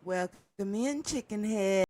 Welcome in, chicken head.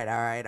All right.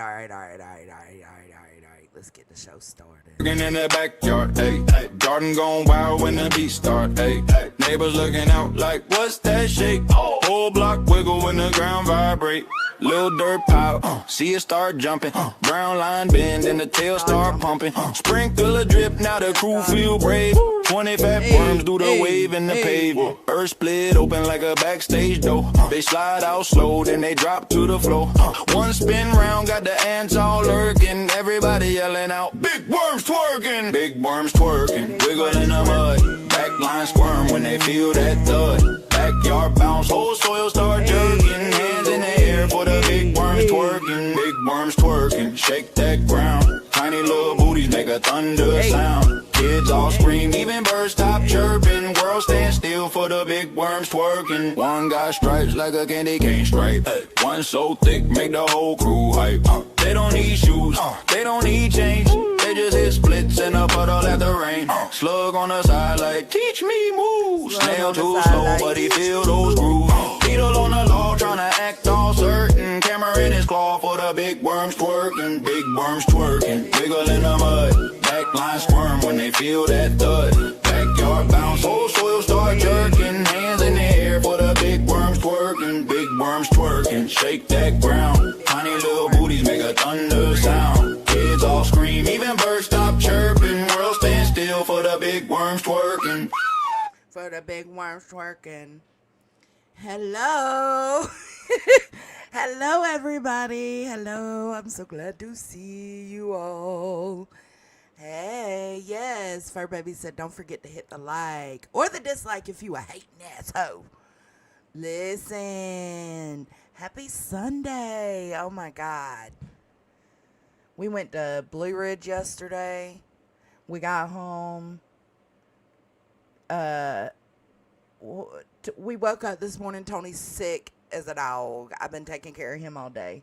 Let's get the show started. In the backyard, ayy. Garden gone wild when the beat start, ayy. Neighbors looking out like, what's that shake? Whole block wiggle when the ground vibrate. Little dirt pile, see it start jumping. Brown line bend and the tail start pumping. Sprinkle a drip, now the crew feel brave. 20 fat worms do the wave in the pavement. Earth split open like a backstage door. They slide out slow, then they drop to the floor. One spin round, got the ants all lurking. Everybody yelling out, big worms twerking. Big worms twerking, wiggle in the mud. Back line squirm when they feel that thud. Backyard bounce, whole soil start jerking. Hands in the air for the big worms twerking. Big worms twerking, shake that ground. Time Tiny little booties make a thunder sound. Kids all scream, even birds stop chirping. World stand still for the big worms twerking. One got stripes like a candy cane stripe. One so thick, make the whole crew hype. They don't need shoes, they don't need change. They just hit splits and a puddle at the rain. Slug on the side like, teach me moves. Snail too slow, but he feel those grooves. Beetle on the law, tryna act all certain. Camera in his claw for the big worms twerking. Big worms twerking, wiggle in the mud. Backline squirm when they feel that thud. Backyard bounce, whole soil start jerking. Hands in the air for the big worms twerking. Big worms twerking, shake that ground. Tiny little booties make a thunder sound. Kids all scream, even birds stop chirping. World stand still for the big worms twerking. For the big worms twerking. Hello. Hello, everybody. Hello. I'm so glad to see you all. Hey, yes. Fur Baby said don't forget to hit the like or the dislike if you a hating asshole. Listen. Happy Sunday. Oh, my God. We went to Blue Ridge yesterday. We got home. We woke up this morning. Tony's sick as a dog. I've been taking care of him all day.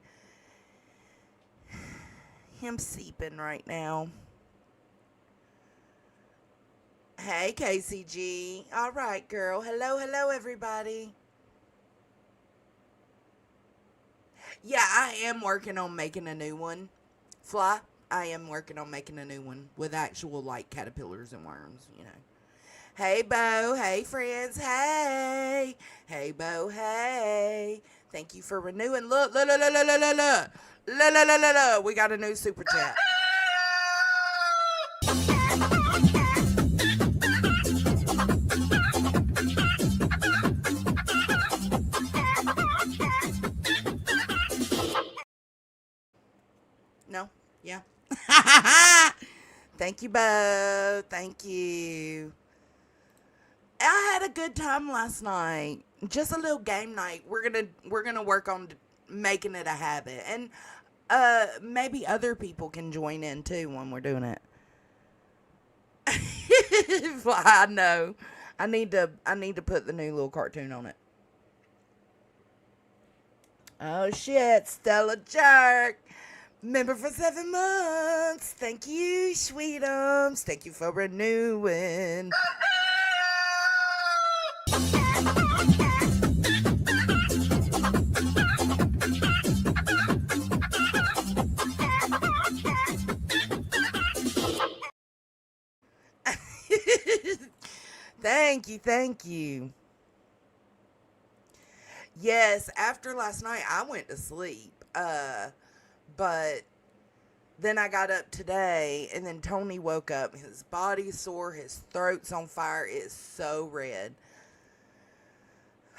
Him sleeping right now. Hey, KCG. All right, girl. Hello, everybody. Yeah, I am working on making a new one. Fly, I am working on making a new one with actual, like, caterpillars and worms, you know. Hey, Bo. Hey, friends. Hey. Hey, Bo. Hey. Thank you for renewing. Look. We got a new super chat. No? Yeah. Thank you, Bo. Thank you. I had a good time last night. Just a little game night. We're gonna work on making it a habit, and maybe other people can join in too when we're doing it. Well, I know. I need to put the new little cartoon on it. Oh shit, Stella Jerk. Member for 7 months. Thank you, sweetums. Thank you for renewing. Thank you. Yes, after last night, I went to sleep. But then I got up today, and then Tony woke up. His body's sore. His throat's on fire. It's so red.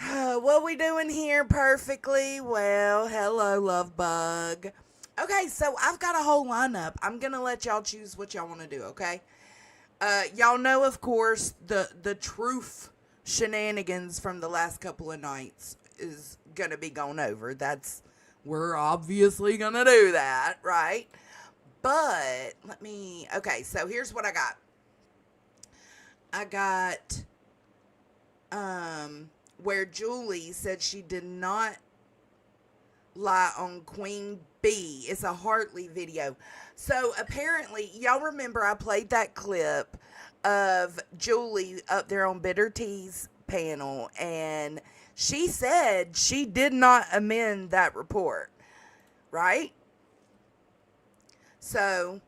What we doing here perfectly? Well, hello, love bug. Okay, so I've got a whole lineup. I'm going to let y'all choose what y'all want to do, okay? Y'all know, of course, the truth shenanigans from the last couple of nights is going to be gone over. We're obviously going to do that, right? But, okay, so here's what I got. I got, where Julie said she did not lie on Queen Bee. It's a Hartley video. So apparently, y'all remember I played that clip of Julie up there on Bitter Tea's panel, and she said she did not amend that report, right? So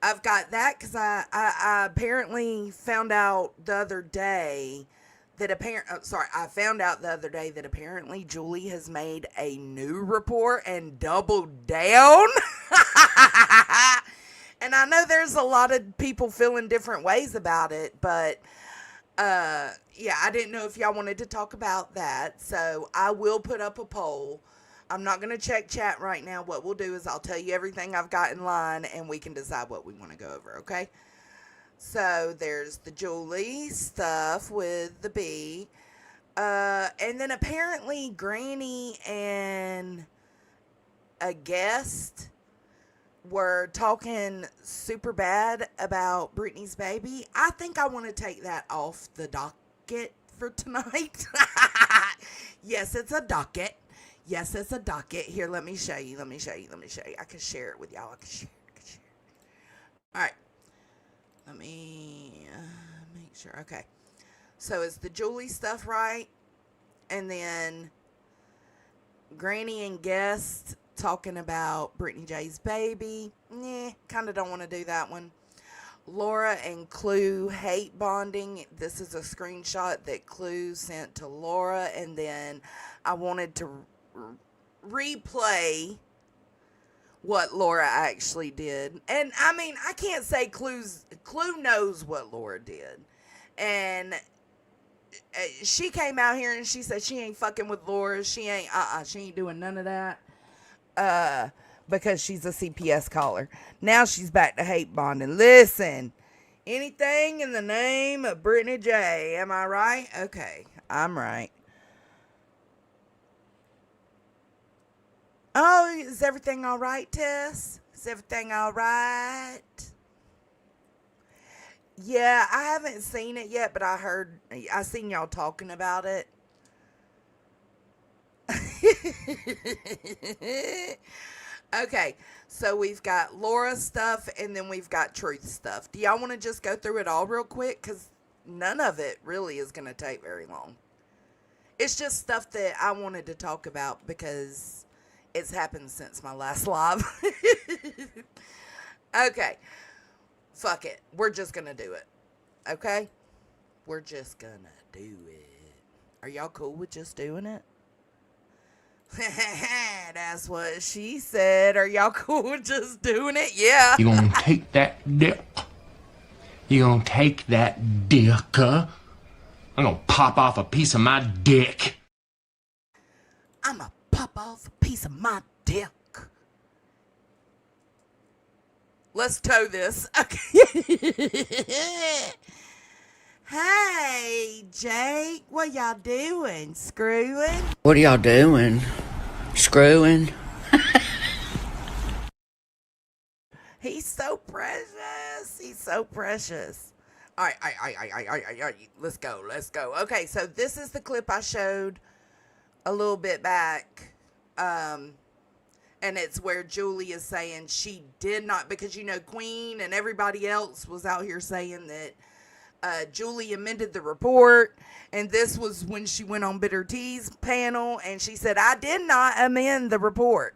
I've got that because I apparently found out the other day that I found out the other day that apparently Julie has made a new report and doubled down. And I know there's a lot of people feeling different ways about it, but yeah, I didn't know if y'all wanted to talk about that. So I will put up a poll. I'm not going to check chat right now. What we'll do is I'll tell you everything I've got in line, and we can decide what we want to go over, okay? So there's the Julie stuff with the bee. And then apparently Granny and a guest were talking super bad about Brittany's baby, I think I want to take that off the docket for tonight. Yes, it's a docket. Yes, it's a docket. Here, let me show you. I can share it with y'all. I can share. All right. Let me make sure. Okay. So it's the Julie stuff, right? And then Granny and Guest talking about Brittany J's baby. Kind of don't want to do that one. Laura and Clue hate bonding. This is a screenshot that Clue sent to Laura, and then I wanted to replay what Laura actually did. And I mean, I can't say Clue knows what Laura did. And she came out here and she said she ain't fucking with Laura. She ain't doing none of that. Because she's a CPS caller. Now she's back to hate bonding. Listen, anything in the name of Brittany J. Am I right? Okay, I'm right. Oh, is everything all right, Tess? Is everything all right? Yeah, I haven't seen it yet, but I seen y'all talking about it. Okay, so we've got Laura stuff and then we've got truth stuff. Do y'all want to just go through it all real quick? Because none of it really is going to take very long. It's just stuff that I wanted to talk about because it's happened since my last live. Okay, fuck it. We're just going to do it. Okay? We're just going to do it. Are y'all cool with just doing it? That's what she said. Are y'all cool with just doing it? Yeah. You gonna take that dick? You gonna take that dick? I'm gonna pop off a piece of my dick. I'm gonna pop off a piece of my dick. Let's tow this. Okay. Hey, Jake. What y'all doing? Screwing? What are y'all doing? Screwing? He's so precious. He's so precious. All right. Let's go. Okay, so this is the clip I showed a little bit back. And it's where Julie is saying she did not, because, Queen and everybody else was out here saying that Julie amended the report, and this was when she went on Bitter Tea's panel, and she said, I did not amend the report.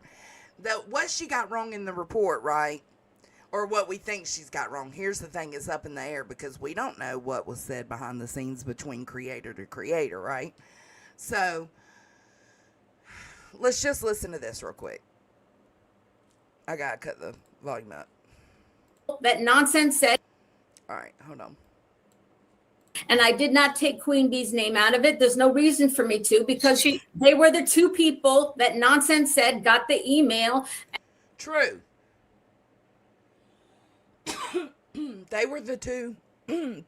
What she got wrong in the report, right? Or what we think she's got wrong. Here's the thing, it's up in the air because we don't know what was said behind the scenes between creator to creator, right? So, let's just listen to this real quick. I gotta cut the volume up. That nonsense said. All right, hold on. And I did not take Queen Bee's name out of it. There's no reason for me to, because they were the two people that nonsense said got the email. True. They were the two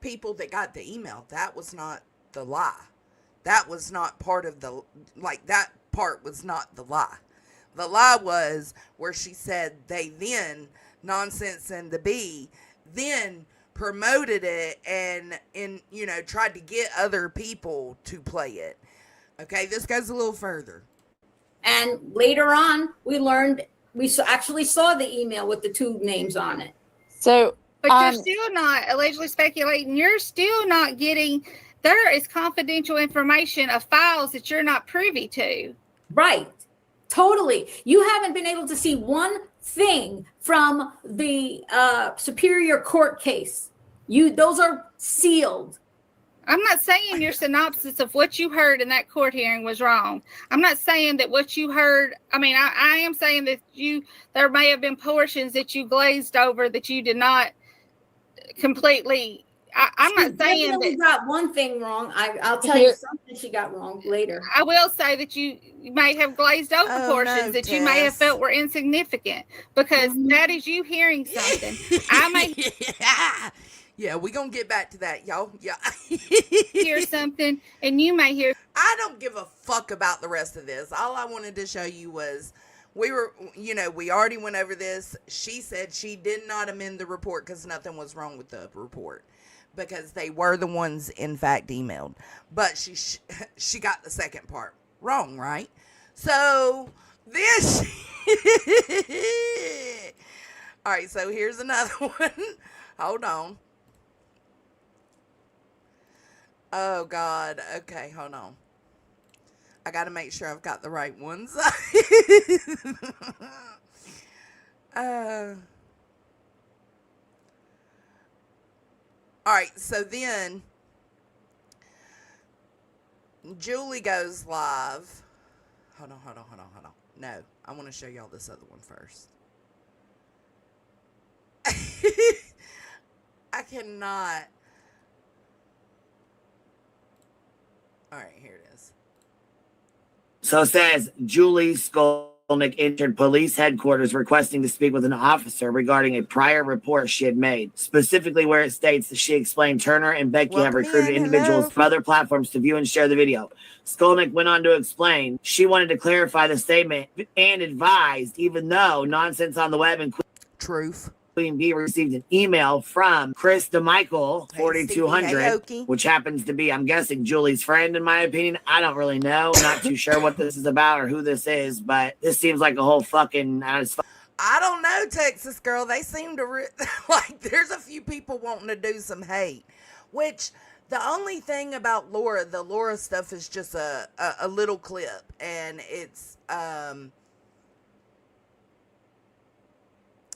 people that got the email. That was not the lie. That was not part of the, that part was not the lie. The lie was where she said they then, Nonsense and the Bee, then promoted it and tried to get other people to play it. Okay, this goes a little further. And later on, we learned, actually saw the email with the two names on it. So, but you're still not allegedly speculating. You're still not getting, there is confidential information of files that you're not privy to. Right. Totally. You haven't been able to see one thing from the Superior Court case. Those are sealed. I'm not saying your synopsis of what you heard in that court hearing was wrong. I'm not saying that what you heard, I am saying that there may have been portions that you glazed over that you did not completely. I'm not saying that. She got one thing wrong. I'll tell you something she got wrong later. I will say that you may have glazed over portions that you may have felt were insignificant, because that is you hearing something. Yeah, we're going to get back to that, y'all. Yeah. Hear something, and you may hear. I don't give a fuck about the rest of this. All I wanted to show you was we were, we already went over this. She said she did not amend the report because nothing was wrong with the report, because they were the ones in fact emailed. But she got the second part wrong, right? So this all right, so here's another one. Hold on. Oh God. Okay, hold on. I got to make sure I've got the right ones. All right, so then Julie goes live. Hold on. No, I want to show y'all this other one first. I cannot. All right, here it is. So it says Julie Skolnick entered police headquarters requesting to speak with an officer regarding a prior report she had made, specifically where it states that she explained Turner and Becky have recruited individuals from other platforms to view and share the video. Skolnick went on to explain she wanted to clarify the statement and advised, even though Nonsense on the Web and Truth. Queen Bee received an email from Chris DeMichael 4200, which happens to be, I'm guessing, Julie's friend, in my opinion. I don't really know. I'm not too sure what this is about or who this is, but this seems like a whole fucking... I don't know, Texas girl. They seem to like there's a few people wanting to do some hate, which the only thing about Laura, the Laura stuff is just a little clip, and it's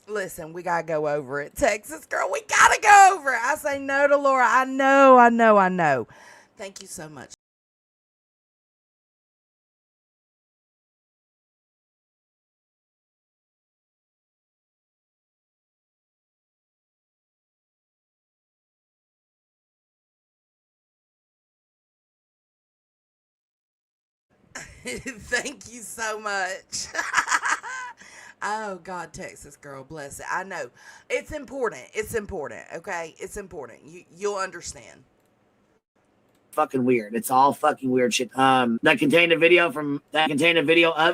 listen, we gotta go over it, Texas girl. We gotta go over it. I say no to Laura. I know. Thank you so much. Thank you so much. Oh God, Texas girl, bless it. I know it's important. Okay, it's important. You'll understand. Fucking weird. It's all fucking weird shit. That contained a video of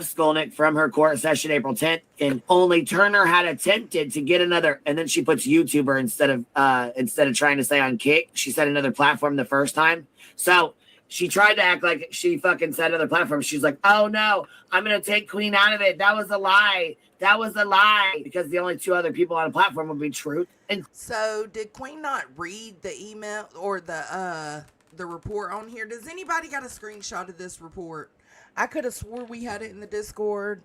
Skolnick from her court session April 10th, and only Turner had attempted to get another, and then she puts YouTuber instead of trying to say on Kick. She said another platform the first time. So she tried to act like she fucking said other platforms. She's like, oh no, I'm going to take Queen out of it. That was a lie. Because the only two other people on a platform would be Truth. And so did Queen not read the email or the report on here? Does anybody got a screenshot of this report? I could have swore we had it in the Discord.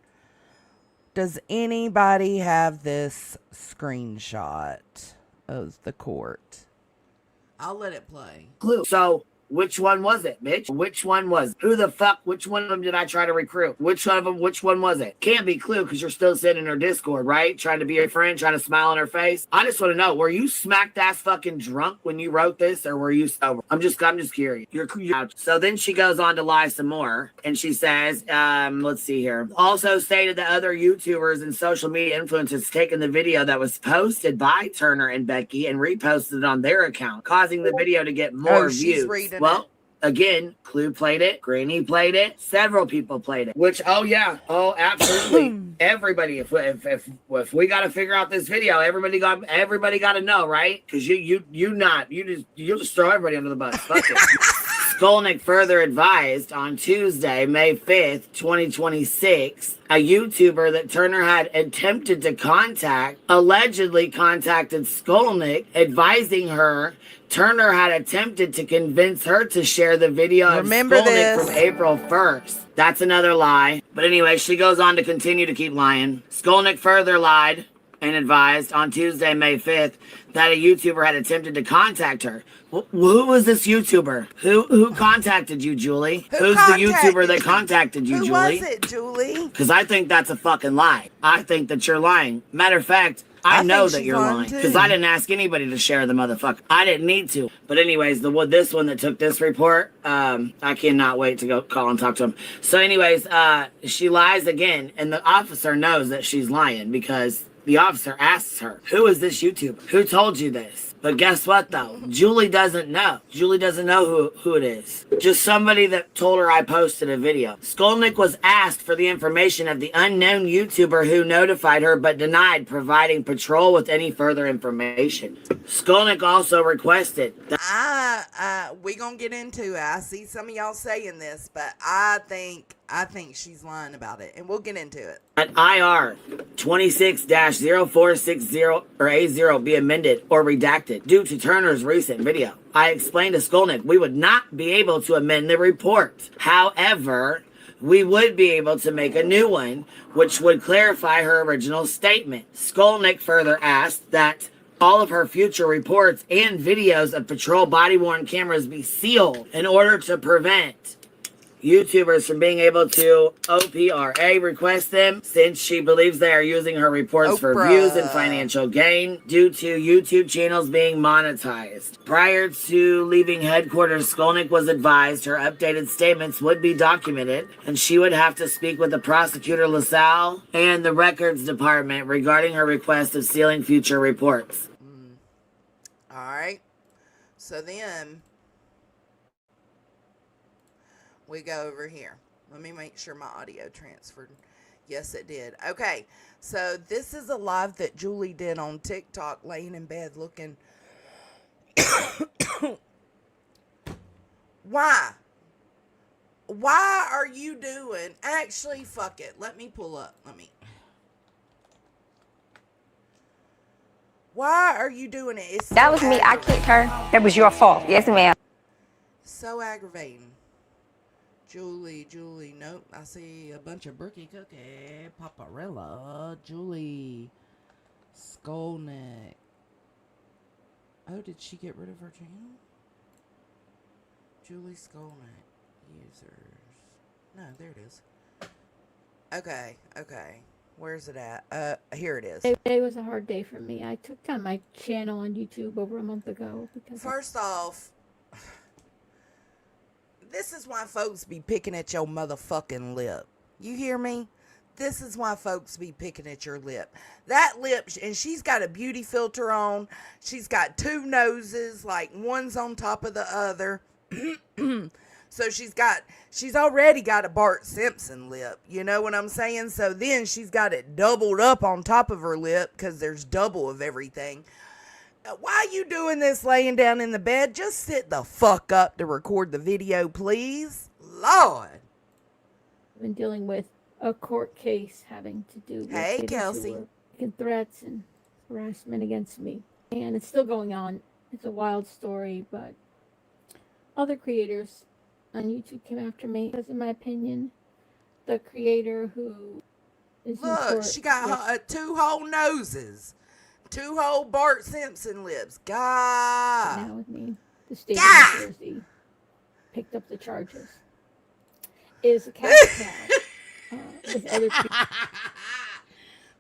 Does anybody have this screenshot of the court? I'll let it play. Clue. So which one was it, bitch? Which one was it? Who the fuck? Which one of them did I try to recruit? Which one was it? Can't be Clue because you're still sitting in her Discord, right? Trying to be your friend, trying to smile on her face. I just want to know, were you smacked ass fucking drunk when you wrote this, or were you sober? I'm just curious. You're out. So then she goes on to lie some more, and she says, let's see here. Also stated that other YouTubers and social media influencers taken the video that was posted by Turner and Becky and reposted it on their account, causing the video to get more views. Well, again, Clue played it, Granny played it, several people played it. Which, absolutely, everybody. If we got to figure out this video, everybody got to know, right? Because you'll just throw everybody under the bus. Fuck it. Skolnick further advised on Tuesday, May 5th, 2026, a YouTuber that Turner had attempted to contact allegedly contacted Skolnick, advising her Turner had attempted to convince her to share the video of Skolnick from April 1st. That's another lie. But anyway, she goes on to continue to keep lying. Skolnick further lied and advised on Tuesday, May 5th, that a YouTuber had attempted to contact her. Who was this YouTuber? Who contacted you, Julie? Who's the YouTuber that contacted you, Julie? Who was it, Julie? Because I think that's a fucking lie. I think that you're lying. Matter of fact, I know that you're lying because I didn't ask anybody to share the motherfucker. I didn't need to. But anyways, this one that took this report, I cannot wait to go call and talk to him. So anyways, she lies again, and the officer knows that she's lying because the officer asks her, who is this YouTuber? Who told you this? But guess what, though? Julie doesn't know. Julie doesn't know who it is. Just somebody that told her I posted a video. Skolnick was asked for the information of the unknown YouTuber who notified her but denied providing patrol with any further information. Skolnick also requested that we gonna get into it. I see some of y'all saying this, but I think she's lying about it, and we'll get into it. At IR 26-0460 or 80 be amended or redacted due to Turner's recent video. I explained to Skolnick we would not be able to amend the report. However, we would be able to make a new one, which would clarify her original statement. Skolnick further asked that all of her future reports and videos of patrol body-worn cameras be sealed in order to prevent YouTubers from being able to OPRA request them, since she believes they are using her reports for views and financial gain due to YouTube channels being monetized. Prior to leaving headquarters, Skolnick was advised her updated statements would be documented, and she would have to speak with the prosecutor LaSalle and the records department regarding her request of sealing future reports. All right. So then we go over here. Let me make sure my audio transferred. Yes, it did. Okay, so this is a live that Julie did on TikTok, laying in bed looking. Why? Why are you doing? Actually, fuck it. Let me pull up. Why are you doing it? It's That was me. I kicked her. That was your fault. Yes, ma'am. So aggravating. Julie, nope. I see a bunch of Brookie Cookie, Paparilla, Julie, Skolnick. Oh, did she get rid of her channel? Julie Skolnick, users. No, there it is. Okay. Where's it at? Here it is. It was a hard day for me. I took down my channel on YouTube over a month ago because first off, this is why folks be picking at your motherfucking lip. You hear me? This is why folks be picking at your lip. That lip, and she's got a beauty filter on. She's got two noses, like one's on top of the other. So she's already got a Bart Simpson lip. You know what I'm saying? So then she's got it doubled up on top of her lip because there's double of everything. Why are you doing this laying down in the bed? Just sit the fuck up to record the video, please. Lord. I've been dealing with a court case having to do with Hey, Kelsey. making threats and harassment against me. And it's still going on. It's a wild story, but other creators on YouTube came after me because, in my opinion, the creator who is in Look, court she got two whole noses. Two whole Bart Simpson lips. God. now with me, the state God. of New Jersey picked up the charges. Is a cat with other people.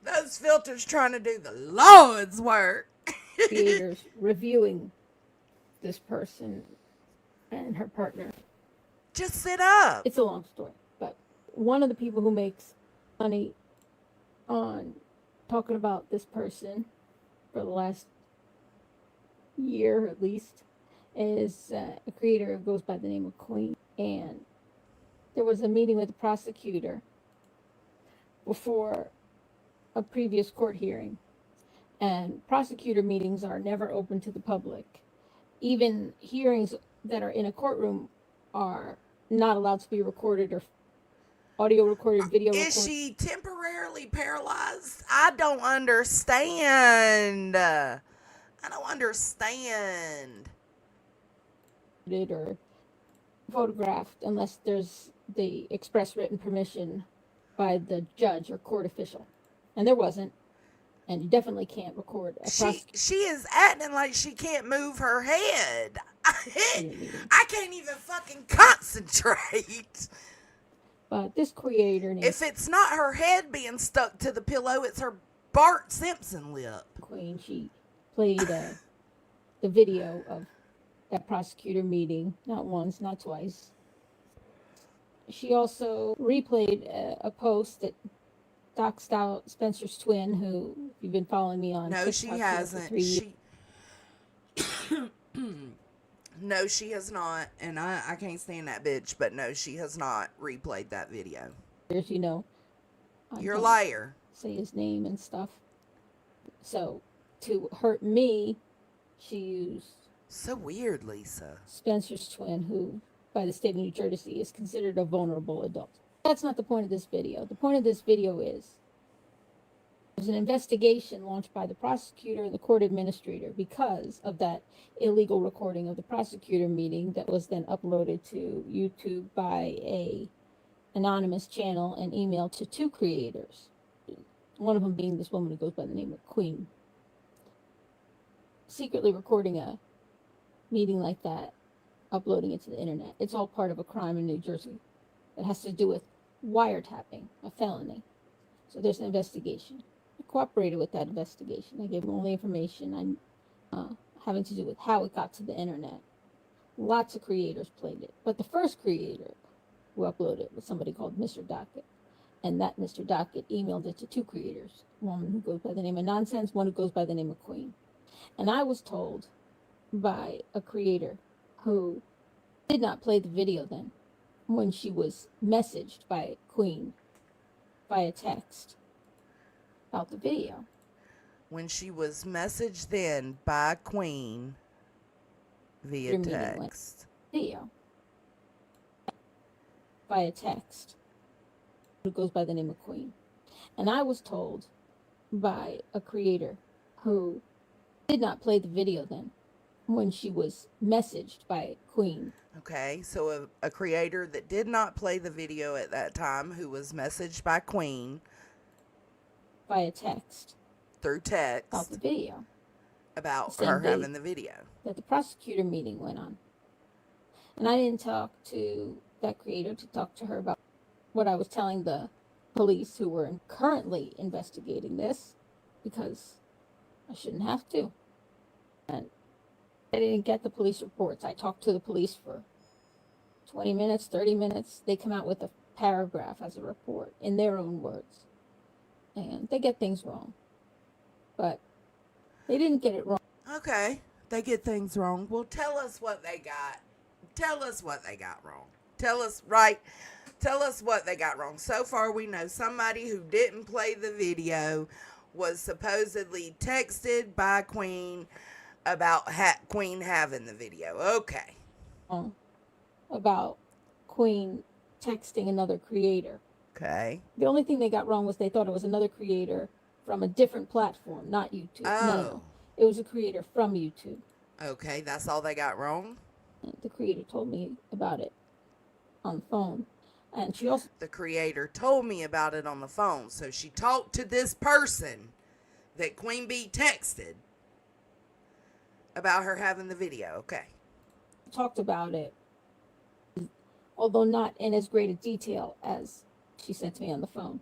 Those filters trying to do the Lord's work. Creators reviewing this person and her partner. Just sit up. It's a long story, but one of the people who makes money on talking about this person for the last year at least is a creator who goes by the name of Queen. And there was a meeting with the prosecutor before a previous court hearing, and prosecutor meetings are never open to the public. Even hearings that are in a courtroom are not allowed to be recorded or audio recorded, video recorded. Is she temporarily paralyzed? I don't understand. Or photographed unless there's the express written permission by the judge or court official. And there wasn't. And you definitely can't record a She is acting like she can't move her head. I can't even fucking concentrate. But this creator named If it's not her head being stuck to the pillow, it's her Bart Simpson lip. Queen, she played the video of that prosecutor meeting, not once, not twice. She also replayed a post that doxed out Spencer's twin, who, if you've been following me on No, TikTok she for hasn't. 3 years. No, she has not, and I can't stand that bitch, but no, she has not replayed that video. You know, I You're a don't liar. say his name and stuff. So, to hurt me, she used So weird, Lisa. Spencer's twin, who, by the state of New Jersey, is considered a vulnerable adult. That's not the point of this video. The point of this video is there's an investigation launched by the prosecutor and the court administrator because of that illegal recording of the prosecutor meeting that was then uploaded to YouTube by a anonymous channel and emailed to two creators. One of them being this woman who goes by the name of Queen. Secretly recording a meeting like that, uploading it to the internet. It's all part of a crime in New Jersey. It has to do with wiretapping, a felony. So there's an investigation. I cooperated with that investigation. I gave them all the information having to do with how it got to the internet. Lots of creators played it. But the first creator who uploaded it was somebody called Mr. Docket. And that Mr. Docket emailed it to two creators. One who goes by the name of Nonsense, one who goes by the name of Queen. And I was told by a creator who did not play the video then, when she was messaged by Queen via text about the video. When she was messaged then by Queen via text. Video. Via text. Who goes by the name of Queen. And I was told by a creator who did not play the video then, when she was messaged by Queen. Okay, so a creator that did not play the video at that time, who was messaged by Queen via text. Through text. About the video. About her having the video. That the prosecutor meeting went on. And I didn't talk to that creator to talk to her about what I was telling the police who were currently investigating this, because I shouldn't have to. And I didn't get the police reports. I talked to the police for 20 minutes, 30 minutes. They come out with a paragraph as a report in their own words. And they get things wrong. But they didn't get it wrong. Okay, they get things wrong. Well, tell us what they got. Tell us what they got wrong. Tell us what they got wrong. So far, we know somebody who didn't play the video was supposedly texted by Queen about Queen having the video. Okay. About Queen texting another creator. Okay. The only thing they got wrong was they thought it was another creator from a different platform, not YouTube. Oh. No, it was a creator from YouTube. Okay, that's all they got wrong? The creator told me about it on the phone. And she also... The creator told me about it on the phone. So she talked to this person that Queen Bee texted about her having the video. Okay. Talked about it, although not in as great a detail as she said to me on the phone.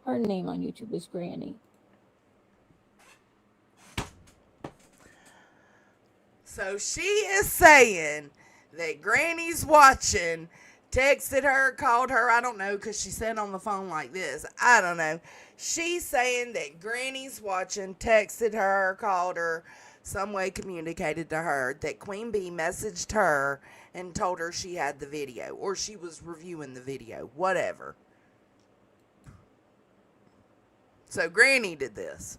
Her name on YouTube is Granny. So she is saying that Granny's watching, texted her, called her, I don't know, because she said on the phone like this. I don't know. She's saying that Granny's watching, texted her, called her, some way communicated to her that Queen Bee messaged her and told her she had the video, or she was reviewing the video, whatever. So Granny did this.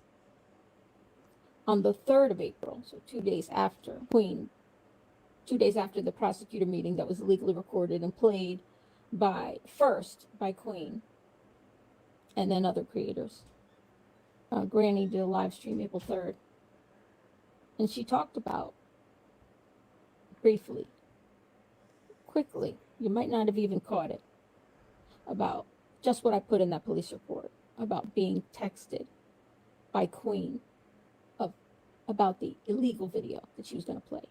On the 3rd of April, so 2 days after Queen, 2 days after the prosecutor meeting that was legally recorded and played first by Queen and then other creators. Granny did a live stream April 3rd. And she talked about, briefly, quickly, you might not have even caught it, about just what I put in that police report, about being texted by Queen about the illegal video that she was going to play.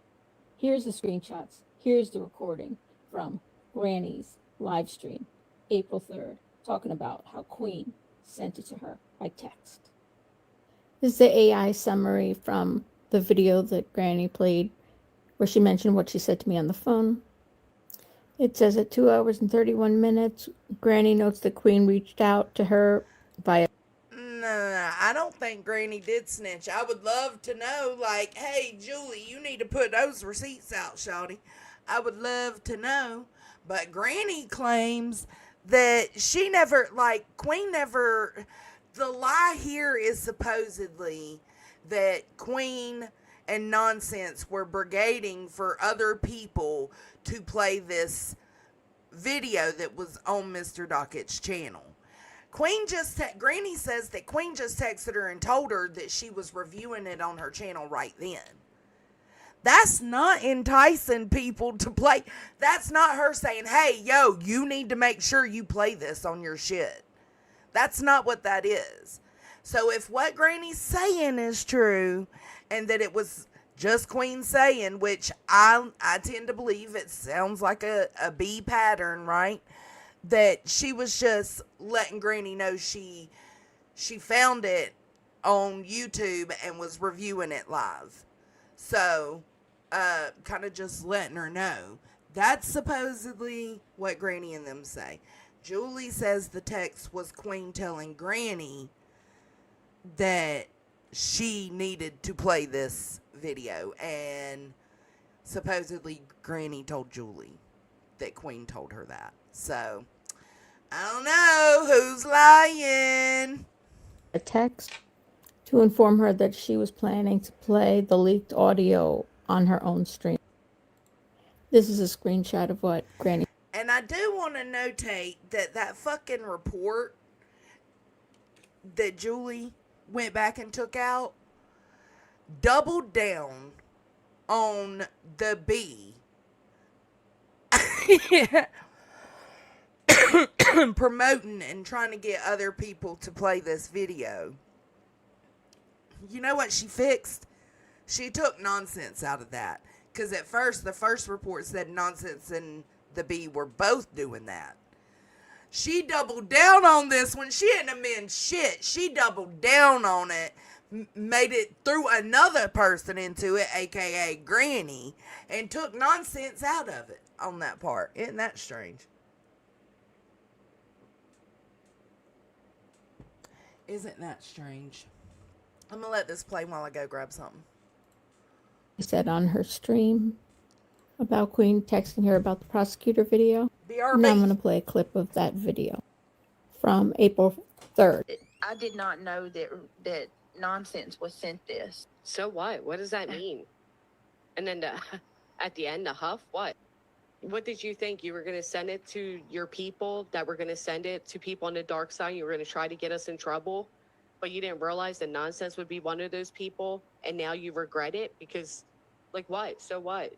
Here's the screenshots. Here's the recording from Granny's live stream, April 3rd, talking about how Queen sent it to her by text. This is the AI summary from the video that Granny played, where she mentioned what she said to me on the phone. It says at 2 hours and 31 minutes, Granny notes that Queen reached out to her via... no. I don't think Granny did snitch. I would love to know, like, hey, Julie, you need to put those receipts out, shawty. I would love to know. But Granny claims that she never, like, Queen never. The lie here is supposedly that Queen and Nonsense were brigading for other people to play this video that was on Mr. Docket's channel. Granny says that Queen just texted her and told her that she was reviewing it on her channel right then. That's not enticing people to play. That's not her saying, hey, yo, you need to make sure you play this on your shit. That's not what that is. So if what Granny's saying is true, and that it was just Queen saying, which I tend to believe it sounds like a B pattern, right? That she was just letting Granny know she found it on YouTube and was reviewing it live. So, kind of just letting her know. That's supposedly what Granny and them say. Julie says the text was Queen telling Granny that she needed to play this video, and supposedly Granny told Julie that Queen told her that. So, I don't know who's lying. A text to inform her that she was planning to play the leaked audio on her own stream. This is a screenshot of what Granny. And I do want to notate that fucking report that Julie went back and took out doubled down on the B. Promoting and trying to get other people to play this video. You know what she fixed? She took Nonsense out of that. Because at first, the first report said Nonsense and the B were both doing that. She doubled down on this one. She hadn't amended shit. She doubled down on it, made it, threw another person into it, aka Granny, and took Nonsense out of it on that part. Isn't that strange? Isn't that strange? I'm gonna let this play while I go grab something. Said on her stream about Queen texting her about the prosecutor video. BRB. Now I'm going to play a clip of that video from April 3rd. I did not know that Nonsense was sent this. So what? What does that mean? And then at the end, the huff, what? What did you think? You were going to send it to your people, that were going to send it to people on the dark side? You were going to try to get us in trouble, but you didn't realize that Nonsense would be one of those people, and now you regret it because, like, what? So what?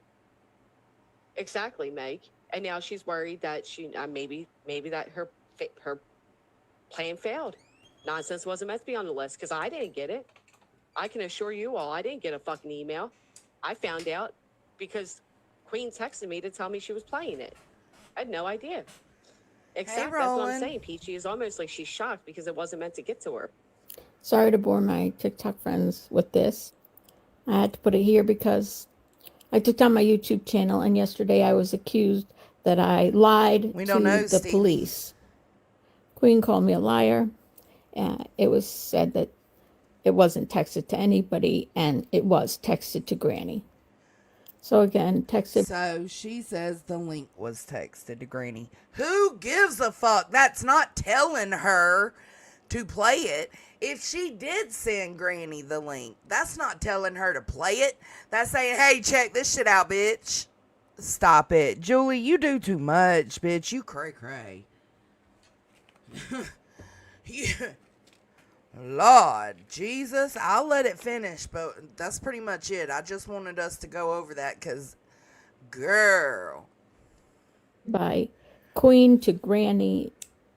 Exactly, Meg. And now she's worried that maybe that her plan failed. Nonsense wasn't meant to be on the list because I didn't get it. I can assure you all, I didn't get a fucking email. I found out because Queen texted me to tell me she was playing it. I had no idea. Exactly. That's what I'm saying. Peachy is almost like she's shocked because it wasn't meant to get to her. Sorry to bore my TikTok friends with this. I had to put it here because I took down my YouTube channel, and yesterday I was accused that I lied to the police. Queen called me a liar. It was said that it wasn't texted to anybody, and it was texted to Granny. So again, texted. So she says the link was texted to Granny. Who gives a fuck? That's not telling her to play it. If she did send Granny the link, that's not telling her to play it. That's saying, hey, check this shit out, bitch. Stop it. Julie, you do too much, bitch. You cray-cray. Lord Jesus, I'll let it finish, but that's pretty much it. I just wanted us to go over that because, girl. By Queen to Granny,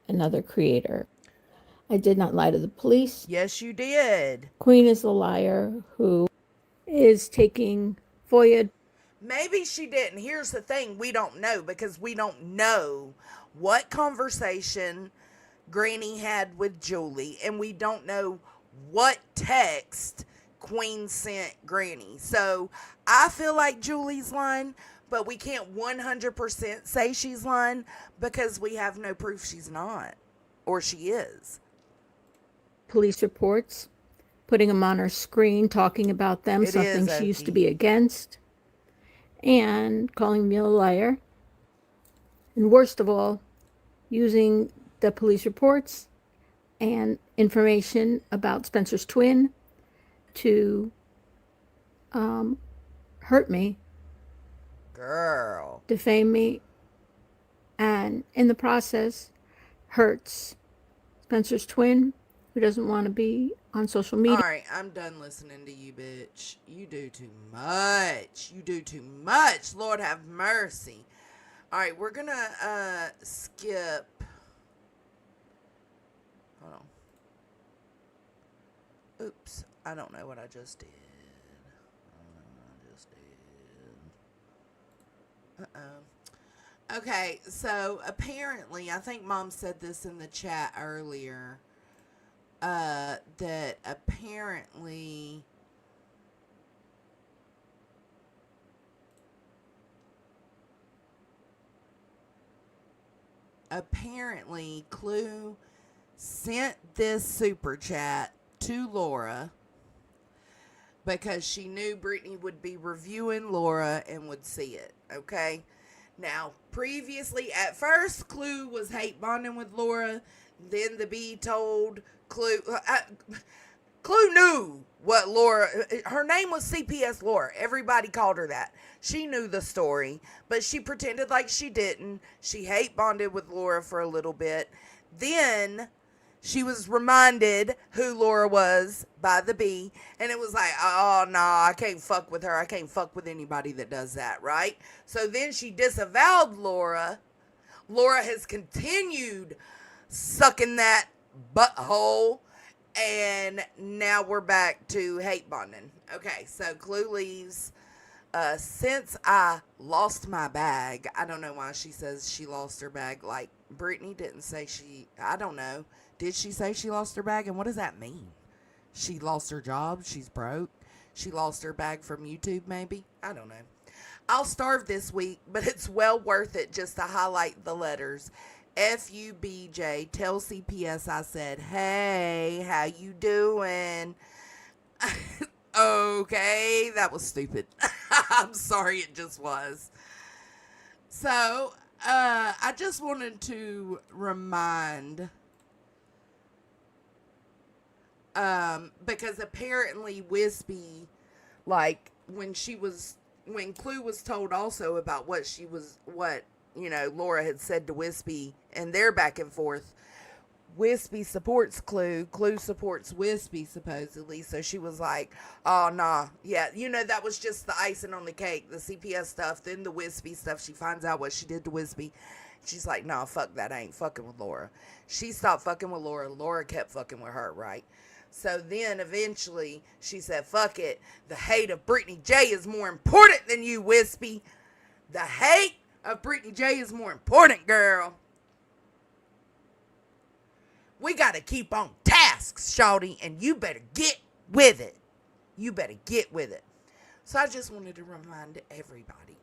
another creator. I did not lie to the police. Yes, you did. Queen is the liar who is taking FOIA. Maybe she didn't. Here's the thing. We don't know because we don't know what conversation Granny had with Julie, and we don't know what text Queen sent Granny. So I feel like Julie's lying, but we can't 100% say she's lying because we have no proof she's not, or she is. police reports, putting them on her screen, talking about them, It something is, she used to Okie. be against, and calling me a liar. And worst of all, using the police reports and information about Spencer's twin to hurt me, Girl. defame me, and in the process hurts Spencer's twin, who doesn't want to be on social media. Alright, I'm done listening to you, bitch. You do too much. You do too much. Lord have mercy. Alright, we're gonna skip. Hold on. Oops. I don't know what I just did. Uh-oh. Okay, so apparently, I think Mom said this in the chat earlier, that apparently Clue sent this super chat to Laura because she knew Brittany would be reviewing Laura and would see it, okay? Now, previously, at first, Clue was hate bonding with Laura. Then the bee told Clue. Clue knew what Laura. Her name was CPS Laura. Everybody called her that. She knew the story, but she pretended like she didn't. She hate bonded with Laura for a little bit. Then she was reminded who Laura was by the bee, and it was like, oh, no, I can't fuck with her. I can't fuck with anybody that does that, right? So then she disavowed Laura. Laura has continued sucking that butthole, and now we're back to hate bonding. Okay, so Clue leaves. Since I lost my bag, I don't know why she says she lost her bag. Like, Brittany didn't say I don't know. Did she say she lost her bag? And what does that mean? She lost her job? She's broke? She lost her bag from YouTube, maybe? I don't know. I'll starve this week, but it's well worth it just to highlight the letters. FUBJ, tell CPS I said, hey, how you doing? Okay, that was stupid. I'm sorry, it just was. So, I just wanted to remind, because apparently Wispy, like, when Clue was told also about what Laura had said to Wispy, and they're back and forth, Wispy supports Clue. Clue supports Wispy, supposedly. So she was like, oh, nah. Yeah, that was just the icing on the cake. The CPS stuff, then the Wispy stuff. She finds out what she did to Wispy. She's like, nah, fuck that. I ain't fucking with Laura. She stopped fucking with Laura. Laura kept fucking with her, right? So then eventually she said, fuck it. The hate of Brittany J is more important than you, Wispy. The hate of Brittany J is more important, girl. We got to keep on tasks, shawty, and you better get with it. You better get with it. So I just wanted to remind everybody.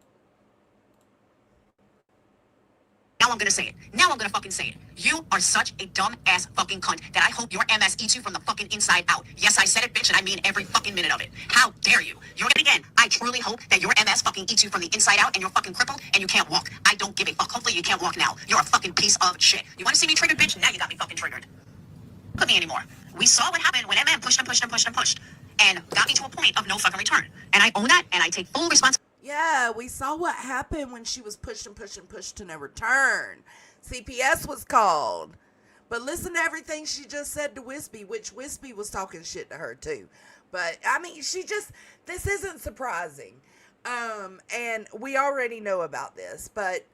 Now I'm gonna say it. Now I'm gonna fucking say it. You are such a dumb ass fucking cunt that I hope your MS eats you from the fucking inside out. Yes, I said it, bitch, and I mean every fucking minute of it. How dare you? Again, I truly hope that your MS fucking eats you from the inside out and you're fucking crippled and you can't walk. I don't give a fuck. Hopefully you can't walk now. You're a fucking piece of shit. You wanna see me triggered, bitch? Now you got me fucking triggered. Look at me anymore. We saw what happened when MM pushed and pushed and pushed and pushed and got me to a point of no fucking return. And I own that and I take full responsibility. Yeah, we saw what happened when she was pushed and pushed and pushed to no return. CPS was called. But listen to everything she just said to Wispy, which Wispy was talking shit to her too. But, I mean, this isn't surprising. And we already know about this. But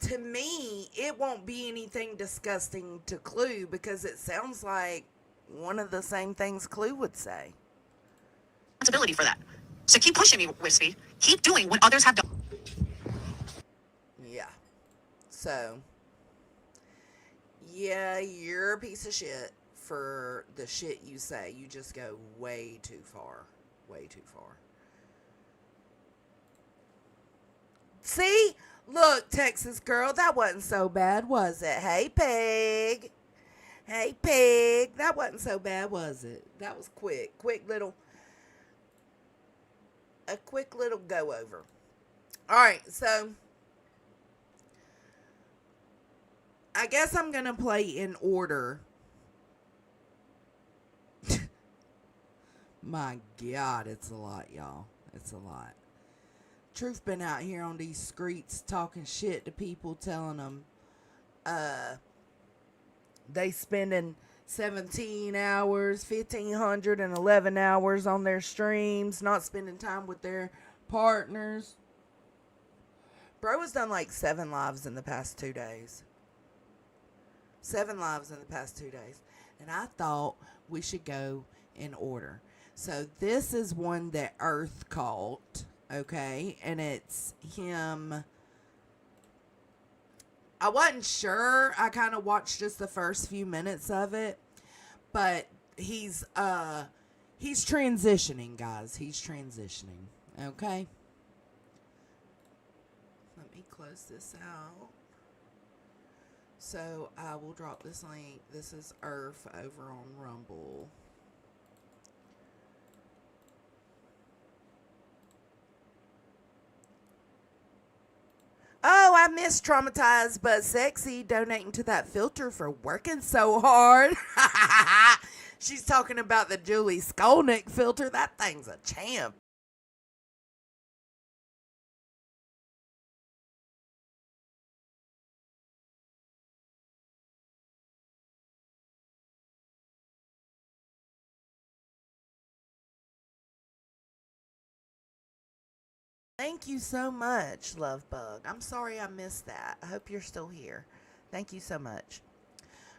to me, it won't be anything disgusting to Clue because it sounds like one of the same things Clue would say. Responsibility for that. So keep pushing me, Wispy. Keep doing what others have done. Yeah. So, yeah, you're a piece of shit for the shit you say. You just go way too far. Way too far. See? Look, Texas girl, that wasn't so bad, was it? Hey, Peg. Hey, pig. That wasn't so bad, was it? That was quick. A quick little go over. All right, so I guess I'm going to play in order. My God, it's a lot, y'all. It's a lot. Truth been out here on these streets talking shit to people, telling them they spending 17 hours, 1,511 hours on their streams, not spending time with their partners. Bro has done like 7 lives in the past 2 days. 7 lives in the past 2 days. And I thought we should go in order. So this is one that Earth caught, okay? And it's him. I wasn't sure. I kind of watched just the first few minutes of it. But he's transitioning, guys. He's transitioning, okay? Let me close this out. So I will drop this link. This is Earth over on Rumble. Oh, I miss Traumatized but Sexy donating to that filter for working so hard. She's talking about the Julie Skolnick filter. That thing's a champ. Thank you so much, Love Bug. I'm sorry I missed that. I hope you're still here. Thank you so much.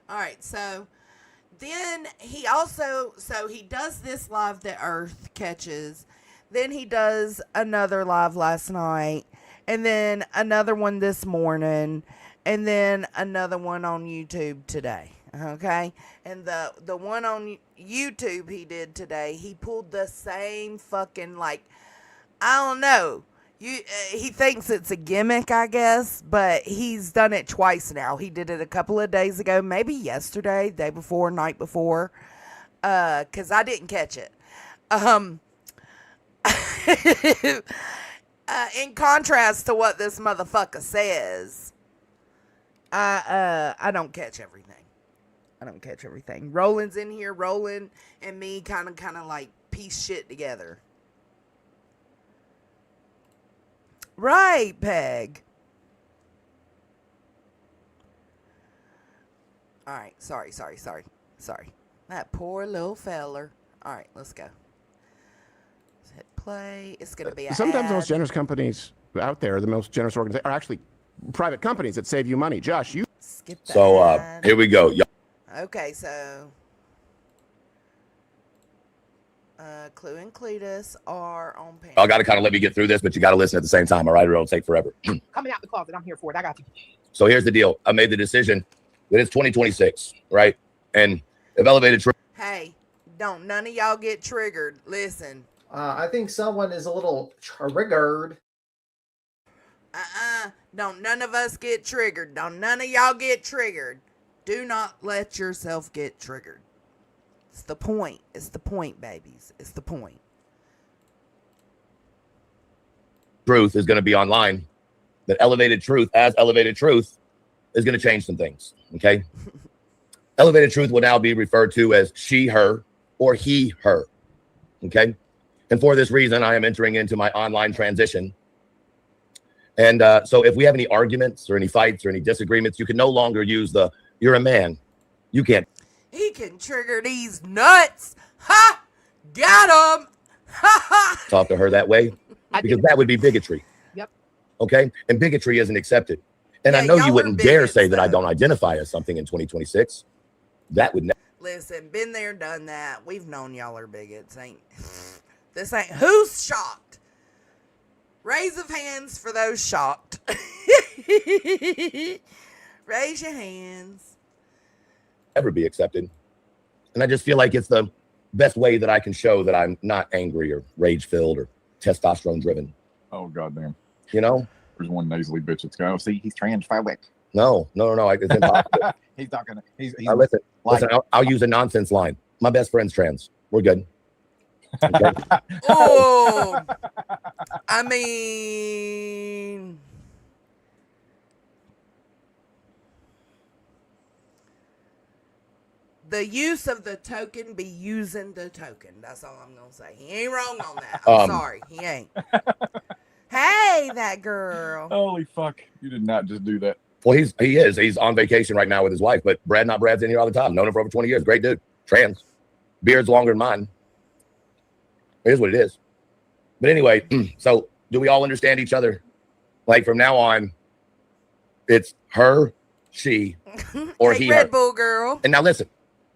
All right, so then he also, he does this live that Earth catches. Then he does another live last night. And then another one this morning. And then another one on YouTube today. Okay? And the one on YouTube he did today, he pulled the same fucking, like, I don't know. He thinks it's a gimmick, I guess, but he's done it twice now. He did it a couple of days ago, maybe yesterday, day before, night before, because I didn't catch it. In contrast to what this motherfucker says, I don't catch everything. Roland's in here, Roland and me kind of like piece shit together. Right, Peg. All right, sorry. That poor little feller. All right, let's go. Let's hit play. It's going to be sometimes the most ad. generous companies out there, the most generous organizations, are actually private companies that save you money. Josh, you... Skip that. So, here we go. Okay, so... Clue and Cletus are on panel. Y'all got to kind of let me get through this, but you got to listen at the same time, all right? Or it'll take forever. Coming out the closet, I'm here for it. I got you. So here's the deal. I made the decision that it's 2026, right? And if elevated truth. Hey, don't none of y'all get triggered. Listen. I think someone is a little triggered. Don't none of us get triggered. Don't none of y'all get triggered. Do not let yourself get triggered. It's the point. It's the point, babies. It's the point. Truth is going to be online. That elevated truth, as elevated truth, is going to change some things. Okay. Elevated truth will now be referred to as she, her, or he, her. Okay. And for this reason, I am entering into my online transition. And so if we have any arguments or any fights or any disagreements, you can no longer use the "you're a man." You can't. He can trigger these nuts. Ha! Got him. Ha ha. Talk to her that way, because that would be bigotry. Yep. Okay. And bigotry isn't accepted. And I know you wouldn't dare say that I don't identify as something in 2026. That would never. Listen, been there, done that. We've known y'all are bigots. This ain't. Who's shocked? Raise of hands for those shocked. Raise your hands. Ever be accepted. And I just feel like it's the best way that I can show that I'm not angry or rage-filled or testosterone-driven. Oh, goddamn. You know? There's one nasally bitch that's going, oh, see, he's transphobic. No. It's impossible. He's not gonna. He's Listen. I'll use a nonsense line. My best friend's trans. We're good. Okay? Oh, I mean, the use of the token be using the token. That's all I'm gonna say. He ain't wrong on that. I'm sorry, he ain't. Hey, that girl. Holy fuck! You did not just do that. Well, he is. He's on vacation right now with his wife. But Brad's in here all the time. Known him for over 20 years. Great dude. Trans. Beard's longer than mine. It is what it is. But anyway, so do we all understand each other? Like from now on, it's her, she, or hey, he, Red her. Bull girl. And now listen.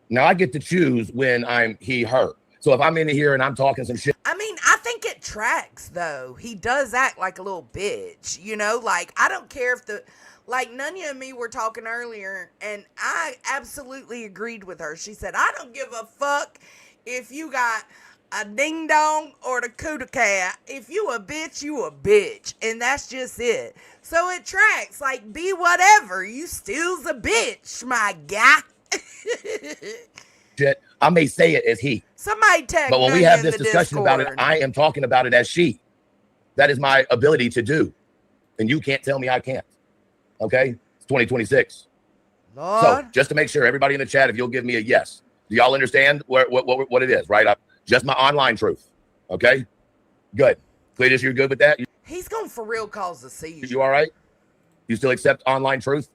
Now I get to choose when I'm he, her. So if I'm in here and I'm talking some shit. I mean, I think it tracks, though. He does act like a little bitch, you know? Like, I don't care if like, Nunya and me were talking earlier, and I absolutely agreed with her. She said, I don't give a fuck if you got a ding-dong or the cooter cat. If you a bitch, you a bitch. And that's just it. So it tracks. Like, be whatever. You still's a bitch, my guy. Shit, I may say it as he. Somebody tag But when we Nunya have in this the discussion about it, Discord. I am talking about it as she. That is my ability to do. And you can't tell me I can't. Okay? It's 2026. Lord. So just to make sure, everybody in the chat, if you'll give me a yes. Do y'all understand what it is, right? Just my online truth. Okay? Good. Cletus, you're good with that? He's going for real cause a seizure. You all right? You still accept online truth?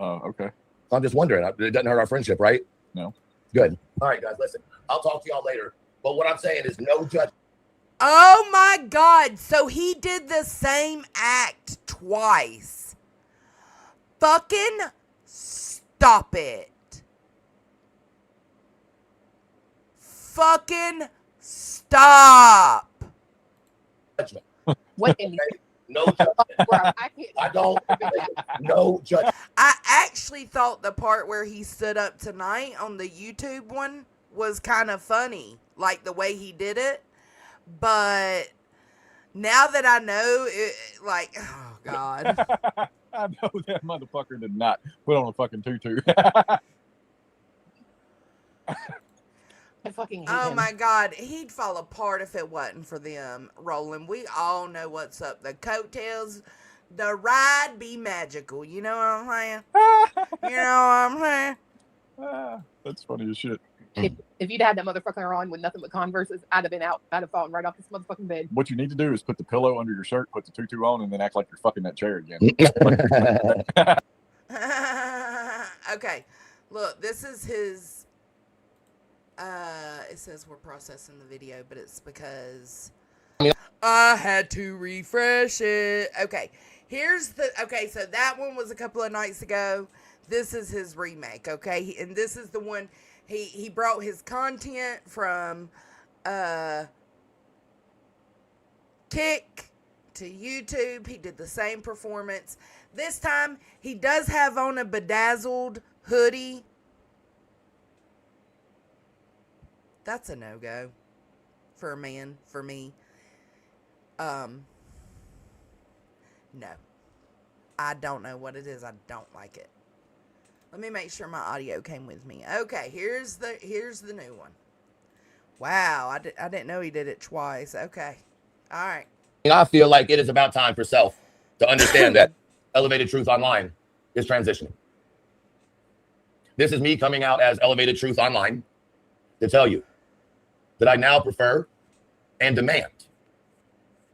Okay. I'm just wondering. It doesn't hurt our friendship, right? No. Good. All right, guys, listen. I'll talk to y'all later. But what I'm saying is no judgment. Oh my God. So he did the same act twice. Fucking stop it. Fucking stop. Judgment. What in the No judgment. I don't. No judgment. I actually thought the part where he stood up tonight on the YouTube one was kind of funny, like the way he did it. But now that I know it, like, oh God. I know that motherfucker did not put on a fucking tutu. I fucking hate Oh him. my God, he'd fall apart if it wasn't for them rolling. We all know what's up. The coattails, the ride be magical. You know what I'm saying? You know what I'm saying? That's funny as shit. If you'd had that motherfucker on with nothing but Converses, I'd have been out. I'd have fallen right off this motherfucking bed. What you need to do is put the pillow under your shirt, put the tutu on, and then act like you're fucking that chair again. Okay, look, this is his. It says we're processing the video, but it's because I had to refresh it. Okay, so that one was a couple of nights ago. This is his remake, okay? And this is the one he brought his content from Kick to YouTube. He did the same performance. This time he does have on a bedazzled hoodie. That's a no-go for a man, for me. No. I don't know what it is. I don't like it. Let me make sure my audio came with me. Okay, here's the new one. Wow, I didn't know he did it twice. Okay. All right. I feel like it is about time for self to understand that Elevated Truth Online is transitioning. This is me coming out as Elevated Truth Online to tell you that I now prefer and demand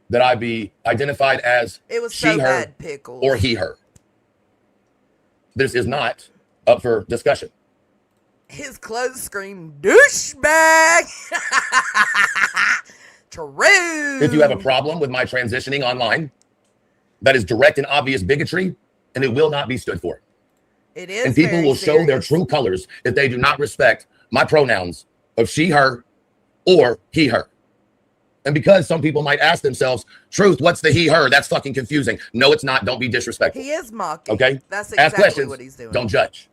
that I be identified as It was she, so her, bad, Pickles. or he, her. This is not up for discussion. His clothes scream douchebag. True. If you have a problem with my transitioning online, that is direct and obvious bigotry, and it will not be stood for. It is. And people very will show their serious. true colors if they do not respect my pronouns of she, her, or he, her. And because some people might ask themselves, Truth, what's the he, her? That's fucking confusing. No, it's not. Don't be disrespectful. He is mocking. Okay? That's Ask exactly questions. what he's doing. Don't judge.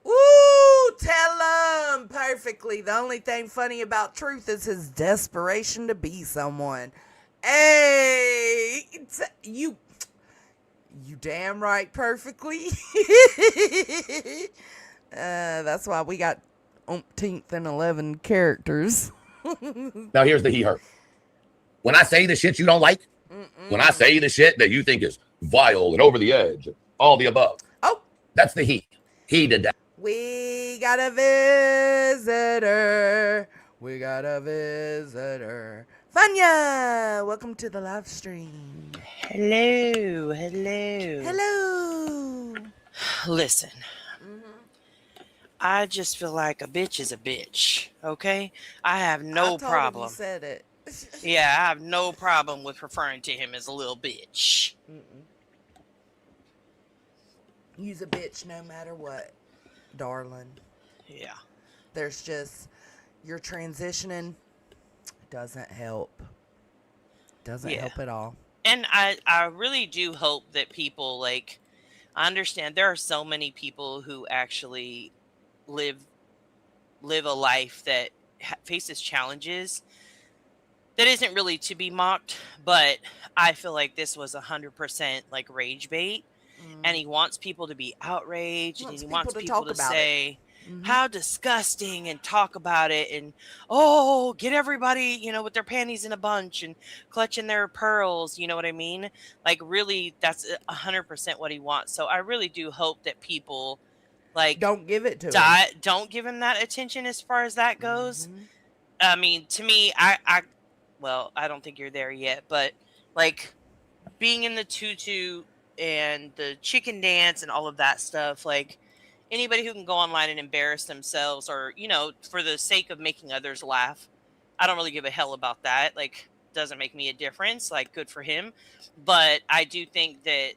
Ooh, tell him perfectly. The only thing funny about Truth is his desperation to be someone. Hey, you You damn right, perfectly. That's why we got umpteenth and 11 characters. Now here's the he, her. When I say the shit you don't like, when I say the shit that you think is vile and over the edge, all the above. Oh, that's the he. He did that. We got a visitor. We got a visitor. Vanya, welcome to the live stream. Hello. Hello. Listen, I just feel like a bitch is a bitch, okay? I have no problem. You said it. Yeah, I have no problem with referring to him as a little bitch. You's a bitch no matter what, darling. Yeah. There's just, you're transitioning. Doesn't help. Doesn't help at all. And I really do hope that people, like, I understand there are so many people who actually live a life that faces challenges that isn't really to be mocked, but I feel like this was 100% like rage bait, and he wants people to be outraged, and he wants people to say how disgusting and talk about it, and get everybody, with their panties in a bunch and clutching their pearls, you know what I mean? Like, really, that's 100% what he wants. So I really do hope that people like don't give it to him. Don't give him that attention as far as that goes. I mean, to me, I don't think you're there yet, but like being in the tutu and the chicken dance and all of that stuff, like anybody who can go online and embarrass themselves or, for the sake of making others laugh, I don't really give a hell about that. Like, doesn't make me a difference. Like, good for him. But I do think that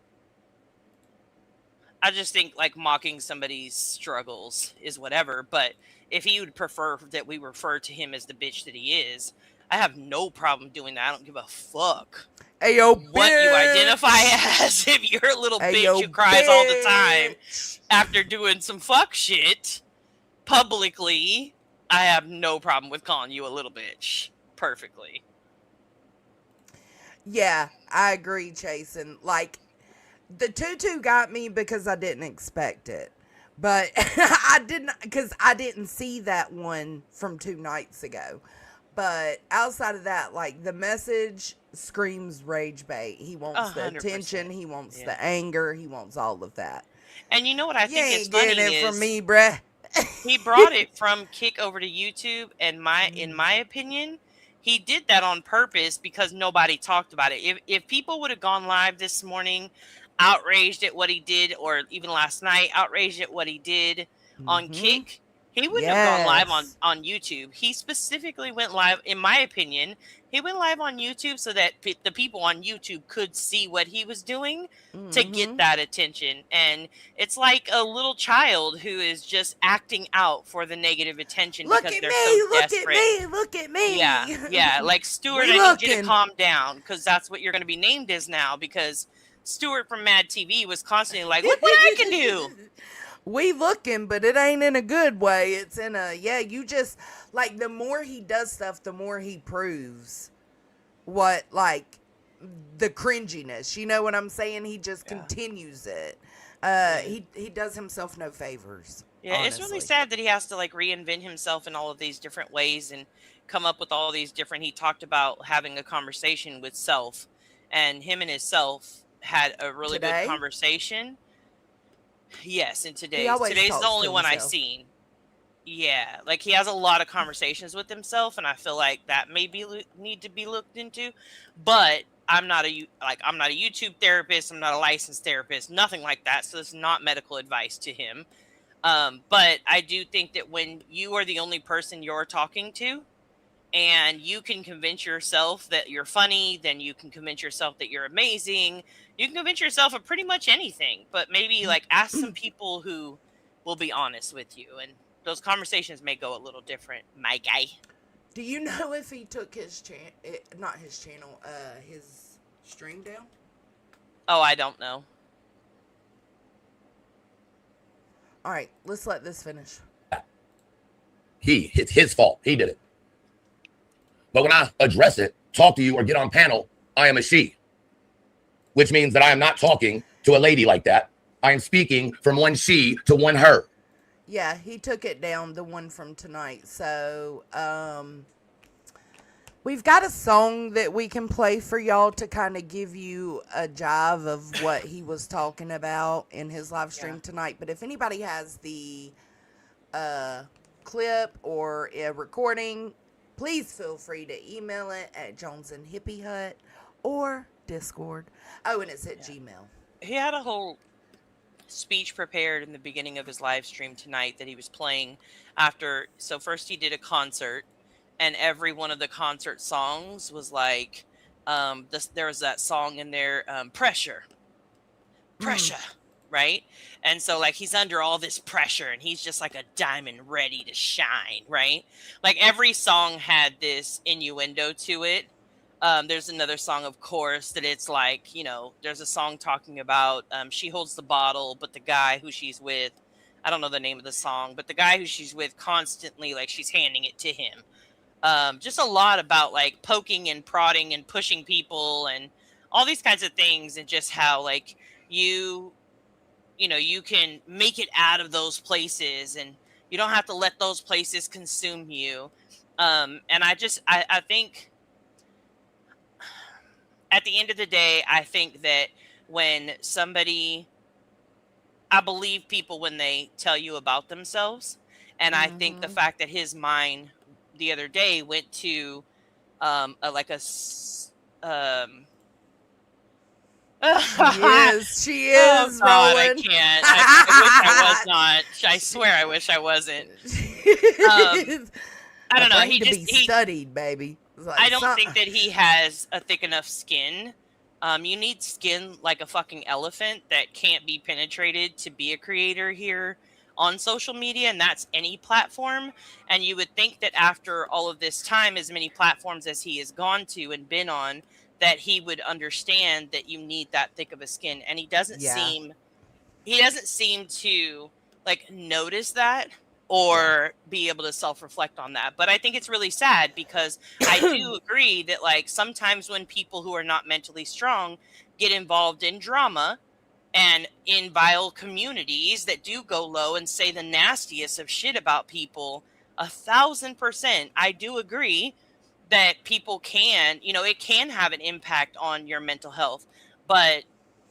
I just think like mocking somebody's struggles is whatever. But if he would prefer that we refer to him as the bitch that he is, I have no problem doing that. I don't give a fuck what you identify as. If you're a little bitch who cries all the time after doing some fuck shit publicly, I have no problem with calling you a little bitch. Perfectly. Yeah, I agree, Chasen. Like, the tutu got me because I didn't expect it. But I didn't see that one from 2 nights ago. But outside of that, like, the message screams rage bait. He wants the attention. He wants the anger. He wants all of that. And you know what I think is ain't funny getting it is from me, bruh. he brought it from Kick over to YouTube, and in my opinion, he did that on purpose because nobody talked about it. If people would have gone live this morning, outraged at what he did, or even last night, outraged at what he did on Kick, he wouldn't have gone live on YouTube. He specifically went live, in my opinion, he went live on YouTube so that the people on YouTube could see what he was doing to get that attention. And it's like a little child who is just acting out for the negative attention because they're so desperate. Look at me. Yeah. Like, Stuart, I need you to calm down, because that's what you're going to be named as now, because Stuart from Mad TV was constantly like, look what I can do. We looking, but it ain't in a good way. It's in a, you just, like, the more he does stuff, the more he proves what, like, the cringiness. You know what I'm saying? He just continues it. He does himself no favors. Yeah, honestly. It's really sad that he has to, like, reinvent himself in all of these different ways and come up with all these different, he talked about having a conversation with self, and him and his self had a really good conversation. Yes, and today's the only one I've seen. Yeah, like, he has a lot of conversations with himself, and I feel like that may need to be looked into. But I'm not a YouTube therapist. I'm not a licensed therapist. Nothing like that. So it's not medical advice to him. But I do think that when you are the only person you're talking to, and you can convince yourself that you're funny, then you can convince yourself that you're amazing. You can convince yourself of pretty much anything, but maybe like ask some people who will be honest with you, and those conversations may go a little different, my guy. Do you know if he took his his stream down? Oh, I don't know. All right, let's let this finish. It's his fault. He did it. But when I address it, talk to you, or get on panel, I am a she. Which means that I am not talking to a lady like that. I am speaking from one she to one her. Yeah, he took it down, the one from tonight. So, we've got a song that we can play for y'all to kind of give you a jive of what he was talking about in his live stream tonight. But if anybody has the clip or a recording, please feel free to email it at jonesnhippiehut or Discord. Oh, and it's at Gmail. He had a whole speech prepared in the beginning of his live stream tonight that he was playing after. So first he did a concert, and every one of the concert songs was like, there was that song in there, pressure, right? And so like he's under all this pressure, and he's just like a diamond ready to shine, right? Like every song had this innuendo to it. There's another song, of course, that it's like, you know, there's a song talking about she holds the bottle, but the guy who she's with, I don't know the name of the song, but the guy who she's with constantly, like she's handing it to him. Just a lot about like poking and prodding and pushing people and all these kinds of things, and just how like you know, you can make it out of those places, and you don't have to let those places consume you. And I think at the end of the day, I think that when I believe people when they tell you about themselves. And I think the fact that his mind the other day went to She is, oh God, Rowan. I can't. I wish I was not. I swear I wish I wasn't. I don't know. He to be studied, baby. Like I don't think that he has a thick enough skin. You need skin like a fucking elephant that can't be penetrated to be a creator here on social media, and that's any platform. And you would think that after all of this time, as many platforms as he has gone to and been on, that he would understand that you need that thick of a skin. And he doesn't seem to like notice that or be able to self-reflect on that. But I think it's really sad, because I do agree that like sometimes when people who are not mentally strong get involved in drama and in vile communities that do go low and say the nastiest of shit about people, 1,000%, I do agree that people can, you know, it can have an impact on your mental health. But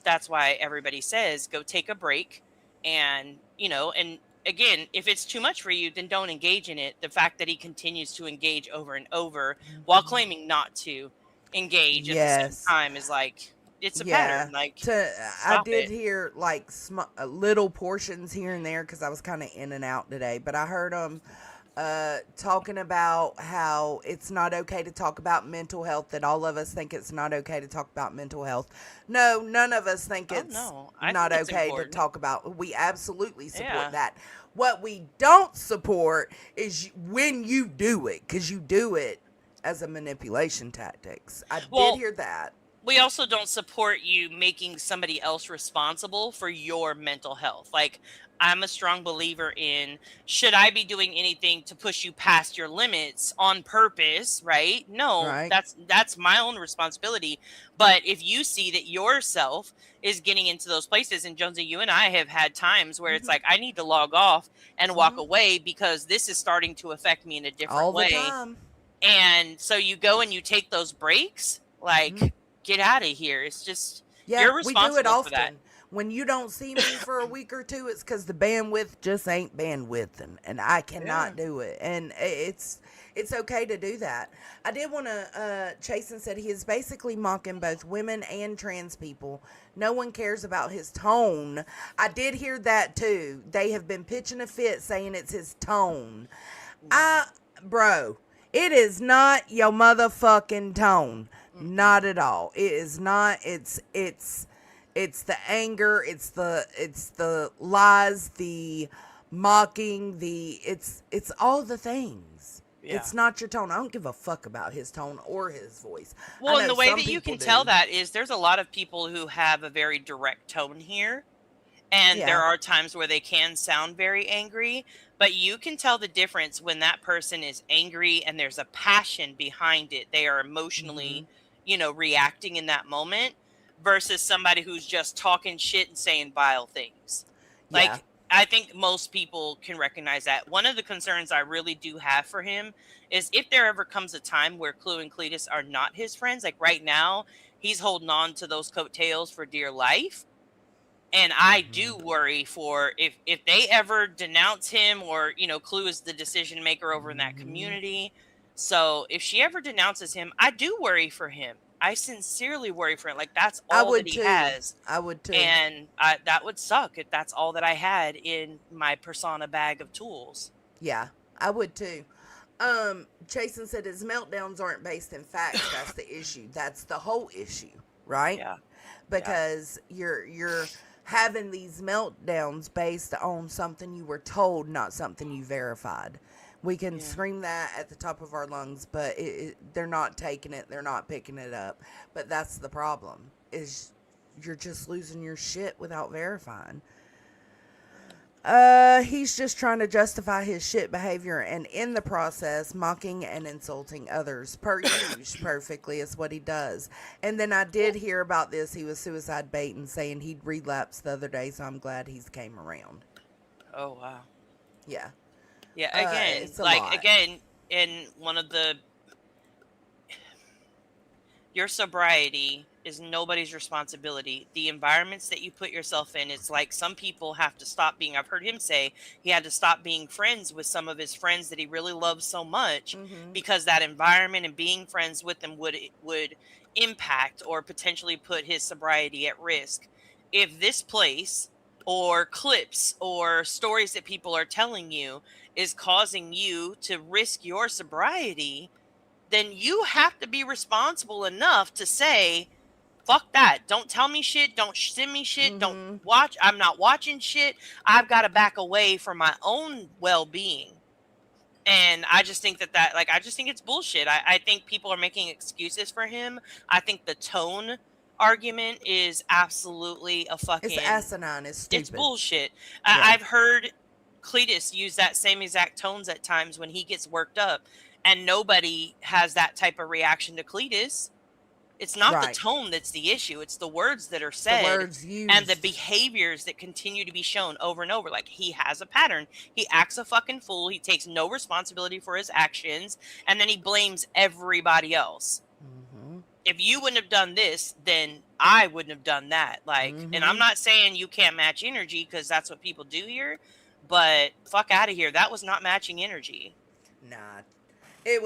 that's why everybody says go take a break. And, you know, and again, if it's too much for you, then don't engage in it. The fact that he continues to engage over and over while claiming not to engage at the same time is like, it's a pattern. Like, I did hear like little portions here and there because I was kind of in and out today, but I heard him talking about how it's not okay to talk about mental health, that all of us think it's not okay to talk about mental health. No, none of us think it's not okay to talk about. We absolutely support that. What we don't support is when you do it, because you do it as a manipulation tactics. I did hear that. We also don't support you making somebody else responsible for your mental health. Like, I'm a strong believer in, should I be doing anything to push you past your limits on purpose, right? No, that's my own responsibility. But if you see that yourself is getting into those places, and Jonesy, you and I have had times where it's like, I need to log off and walk away because this is starting to affect me in a different way. All the time. And so you go and you take those breaks, like, get out of here. It's just, you're responsible we do it often. for that. When you don't see me for a week or two, it's because the bandwidth just ain't bandwidthing, and I cannot do it. And it's okay to do that. I did want to, Chasen said he is basically mocking both women and trans people. No one cares about his tone. I did hear that too. They have been pitching a fit saying it's his tone. Bro, it is not your motherfucking tone. Not at all. It is not. It's the anger, it's the lies, the mocking, it's all the things. It's not your tone. I don't give a fuck about his tone or his voice. Well, and the way that you can tell that is there's a lot of people who have a very direct tone here. And there are times where they can sound very angry, but you can tell the difference when that person is angry and there's a passion behind it. They are emotionally, you know, reacting in that moment. versus somebody who's just talking shit and saying vile things. Yeah. Like, I think most people can recognize that. One of the concerns I really do have for him is if there ever comes a time where Clue and Cletus are not his friends, like right now, he's holding on to those coattails for dear life. And I do worry for if they ever denounce him, or, you know, Clue is the decision maker over in that community. So if she ever denounces him, I do worry for him. I sincerely worry for him. Like, that's I all would that he too. has. I would too. And that would suck if that's all that I had in my persona bag of tools. Yeah, I would too. Jason said his meltdowns aren't based in facts. That's the issue. That's the whole issue, right? Yeah. Because you're having these meltdowns based on something you were told, not something you verified. We can scream that at the top of our lungs, but they're not taking it. They're not picking it up. But that's the problem, is you're just losing your shit without verifying. He's just trying to justify his shit behavior, and in the process, mocking and insulting others. Per usual, perfectly is what he does. And then I did hear about this. He was suicide baiting, saying he'd relapsed the other day, so I'm glad he's came around. Oh, wow. Yeah. Yeah, again, it's a lot. again, in one of the... Your sobriety is nobody's responsibility. The environments that you put yourself in, it's like some people have to stop being... I've heard him say he had to stop being friends with some of his friends that he really loves so much because that environment and being friends with them would impact or potentially put his sobriety at risk. If this place or clips or stories that people are telling you is causing you to risk your sobriety, then you have to be responsible enough to say, fuck that. Don't tell me shit. Don't send me shit. Don't watch. I'm not watching shit. I've got to back away for my own well-being. And I just think I just think it's bullshit. I think people are making excuses for him. I think the tone argument is absolutely a fucking... It's asinine. It's stupid. It's bullshit. I've heard Cletus use that same exact tones at times when he gets worked up, and nobody has that type of reaction to Cletus. It's not the tone that's the issue. It's the words that are said, the words used, and the behaviors that continue to be shown over and over. Like, he has a pattern. He acts a fucking fool. He takes no responsibility for his actions, and then he blames everybody else. If you wouldn't have done this, then I wouldn't have done that. Like, and I'm not saying you can't match energy, because that's what people do here, but fuck out of here. That was not matching energy. Nah, it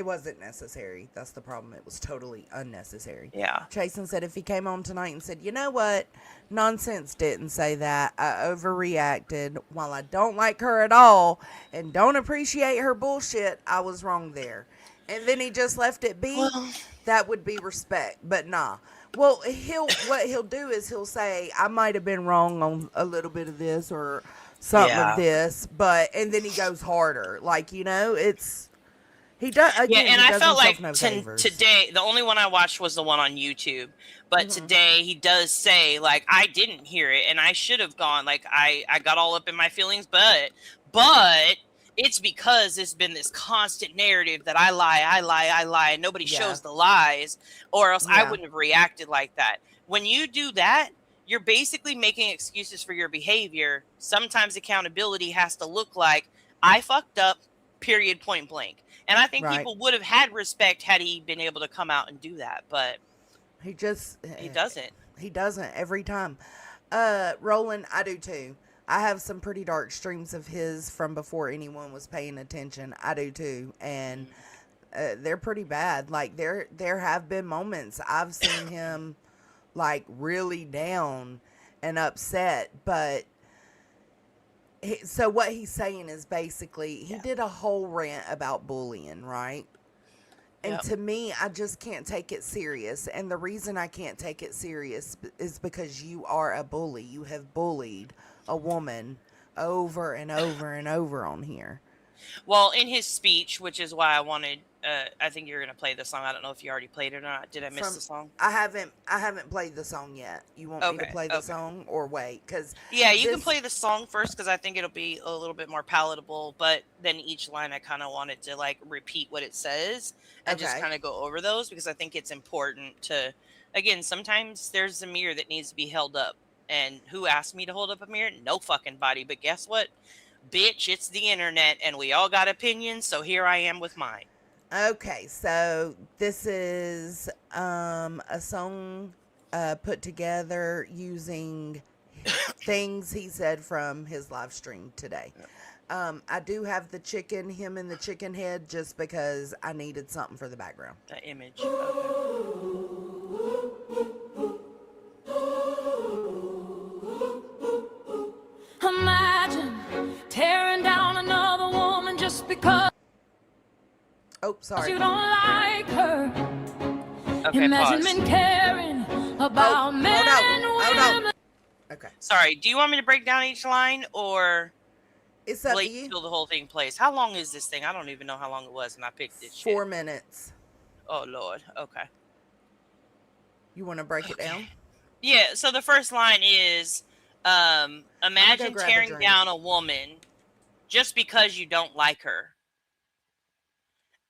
wasn't necessary. That's the problem. It was totally unnecessary. Yeah. Jason said if he came on tonight and said, you know what, Nonsense didn't say that, I overreacted. While I don't like her at all and don't appreciate her bullshit, I was wrong there. And then he just left it be. That would be respect, but nah. Well, what he'll do is he'll say, I might have been wrong on a little bit of this or something of this, and then he goes harder. Like, you know, he does. Again, and I felt like favors. Today, the only one I watched was the one on YouTube. But today he does say, like, I didn't hear it and I should have gone. Like, I got all up in my feelings, but it's because it's been this constant narrative that I lie, and nobody shows the lies, or else I wouldn't have reacted like that. When you do that, you're basically making excuses for your behavior. Sometimes accountability has to look like, I fucked up, period, point blank. And I think people would have had respect had he been able to come out and do that, but he doesn't. He doesn't every time. Roland, I do too. I have some pretty dark streams of his from before anyone was paying attention. I do too. And they're pretty bad. Like, there have been moments I've seen him like really down and upset, but so what he's saying is basically he did a whole rant about bullying, right? And to me, I just can't take it serious. And the reason I can't take it serious is because you are a bully. You have bullied a woman over and over and over on here. Well, in his speech, which is why I wanted, I think you're going to play the song. I don't know if you already played it or not. Did I miss the song? I haven't played the song yet. You want me to play the song or wait? Yeah, you can play the song first because I think it'll be a little bit more palatable. But then each line I kind of wanted to like repeat what it says and just kind of go over those because I think it's important to again, sometimes there's a mirror that needs to be held up. And who asked me to hold up a mirror? No fucking body. But guess what? Bitch, it's the internet and we all got opinions. So here I am with mine. Okay, so this is a song put together using things he said from his live stream today. I do have the chicken, him in the chicken head, just because I needed something for the background. The image. Okay. Imagine tearing down another woman just because you don't like her. Okay, Imagine pause. men caring about men and women. Okay. Sorry, do you want me to break down each line or it's up wait to you until the whole thing plays? How long is this thing? I don't even know how long it was when I picked this shit. 4 minutes. Oh, Lord. Okay. You want to break it down? Yeah, so the first line is, imagine tearing down a woman just because you don't like her.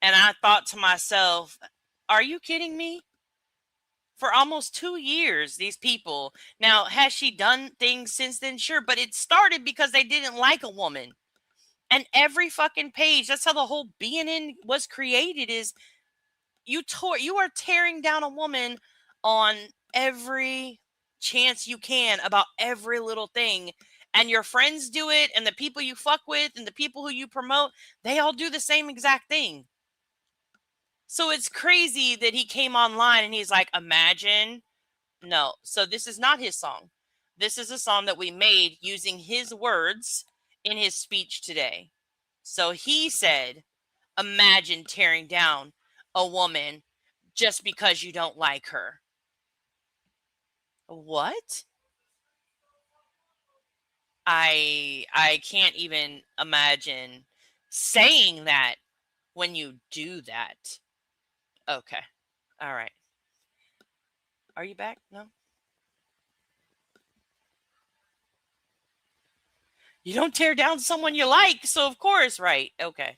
And I thought to myself, are you kidding me? For almost 2 years, these people. Now, has she done things since then? Sure, but it started because they didn't like a woman. And every fucking page, that's how the whole BNN was created, is you are tearing down a woman on every chance you can about every little thing. And your friends do it, and the people you fuck with, and the people who you promote, they all do the same exact thing. So it's crazy that he came online and he's like, imagine. No. So this is not his song. This is a song that we made using his words in his speech today. So he said, imagine tearing down a woman just because you don't like her. What? I can't even imagine saying that when you do that. Okay. All right. Are you back? No? You don't tear down someone you like, so of course, right. Okay.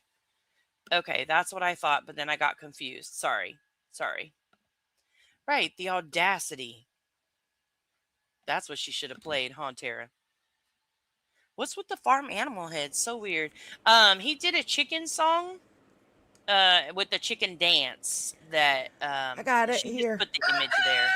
Okay, that's what I thought, but then I got confused. Sorry. Right, the audacity. That's what she should have played, huh, Tara? What's with the farm animal head? So weird. He did a chicken song with the chicken dance that I got it she here. Just put the image there.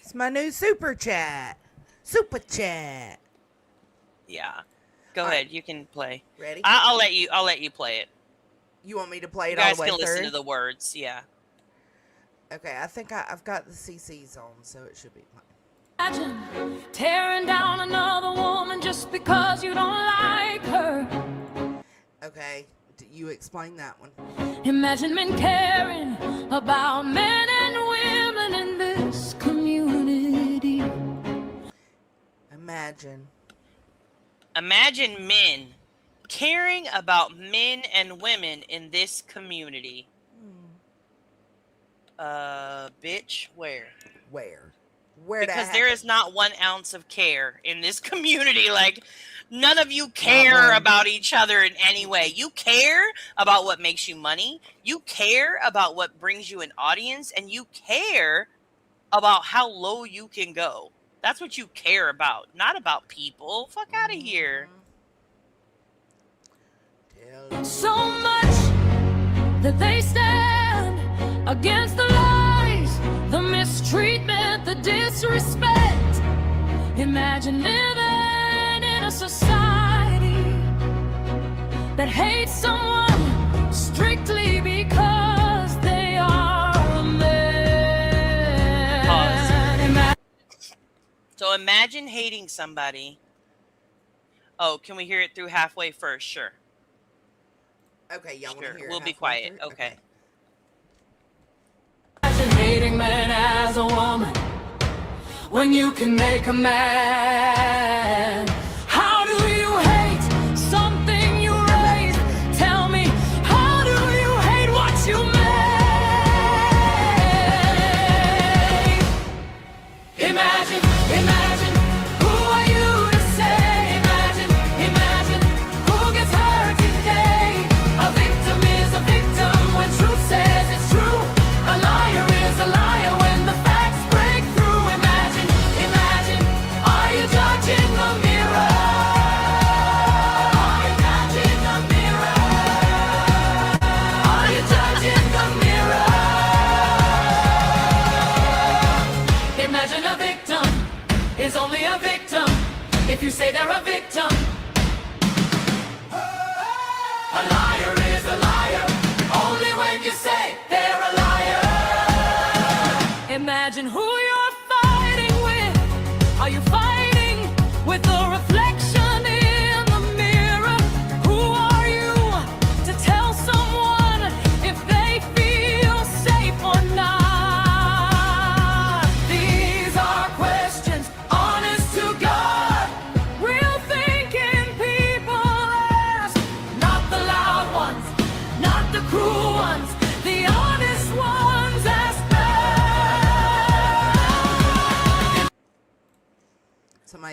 It's my new super chat. Super chat. Yeah. Go ahead. You can play. Ready? I'll let you play it. You want me to play it You all guys the way can listen through? to the words. Yeah. Okay, I think I've got the CCs on, so it should be fine. Imagine tearing down another woman just because you don't like her. Okay, you explain that one. Imagine men caring about men and women in this community. Imagine men caring about men and women in this community. Bitch, where? Because there is not 1 ounce of care in this community. Like, none of you care about each other in any way. You care about what makes you money. You care about what brings you an audience. And you care about how low you can go. That's what you care about. Not about people. Fuck out of here. So much that they stand against the lies, the mistreatment, the disrespect. Imagine living in a society that hates someone strictly because they are a man. So imagine hating somebody. Oh, can we hear it through halfway first? Sure. Okay, y'all want to hear it? We'll be quiet. Okay. Imagine hating men as a woman when you can make a man. How do you hate something you raised? Tell me, how do you hate what you made? Imagine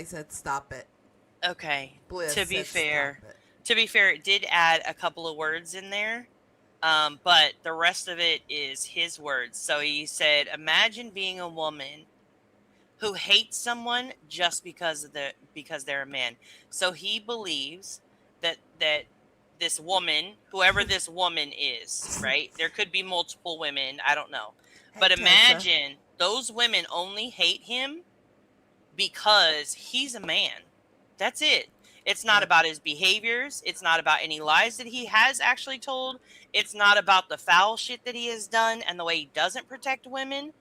said stop it. Okay. Bliss To be said fair, stop it. it did add a couple of words in there. But the rest of it is his words. So he said, imagine being a woman who hates someone just because they're a man. So he believes that this woman, whoever this woman is, right? There could be multiple women, I don't know. But imagine those women only hate him because he's a man. That's it. It's not about his behaviors. It's not about any lies that he has actually told. It's not about the foul shit that he has done and the way he doesn't protect women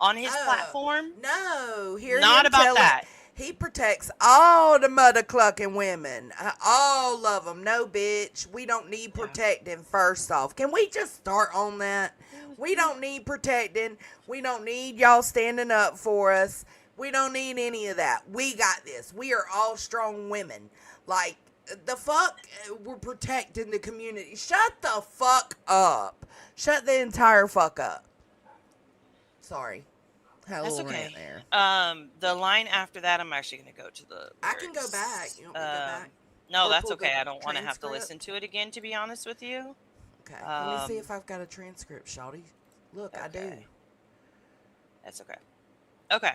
on his platform. No, hear Not him about tell that. it. He protects all the mother clucking women, all of them. No, bitch, we don't need protecting. First off, can we just start on that? We don't need protecting. We don't need y'all standing up for us. We don't need any of that. We got this. We are all strong women. Like, the fuck? We're protecting the community. Shut the fuck up. Shut the entire fuck up. Sorry. Had a That's little okay. rant there. The line after that, I'm actually going to go to the words. I can go back. You want me to go back? No, Or that's pull the okay. I don't want to have to transcript? listen to it again, to be honest with you. Okay. Let me see if I've got a transcript, Shawty. Look, I do. That's okay. Okay.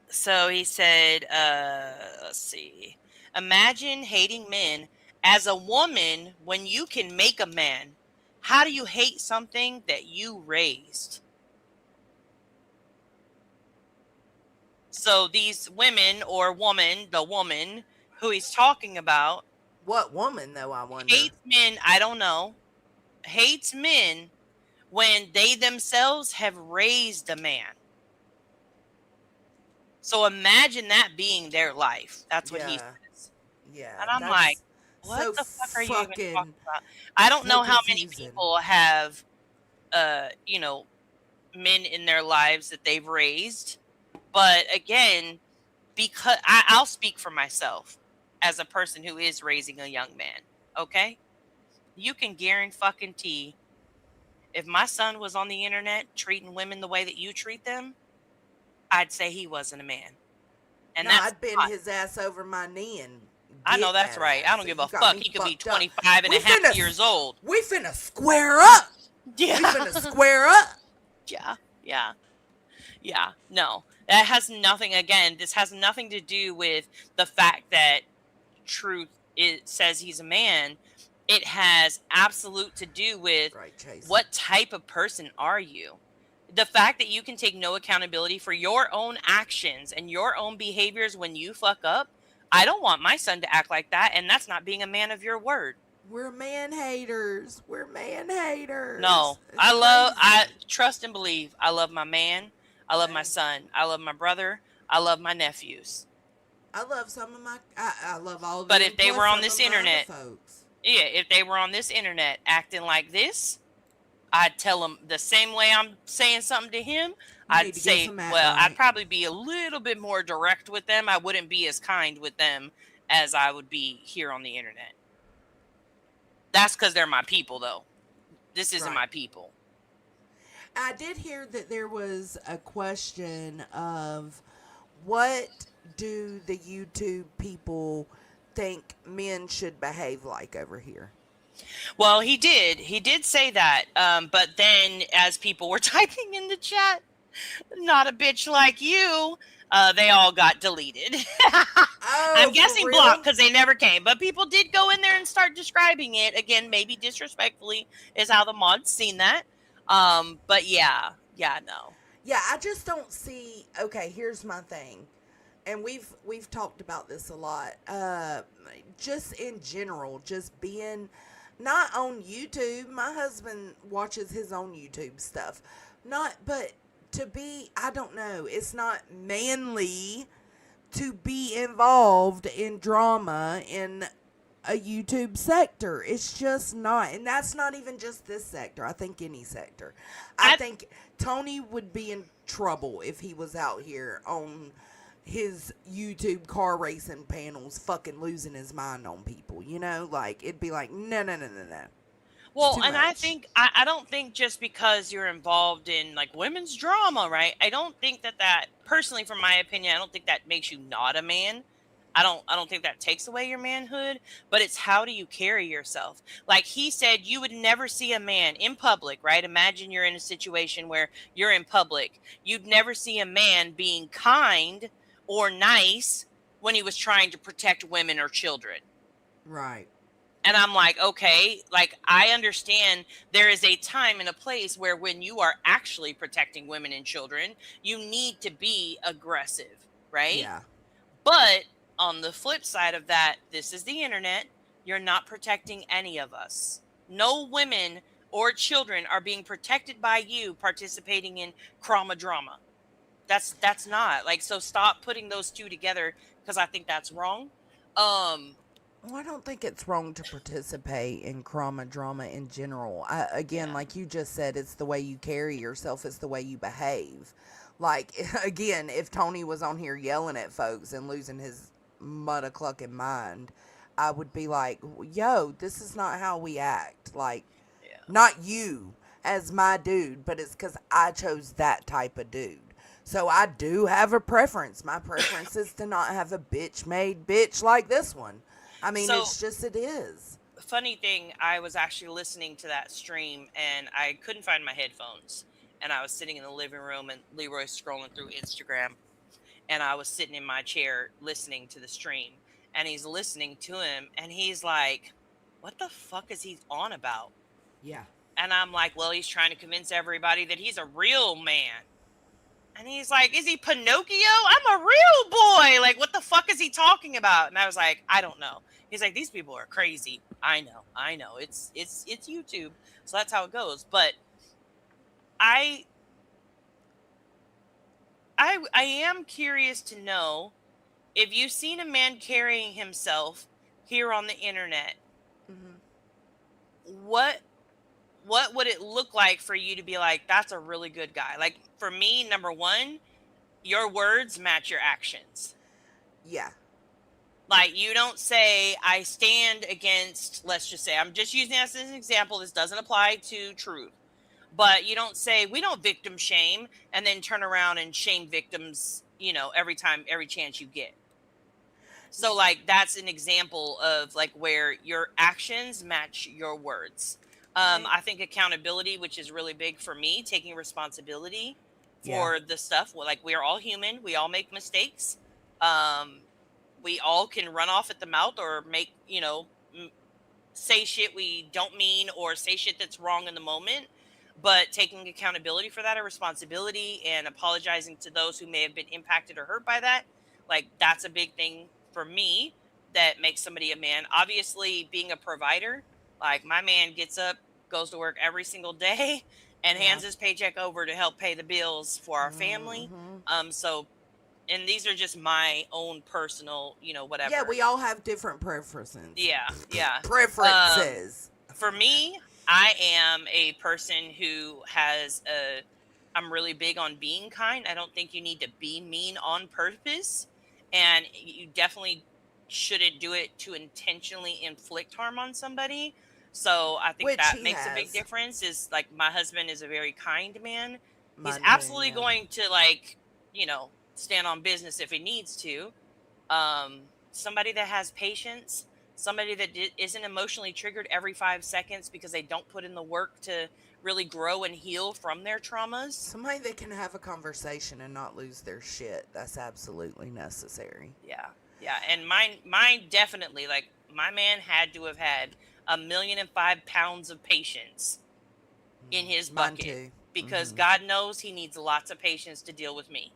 So he said, let's see. Imagine hating men as a woman when you can make a man. How do you hate something that you raised? So these women or woman, the woman who he's talking about. What woman, though, I wonder? Hates men, I don't know. Hates men when they themselves have raised a man. So imagine that being their life. That's what he says. Yeah. And I'm like, what the fuck are you even talking about? I don't know how many people have, men in their lives that they've raised. But again, because I'll speak for myself as a person who is raising a young man. Okay? You can guarantee if my son was on the internet treating women the way that you treat them, I'd say he wasn't a man. And that's I'd bend his ass over my knee and I know that's right. I don't give a fuck. He could be 25 and a half years old. We finna square up. Yeah. We finna square up. Yeah. No. That has nothing, again, this has nothing to do with the fact that truth says he's a man. It has absolute to do with what type of person are you? The fact that you can take no accountability for your own actions and your own behaviors when you fuck up. I don't want my son to act like that, and that's not being a man of your word. We're man haters. We're man haters. No, I trust and believe. I love my man. I love my son. I love my brother. I love my nephews. I love some of my. I love all of them. But if they plus were on some this of my other internet, folks. if they were on this internet acting like this, I'd tell them the same way I'm saying something to him. I'd say, I'd probably be a little bit more direct with them. I wouldn't be as kind with them as I would be here on the internet. That's because they're my people, though. This isn't my people. I did hear that there was a question of what do the YouTube people think men should behave like over here? Well, he did say that. But then as people were typing in the chat, not a bitch like you, they all got deleted. I'm guessing blocked because they never came. But people did go in there and start describing it. Again, maybe disrespectfully is how the mods seen that. But no. Yeah, I just don't see. Okay, here's my thing, and we've talked about this a lot. Just in general, just being not on YouTube. My husband watches his own YouTube stuff. But to be, I don't know. It's not manly to be involved in drama in a YouTube sector. It's just not. And that's not even just this sector. I think any sector. I think Tony would be in trouble if he was out here on his YouTube car racing panels fucking losing his mind on people. You know, like, it'd be like, no. Well, too and much. I don't think just because you're involved in like women's drama, right? I don't think that personally, from my opinion, I don't think that makes you not a man. I don't think that takes away your manhood, but it's how do you carry yourself? Like he said, you would never see a man in public, right? Imagine you're in a situation where you're in public. You'd never see a man being kind or nice when he was trying to protect women or children. Right. And I'm like, okay, like I understand there is a time and a place where when you are actually protecting women and children, you need to be aggressive, right? Yeah. But on the flip side of that, this is the internet. You're not protecting any of us. No women or children are being protected by you participating in trauma drama. That's not like, so stop putting those two together because I think that's wrong. Well, I don't think it's wrong to participate in trauma drama in general. Again, like you just said, it's the way you carry yourself, it's the way you behave. Like, again, if Tony was on here yelling at folks and losing his mudda clucking mind, I would be like, yo, this is not how we act. Like, not you as my dude, but it's because I chose that type of dude. So I do have a preference. My preference is to not have a bitch made bitch like this one. I mean, So- it's just, it is. Funny thing, I was actually listening to that stream and I couldn't find my headphones. And I was sitting in the living room and Leroy's scrolling through Instagram. And I was sitting in my chair listening to the stream. And he's listening to him and he's like, what the fuck is he on about? Yeah. And I'm like, well, he's trying to convince everybody that he's a real man. And he's like, is he Pinocchio? I'm a real boy. Like, what the fuck is he talking about? And I was like, I don't know. He's like, these people are crazy. I know. It's YouTube. So that's how it goes. But I am curious to know if you've seen a man carrying himself here on the internet, what would it look like for you to be like, that's a really good guy? Like for me, number one, your words match your actions. Yeah. Like you don't say, I stand against, let's just say, I'm just using this as an example. This doesn't apply to truth. But you don't say, we don't victim shame, and then turn around and shame victims, every chance you get. So like, that's an example of like where your actions match your words. I think accountability, which is really big for me, taking responsibility for the stuff. Well, like we are all human. We all make mistakes. We all can run off at the mouth or make, say shit we don't mean or say shit that's wrong in the moment. But taking accountability for that or responsibility and apologizing to those who may have been impacted or hurt by that, like that's a big thing for me that makes somebody a man. Obviously, being a provider, like my man gets up, goes to work every single day and hands his paycheck over to help pay the bills for our family. So, and these are just my own personal, whatever. Yeah, we all have different preferences. Yeah. Preferences. For me, I am a person who I'm really big on being kind. I don't think you need to be mean on purpose. And you definitely shouldn't do it to intentionally inflict harm on somebody. So I think that makes a big difference. Is like my husband is a very kind man. He's absolutely going to stand on business if he needs to. Somebody that has patience, somebody that isn't emotionally triggered every 5 seconds because they don't put in the work to really grow and heal from their traumas. Somebody that can have a conversation and not lose their shit. That's absolutely necessary. Yeah. And mine definitely, like my man had to have had 1,000,005 pounds of patience in his bucket because God knows he needs lots of patience to deal with me.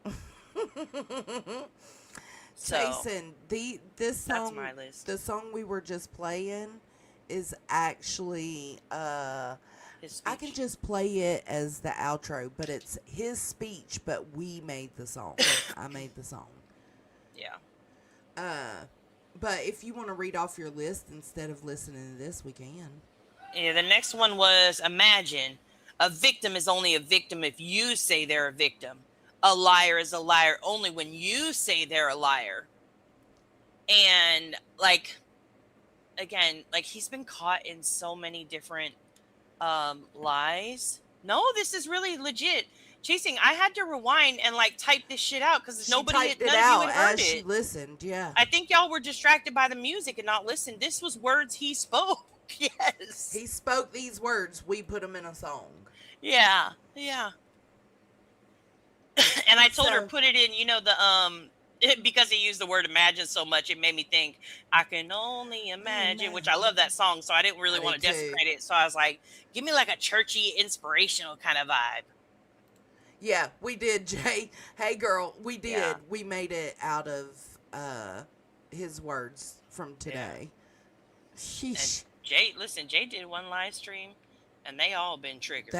Jason, this song, that's my list. The song we were just playing is actually I can just play it as the outro, but it's his speech, but we made the song. I made the song. Yeah. But if you want to read off your list instead of listening to this, we can. Yeah, the next one was imagine a victim is only a victim if you say they're a victim. A liar is a liar only when you say they're a liar. And like, again, like he's been caught in so many different Lies. No, this is really legit. Chasing, I had to rewind and like type this shit out because She none typed of it you out had heard as she it. listened. Yeah. I think y'all were distracted by the music and not listened. This was words he spoke. Yes. He spoke these words. We put them in a song. Yeah. Yeah. And I told her So- put it in, because he used the word imagine so much, it made me think I can only imagine, which I love that song, so I didn't really want to desecrate it. So I was like, give me like a churchy, inspirational kind of vibe. Yeah, we did, Jay. Hey, girl, we did. Yeah. We made it out of his words from today. Sheesh. And Jay did one live stream, and they all been triggered.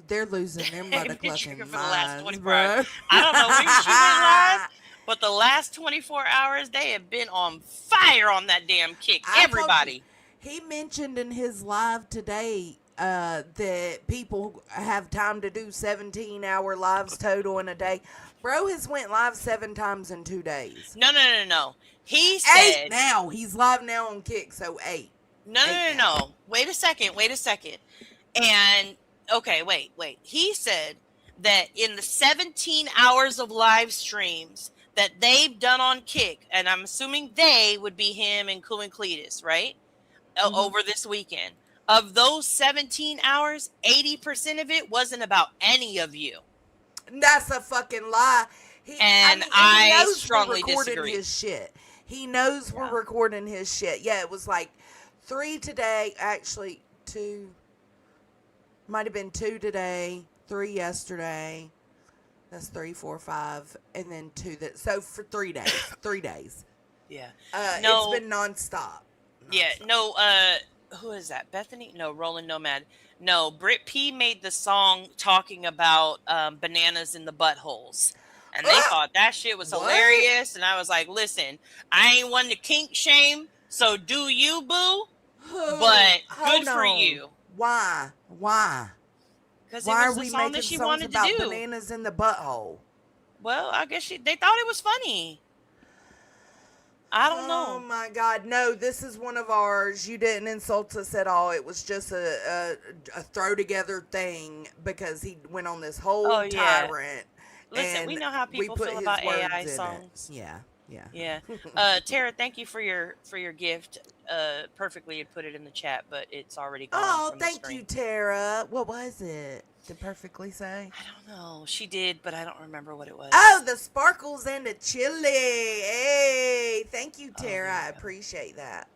They're losing their They've mother been clucking triggered for the last minds, 24 hours. bro. I don't know when she went live, but the last 24 hours, they have been on fire on that damn kick. I told Everybody. you, he mentioned in his live today that people have time to do 17-hour lives total in a day. Bro has went live 7 times in 2 days. No. He said 8 now. He's live now on Kick, so 8. No. Wait a second. And okay, wait. He said that in the 17 hours of live streams that they've done on Kick, and I'm assuming they would be him and Cool and Cletus, right? Over this weekend. Of those 17 hours, 80% of it wasn't about any of you. That's a fucking lie. I he knows strongly we're recording disagree. his shit. He knows we're recording his shit. Yeah, it was like 3 today. Actually, 2. Might have been 2 today, 3 yesterday. That's 3, 4, 5, and then 2 that. So for 3 days. 3 days. Yeah. It's been nonstop. Yeah. No. Who is that? Bethany? No. Roland Nomad. No. Brit P made the song talking about bananas in the buttholes. And they thought that shit was hilarious. And I was like, listen, I ain't one to kink shame. So do you, boo? But good for you. Why? Because Why it are was the we song making that she songs wanted about to do. bananas in the butthole? Well, I guess they thought it was funny. I don't know. Oh my God. No, this is one of ours. You didn't insult us at all. It was just a throw together thing because he went on this whole tyrant. Listen, and we know how we people put feel his about words AI in it. songs. Yeah. Tara, thank you for your gift. Perfectly had put it in the chat, but it's already gone. Oh, from the thank screen. you, Tara. What was it? To perfectly say? I don't know. She did, but I don't remember what it was. Oh, the sparkles and the chili. Hey, thank you, Tara. I appreciate that.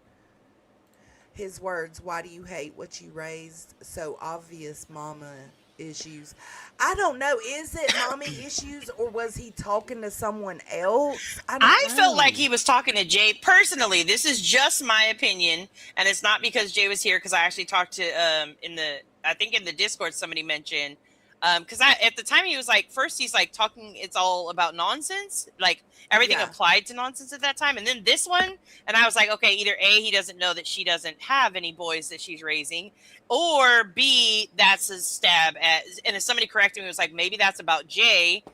His words, why do you hate what you raised? So obvious mama issues. I don't know. Is it mommy issues or was he talking to someone else? I felt like he was talking to Jay personally. This is just my opinion, and it's not because Jay was here, because I actually talked to I think in the Discord somebody mentioned because at the time he was like, first he's like talking, it's all about nonsense, like everything applied to nonsense at that time, and then this one, and I was like, okay, either A, he doesn't know that she doesn't have any boys that she's raising, or B, that's a stab at, and if somebody corrected me, it was like, maybe that's about Jay,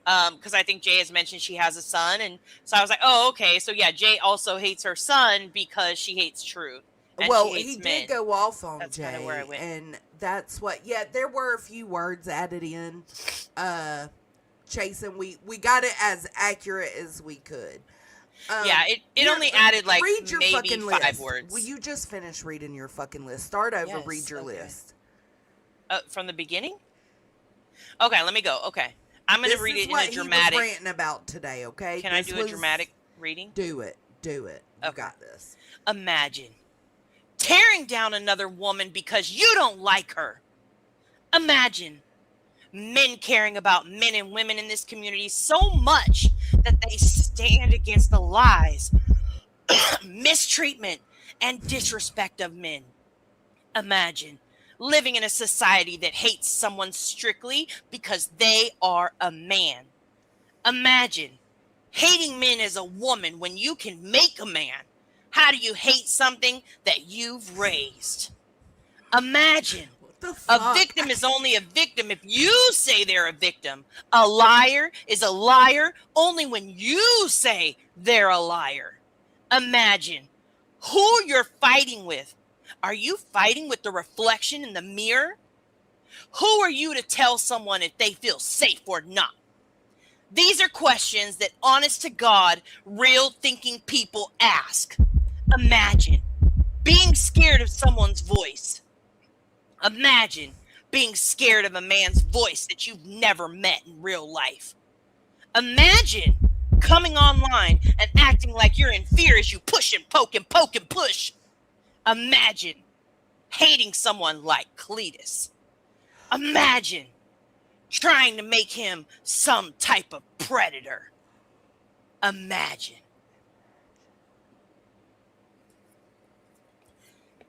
because I think Jay has mentioned she has a son, and so I was like, oh, okay, so yeah, Jay also hates her son because she hates truth. Well, he did go off on That's Jay, kinda where I went. and that's what. Yeah, there were a few words added in. Chase, and we got it as accurate as we could. Yeah, it only added like read your maybe fucking 5 list. words. Will you just finish reading your fucking list? Start over. Yes, read your okay. list. From the beginning. Okay, let me go. Okay, I'm gonna read it in a dramatic. He was ranting about today. Okay, Can I do a dramatic reading? Do it. You got this. Imagine tearing down another woman because you don't like her. Imagine men caring about men and women in this community so much that they stand against the lies, mistreatment, and disrespect of men. Imagine living in a society that hates someone strictly because they are a man. Imagine hating men as a woman when you can make a man. How do you hate something that you've raised? Imagine a victim is only a victim if you say they're a victim. A liar is a liar only when you say they're a liar. Imagine who you're fighting with. Are you fighting with the reflection in the mirror? Who are you to tell someone if they feel safe or not? These are questions that, honest to God, real thinking people ask. Imagine being scared of someone's voice. Imagine being scared of a man's voice that you've never met in real life. Imagine coming online and acting like you're in fear as you push and poke and poke and push. Imagine hating someone like Cletus. Imagine trying to make him some type of predator. Imagine.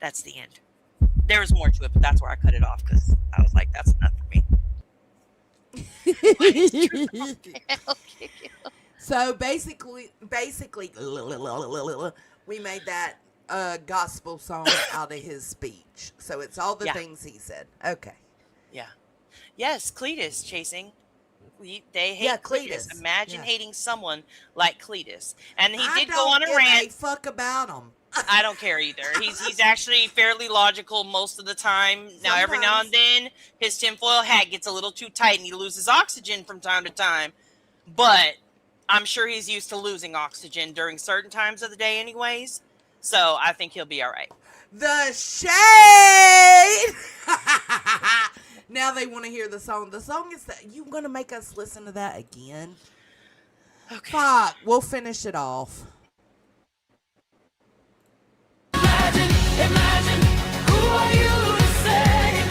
That's the end. There was more to it, but that's where I cut it off because I was like, that's enough for me. So basically, we made that gospel song out of his speech. So it's all the things he said. Okay. Yeah. Yes, Cletus chasing. They hate Cletus. Imagine hating someone like Cletus. And he did go on a rant. I don't give a fuck about him. I don't care either. He's actually fairly logical most of the time. Now, every now and then, his tinfoil hat gets a little too tight and he loses oxygen from time to time. But I'm sure he's used to losing oxygen during certain times of the day anyways. So I think he'll be all right. The shade! Now they want to hear the song. The song is that you going to make us listen to that again? Okay. Fuck. We'll finish it off. Imagine, who are you to say?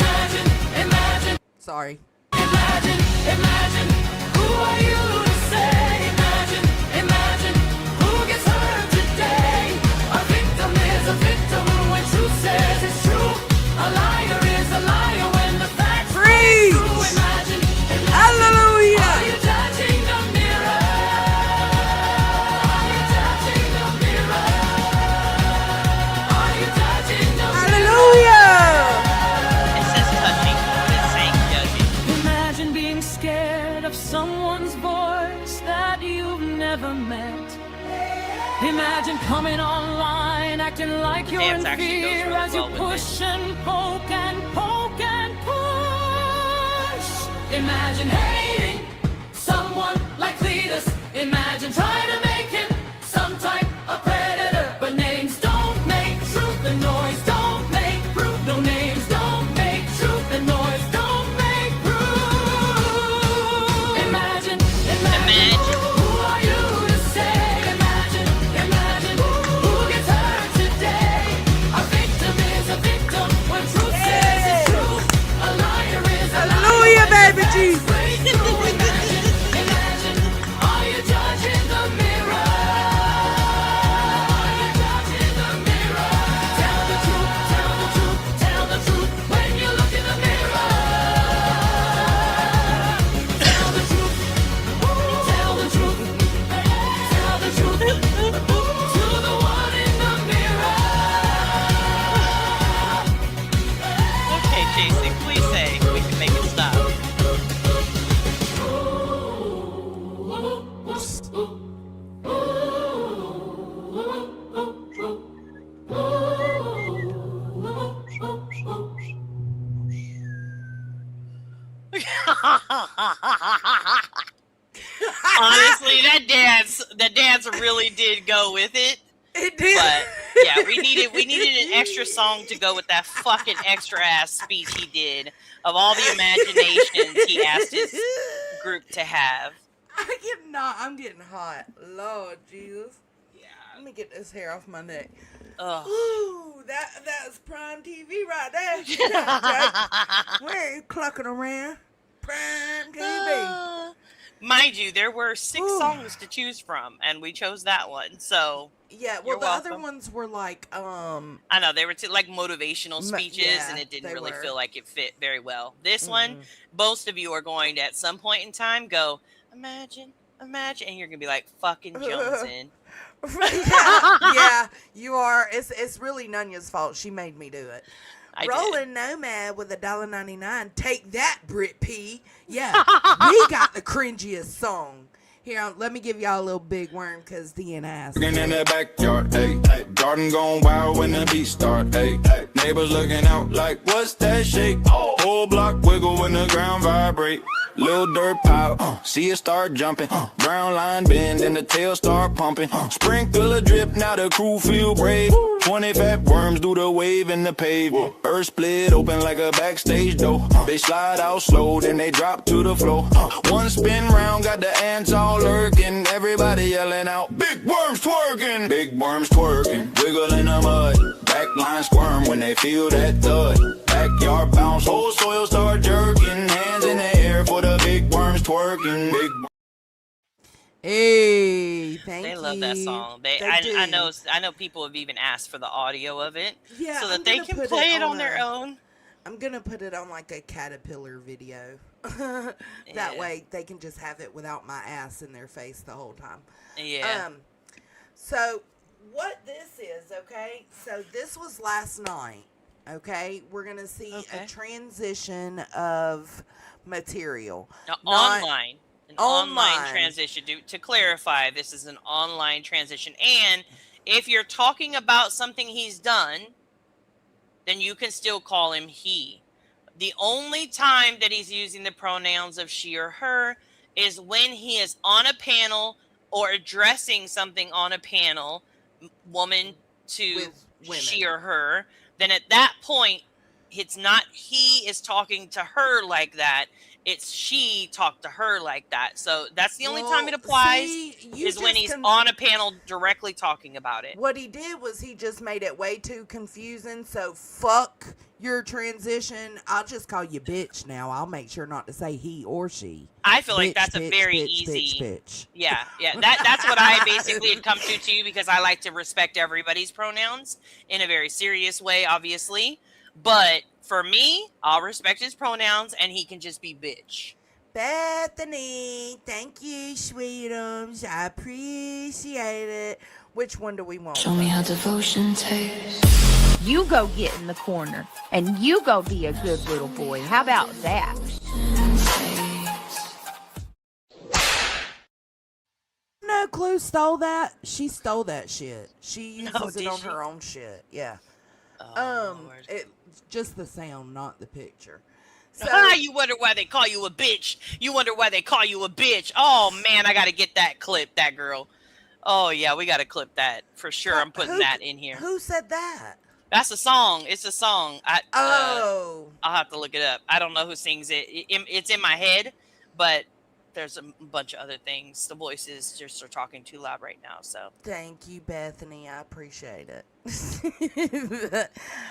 Imagine. Sorry. Imagine, who are you to say? Imagine, who gets hurt today? A victim is a victim when truth says it's true. A liar is a liar when the facts are true. Imagine, hallelujah. Are you touching the mirror? Are you touching the mirror? Are you touching the mirror? It says touching. It's saying judging. Imagine being scared of someone's voice that you've never met. Imagine coming online acting like you're in fear as you push and poke and poke and push. Imagine hating someone like Cletus. Imagine trying to make him some type of predator. But names don't make truth, the noise don't make proof. No names don't make truth, the noise don't make proof. Imagine. Who are you to say? Imagine who gets hurt today. A victim is a victim when truth says it's true. A liar is a liar. Hallelujah, baby Jesus. Imagine, are you judging the mirror? Are you judging the mirror? Tell the truth, tell the truth, tell the truth when you look in the mirror. Tell the truth, tell the truth, tell the truth to the one in the mirror. Okay, Jason, please say we can make it stop. Honestly, that dance really did go with it. It did. But yeah, we needed an extra song to go with that fucking extra ass speech he did of all the imaginations he asked his group to have. I'm getting hot. Lord Jesus. Yeah. Let me get this hair off my neck. Ugh. Ooh, that's prime TV right there. Where are you clucking around? Prime TV. Mind you, there were 6 songs to choose from, and we chose that one. So yeah, well, the other ones were like I know they were like motivational speeches, yeah, and it didn't they really were. feel like it fit very well. This one, most of you are going to at some point in time go imagine, and you're gonna be like fucking jonesing. yeah, you are. It's really Nunya's fault. She made me do it. Rolling Nomad with $1.99. Take that, Brit P. Yeah, we got the cringiest song. Here, let me give y'all a little big worm because the ass. In the backyard, hey, Garden gone wild when the beat start, ayy. Neighbors looking out like, what's that shake? Whole block wiggle when the ground vibrate. Little dirt pile, see it start jumping. Brown line bend and the tail start pumping. Sprinkle a drip, now the crew feel brave. 20 fat worms do the wave in the pavement. Earth split open like a backstage door. They slide out slow, then they drop to the floor. One spin round, got the ants all lurking. Everybody yelling out, big worms twerking. Big worms twerking, wiggle in the mud. Backline squirm when they feel that thud. Backyard bounce, whole soil start jerking. Hands in the air for the big worms twerking. Big Hey, thank They you. love that song. I know people have even asked for the audio of it, Yeah, so that I'm they gonna can put play it it on their own. I'm gonna put it on like a caterpillar video. That Yeah. way they can just have it without my ass in their face the whole time. Yeah. So what this is, okay? So this was last night. Okay, we're gonna see a transition of material. Now, Not- online. An online transition. To clarify, this is an online transition. And if you're talking about something he's done, then you can still call him he. The only time that he's using the pronouns of she or her is when he is on a panel or addressing something on a panel, woman to women. she or her. Then at that point, it's not he is talking to her like that. It's she talked to her like that. So that's the only time it applies is when he's on a panel directly talking about it. What he did was he just made it way too confusing. So fuck your transition. I'll just call you bitch now. I'll make sure not to say he or she. I feel like that's a very easy. Yeah. That's what I basically had come to too, because I like to respect everybody's pronouns in a very serious way, obviously. But for me, I'll respect his pronouns, and he can just be bitch. Bethany, thank you, sweetums. I appreciate it. Which one do we want? Show me how devotion tastes. You go get in the corner, and you go be a good little boy. How about that? No clue stole that. She stole that shit. She uses it on she? her own shit. Yeah. It just the sound, not the picture. So You wonder why they call you a bitch. You wonder why they call you a bitch. Oh man, I gotta get that clip, that girl. Oh yeah, we gotta clip that for sure. I'm putting that in here. Who said that? That's a song. It's a song. Oh. I'll have to look it up. I don't know who sings it. It's in my head, but there's a bunch of other things. The voices just are talking too loud right now. So Thank you, Bethany. I appreciate it.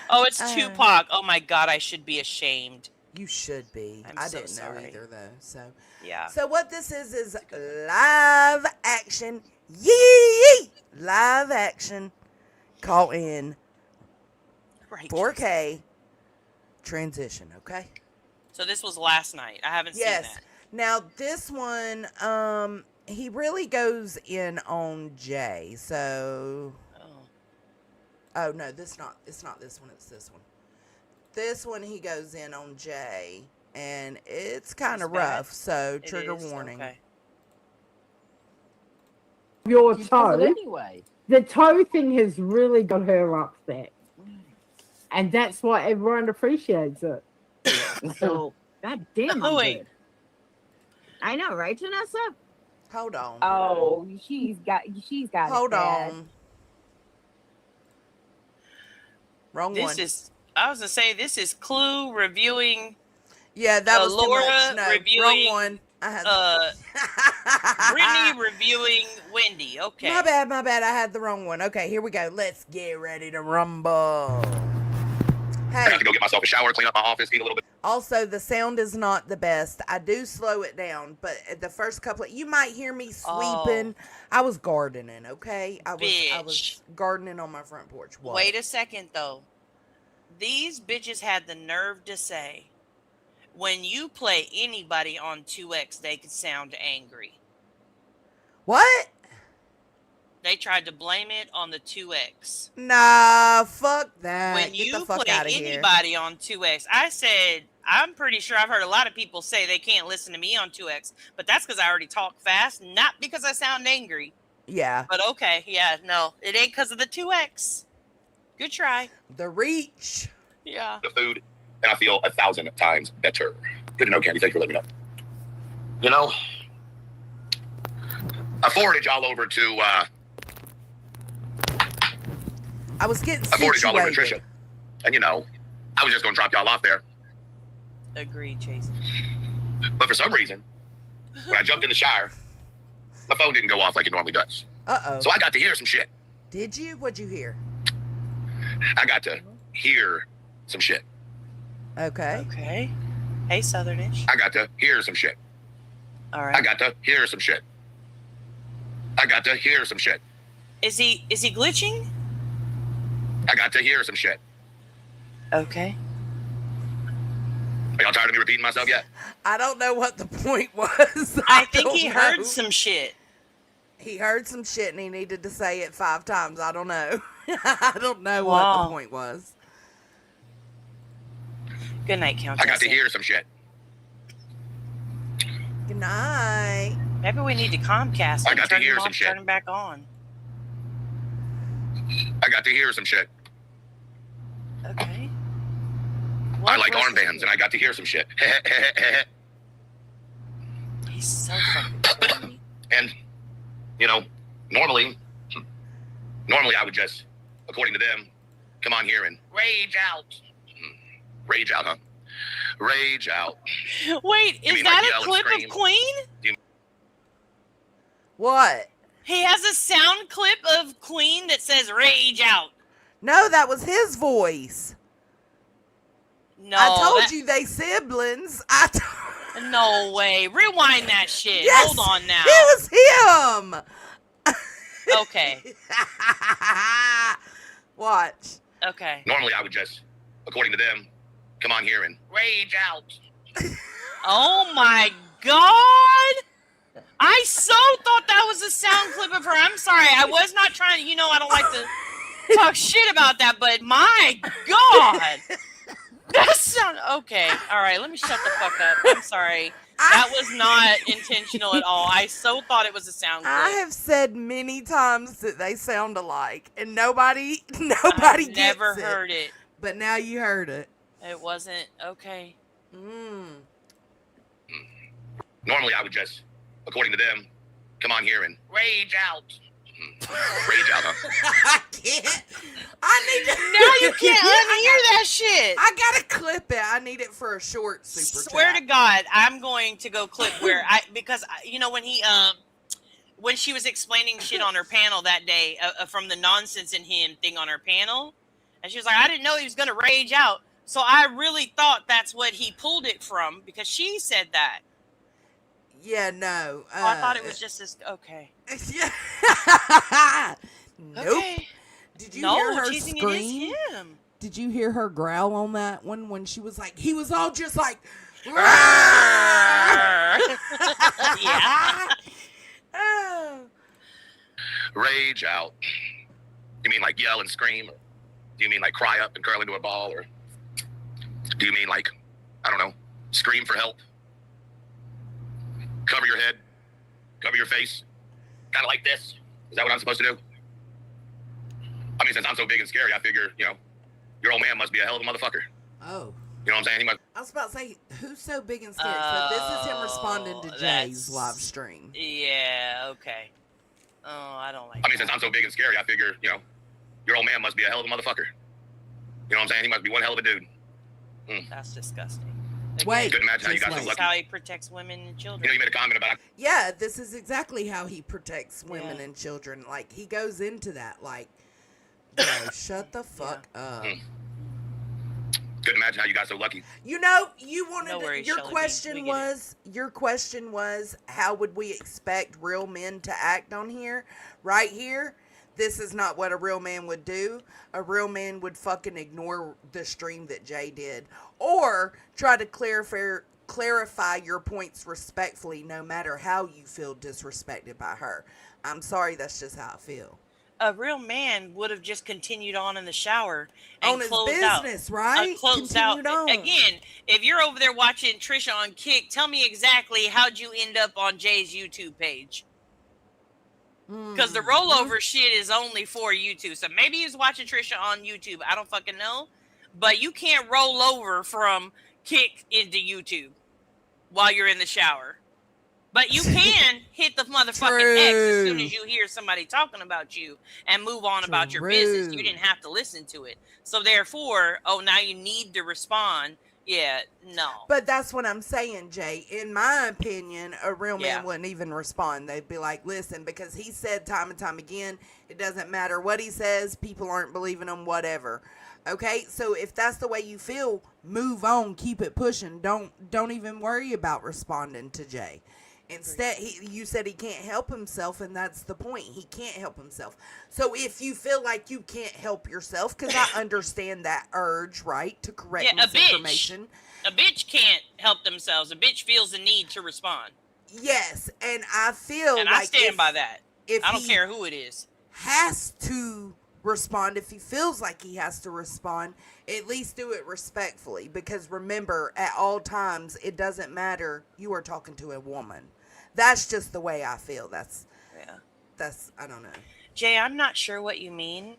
oh, it's Tupac. Oh my God, I should be ashamed. You should be. I'm I so didn't sorry. know either, though. So yeah. So what this is live action. Yee! Live action. Call in 4K transition. Okay. So this was last night. I haven't seen that. Now this one, he really goes in on Jay. So. Oh no, it's not this one. It's this one. This one he goes in on Jay, and it's kind of rough. So trigger warning. Okay. Your She does toe. it anyway. The toe thing has really got her upset. And that's why everyone appreciates it. So, God damn, I'm wait. good. I know, right, Janessa? Hold on. Oh, she's got Hold it bad. on. Wrong This one. I was gonna say this is Clue reviewing. Yeah, that was Laura too much. No, reviewing. wrong one. I had Brittany reviewing Wendy. Okay. My bad. I had the wrong one. Okay, here we go. Let's get ready to rumble. I have to go get myself a shower, clean up my office, eat a little bit. Also, the sound is not the best. I do slow it down, but the first couple you might hear me sweeping. I was gardening, okay? I was gardening on my front porch. What? Wait a second though. These bitches had the nerve to say, when you play anybody on 2X, they could sound angry. What? They tried to blame it on the 2X. Nah, fuck that. When Get you the fuck play out of here. anybody on 2X, I said, I'm pretty sure I've heard a lot of people say they can't listen to me on 2X, but that's because I already talk fast, not because I sound angry. Yeah. But okay, yeah, no, it ain't because of the 2X. Good try. The reach. Yeah. The food, and I feel 1,000 times better. Good to know, Candy. Thank you for letting me know. You know, I forwarded y'all over to, I was getting I forwarded y'all over to situated. Trisha. And, you know, I was just going to drop y'all off there. Agreed, Chase. But for some reason, when I jumped in the shower, my phone didn't go off like it normally does. Uh-oh. So I got to hear some shit. Did you? What'd you hear? I got to hear some shit. Okay. Okay. Hey, Southernish. I got to hear some shit. All right. I got to hear some shit. I got to hear some shit. Is he glitching? I got to hear some shit. Okay. Are y'all tired of me repeating myself yet? I don't know what the point was. I think don't he know. heard some shit. He heard some shit and he needed to say it 5 times. I don't know. I don't know what Wow. the point was. Good night, Countess. I got to hear some shit. Good night. Maybe we need to Comcast I and got to turn hear him some off, shit. turn him back on. I got to hear some shit. Okay. I like armbands, and I got to hear some shit. He's so fucking funny. And, you know, normally I would just, according to them, come on here and rage out. Rage out, huh? Rage out. Wait, You is mean that like a yell and clip scream? of Queen? What? He has a sound clip of Queen that says rage out. No, that was his voice. No. I told that- you they siblings. No way. Rewind that shit. Yes, Hold on now. it was him. Okay. Watch. Okay. Normally I would just, according to them, come on here and rage out. Oh my God. I so thought that was a sound clip of her. I'm sorry. I was not trying to, you know, I don't like to talk shit about that, but my God. That sound okay. All right, let me shut the fuck up. I'm sorry. That was not intentional at all. I so thought it was a sound clip. I have said many times that they sound alike, and nobody I've gets never it. heard it. But now you heard it. It wasn't okay. Normally I would just, according to them, come on here and rage out. Rage out, huh? I can't. I need to. Now you can't unhear that shit. I gotta clip it. I need it for a short super Swear chat. to God, I'm going to go clip where because you know when she was explaining shit on her panel that day from the nonsense in him thing on her panel, and she was like, I didn't know he was gonna rage out, so I really thought that's what he pulled it from because she said that. Yeah, no. Oh, I thought it was just this. Okay. Nope. Okay. Did you No, hear her teasing it scream? is him. Did you hear her growl on that one when she was like, he was all just like, Yeah. oh. Rage out. You mean like yell and scream? Or do you mean like cry up and curl into a ball? Or do you mean like, I don't know, scream for help? Cover your head? Cover your face? Kind of like this? Is that what I'm supposed to do? I mean, since I'm so big and scary, I figure, you know, your old man must be a hell of a motherfucker. Oh. You know what I'm saying? He must. I was about to say, who's so big and scary? So this is him responding to Jay's live stream. Yeah. Okay. Oh, I don't like. I mean, since I'm so big and scary, I figure, you know, your old man must be a hell of a motherfucker. You know what I'm saying? He must be one hell of a dude. That's disgusting. Wait, couldn't imagine how you just got so wait. That's lucky. how he protects women and children. You know, you made a comment about. Yeah, this is exactly how he protects women Yeah. and children. Like, he goes into that, like, bro, shut the fuck up. Couldn't imagine how you got so lucky. You know, you wanted No worries, your Shelly B. question We get it. your question was how would we expect real men to act on here? Right here, this is not what a real man would do. A real man would fucking ignore the stream that Jay did or try to clarify your points respectfully no matter how you feel disrespected by her. I'm sorry, that's just how I feel. A real man would have just continued on in the shower and On his closed business, out. right? Closed Continued out. on. Again, if you're over there watching Trisha on Kick, tell me exactly how'd you end up on Jay's YouTube page. Because the rollover shit is only for YouTube. So maybe he's watching Trisha on YouTube. I don't fucking know. But you can't roll over from Kick into YouTube while you're in the shower. But you can hit the motherfucking X as soon as you hear somebody talking about you and move on about your business. You didn't have to listen to it. So therefore, now you need to respond. Yeah, no. But that's what I'm saying, Jay. In my opinion, a real man wouldn't even respond. They'd be like, listen, because he said time and time again, it doesn't matter what he says, people aren't believing him, whatever. Okay, so if that's the way you feel, move on, keep it pushing. Don't even worry about responding to Jay. Instead, you said he can't help himself, and that's the point. He can't help himself. So if you feel like you can't help yourself, because I understand that urge, right, to correct misinformation. A bitch can't help themselves. A bitch feels the need to respond. Yes, and I feel and like I stand by that. If I don't care who it is. Has to respond, if he feels like he has to respond, at least do it respectfully, because remember, at all times, it doesn't matter, you are talking to a woman. That's just the way I feel. That's I don't know. Jay, I'm not sure what you mean.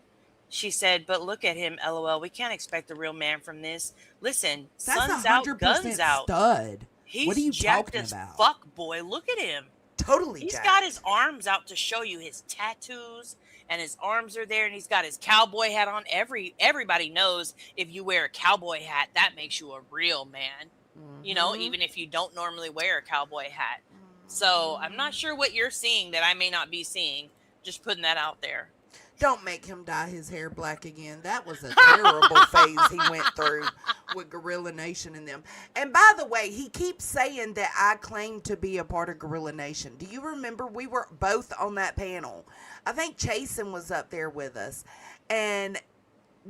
She said, but look at him, LOL. We can't expect a real man from this. Listen, that's sun's out, guns out. Stud. He's what are you jacked talking as about? Fuck, boy. Look at him. Totally He's jacked. got his arms out to show you his tattoos, and his arms are there, and he's got his cowboy hat on. Everybody knows if you wear a cowboy hat, that makes you a real man. You know, even if you don't normally wear a cowboy hat. So I'm not sure what you're seeing that I may not be seeing. Just putting that out there. Don't make him dye his hair black again. That was a terrible phase he went through with Gorilla Nation and them. And by the way, he keeps saying that I claim to be a part of Gorilla Nation. Do you remember we were both on that panel? I think Chasen was up there with us. And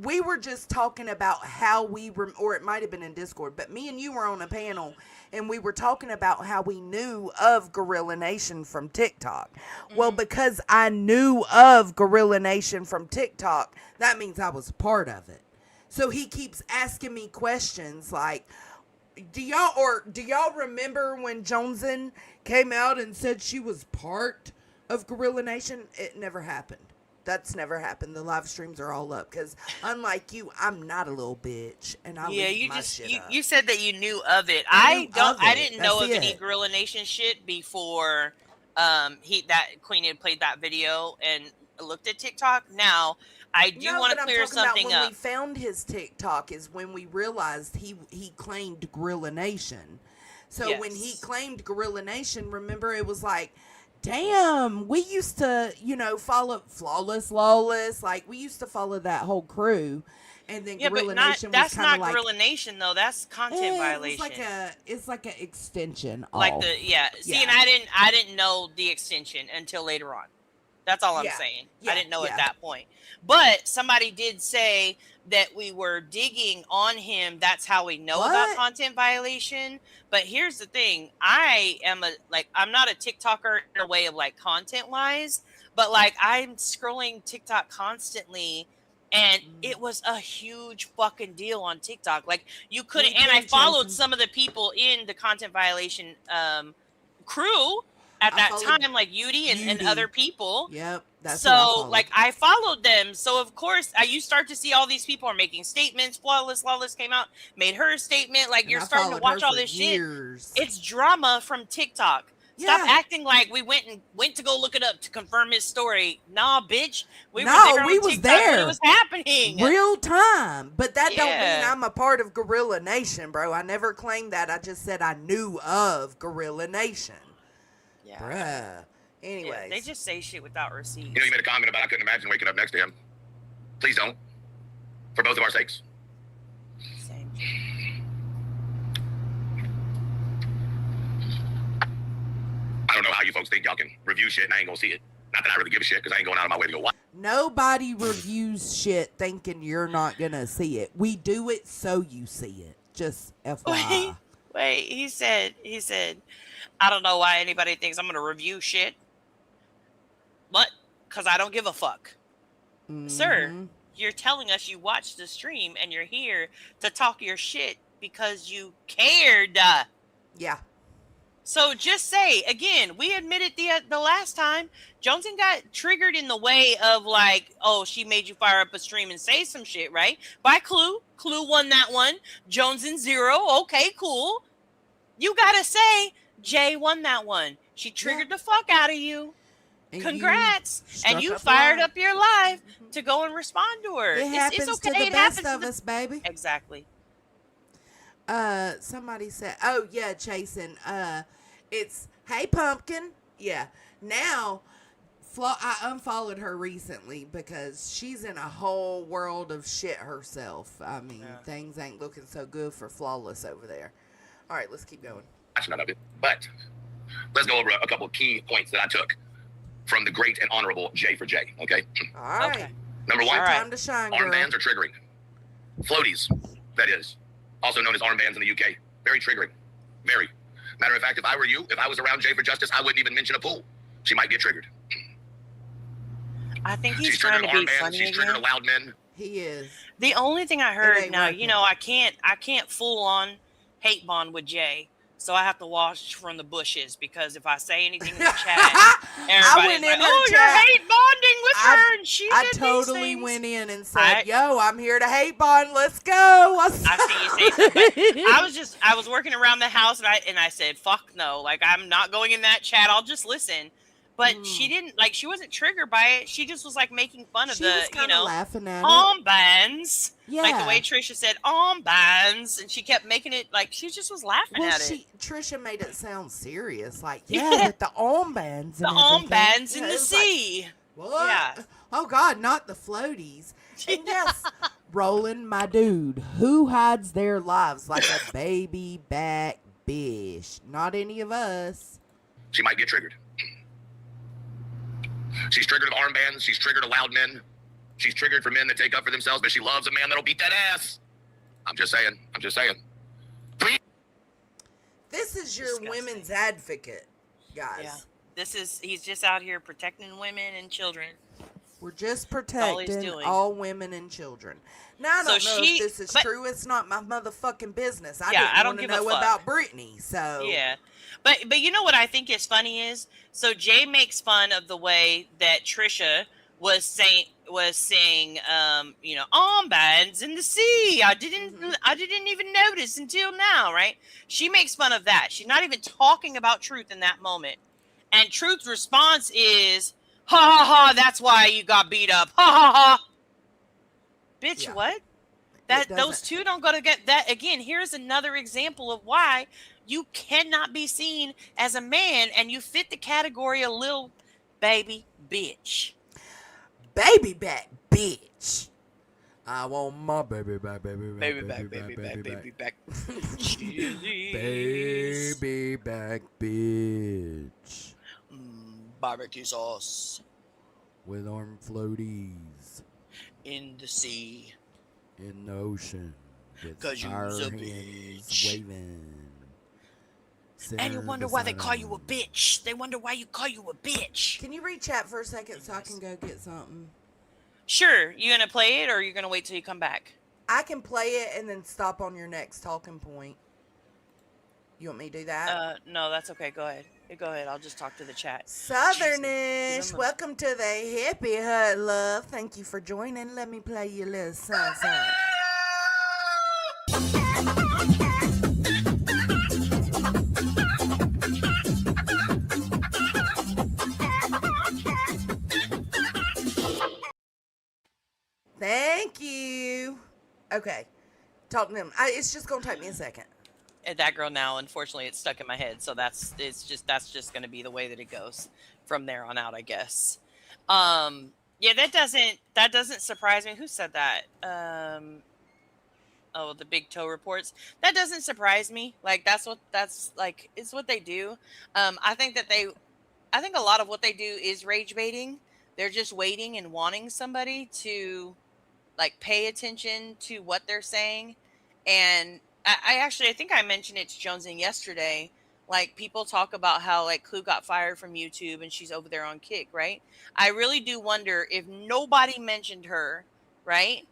we were just talking about how or it might have been in Discord, but me and you were on a panel and we were talking about how we knew of Gorilla Nation from TikTok. Well, because I knew of Gorilla Nation from TikTok, that means I was a part of it. So he keeps asking me questions like, do y'all remember when Jonesin came out and said she was part of Gorilla Nation? It never happened. That's never happened. The live streams are all up because, unlike you, I'm not a little bitch, and I leave my shit up. You said that you knew of it. I didn't know of any Gorilla Nation shit before that Queen had played that video and looked at TikTok. Now I do want to clear something when up. we found his TikTok is when we realized he claimed Gorilla Nation. So when he claimed Gorilla Nation, remember it was like, damn, we used to, follow Flawless, Lawless. Like, we used to follow that whole crew. And then Gorilla Nation was kind of like... That's not Gorilla Nation, though. That's content violation. It's like an extension. Like See, and I didn't know the extension until later on. That's all I'm saying. I didn't know at that point. But somebody did say that we were digging on him. That's how we know about content violation. But here's the thing. I'm not a TikToker in a way of like content wise, but like I'm scrolling TikTok constantly and it was a huge fucking deal on TikTok. Like you couldn't, and I followed some of the people in the content violation crew at that time, like Yudi and other people. Yep. So like I followed them. So of course you start to see all these people are making statements. Lawless came out, made her statement. Like you're starting to watch all this years. Shit. It's drama from TikTok. Stop acting like we went to go look it up to confirm his story. Nah, bitch. We was there. It was happening. Real time. But that don't mean I'm a part of Gorilla Nation, bro. I never claimed that. I just said I knew of Gorilla Nation. Yeah. Bruh. Anyways. They just say shit without receipts. You made a comment about I couldn't imagine waking up next to him. Please don't. For both of our sakes. Same. I don't know how you folks think y'all can review shit and I ain't gonna see it. Not that I really give a shit because I ain't going out of my way to go watch. Nobody reviews shit thinking you're not gonna see it. We do it so you see it. Just FYI. Wait, he said, I don't know why anybody thinks I'm gonna review shit. What? Because I don't give a fuck. Sir, you're telling us you watched the stream and you're here to talk your shit because you cared. Yeah. So just say again, we admitted the last time Jonesy got triggered in the way of like, oh, she made you fire up a stream and say some shit, right? By Clue. Clue won that one. Jones in 0. Okay, cool. You gotta say Jay won that one. She triggered the fuck out of you. And Congrats. And you up fired live. up your live to go and respond to her. It happens it's okay. to the It best happens of to us, baby. Exactly. Somebody said, oh yeah, Chasen. It's hey pumpkin. Yeah. Now, I unfollowed her recently because she's in a whole world of shit herself. I mean, things ain't looking so good for Flawless over there. All right, let's keep going. None of it, but let's go over a couple of key points that I took from the great and honorable J for J. Okay. All right. Okay. Number one, Time to shine, girl. armbands are triggering. Floaties, that is, also known as armbands in the UK, very triggering. Very. Matter of fact, if I were you, if I was around J for Justice, I wouldn't even mention a pool. She might get triggered. I think he's She's trying triggered to be armbands. funny She's triggered again. loud men. He is. The only thing I heard ain't now, working. you know, I can't full on hate bond with Jay. So I have to watch from the bushes because if I say anything in the chat, everybody's like, "Oh, you're hate bonding with her," and she I did totally these things. went in and said, "Yo, I'm here to hate bond. Let's go." I see you say something. I was working around the house and I said, "Fuck no!" Like I'm not going in that chat. I'll just listen. But she didn't like. She wasn't triggered by it. She just was like making fun of She was kinda laughing at it. armbands. Like the Yeah. way Trisha said armbands, and she kept making it like she just was laughing Well, at it. Trisha made it sound serious, like with the armbands. The And everything. armbands in Yeah, the it was like, sea. what? Yeah. Oh God, not the floaties. And yes, Roland, my dude, who hides their lives like a baby back bitch? Not any of us. She might get triggered. She's triggered of armbands. She's triggered of loud men. She's triggered for men that take up for themselves, but she loves a man that'll beat that ass. I'm just saying. This is your women's advocate, guys. Yeah. He's just out here protecting women and children. We're just all he's protecting doing. all women and children. Now, I So don't know she- if this is but- true. It's not my motherfucking business. I Yeah, didn't I don't want to give a know fuck. about Britney. So Yeah. But you know what I think is funny is so Jay makes fun of the way that Trisha was saying you know, armbands in the sea. I didn't even notice until now, right? She makes fun of that. She's not even talking about Truth in that moment. And Truth's response is, ha ha ha, that's why you got beat up. Ha ha ha. Bitch, what? Those two don't go to get that again. Here's another example of why you cannot be seen as a man and you fit the category of little baby bitch. Baby back bitch. I want my baby back, baby back, Baby back, baby back, baby back. Baby back bitch. Barbecue sauce With arm floaties in the sea. in the ocean. With 'Cause you's fire a hands bitch. waving. And you wonder why they call you a bitch. They wonder why you call you a bitch. Can you read chat for a second so I can go get something? Sure. You gonna play it or you gonna wait till you come back? I can play it and then stop on your next talking point. You want me to do that? No, that's okay. Go ahead. Go ahead. I'll just talk to the chat. Southernish, welcome to the Hippie Hut, love. Thank you for joining. Let me play you a little something. Thank you. Okay. Talk to them. It's just going to take me a second. And that girl now, unfortunately, it's stuck in my head. So that's just going to be the way that it goes from there on out, I guess. Yeah, that doesn't surprise me. Who said that? Oh, the big toe reports. That doesn't surprise me. Like it's what they do. I think a lot of what they do is rage baiting. They're just waiting and wanting somebody to like pay attention to what they're saying. And I think I mentioned it to Jonesy yesterday. Like people talk about how like Clue got fired from YouTube and she's over there on Kick, right? I really do wonder if nobody mentioned her, right?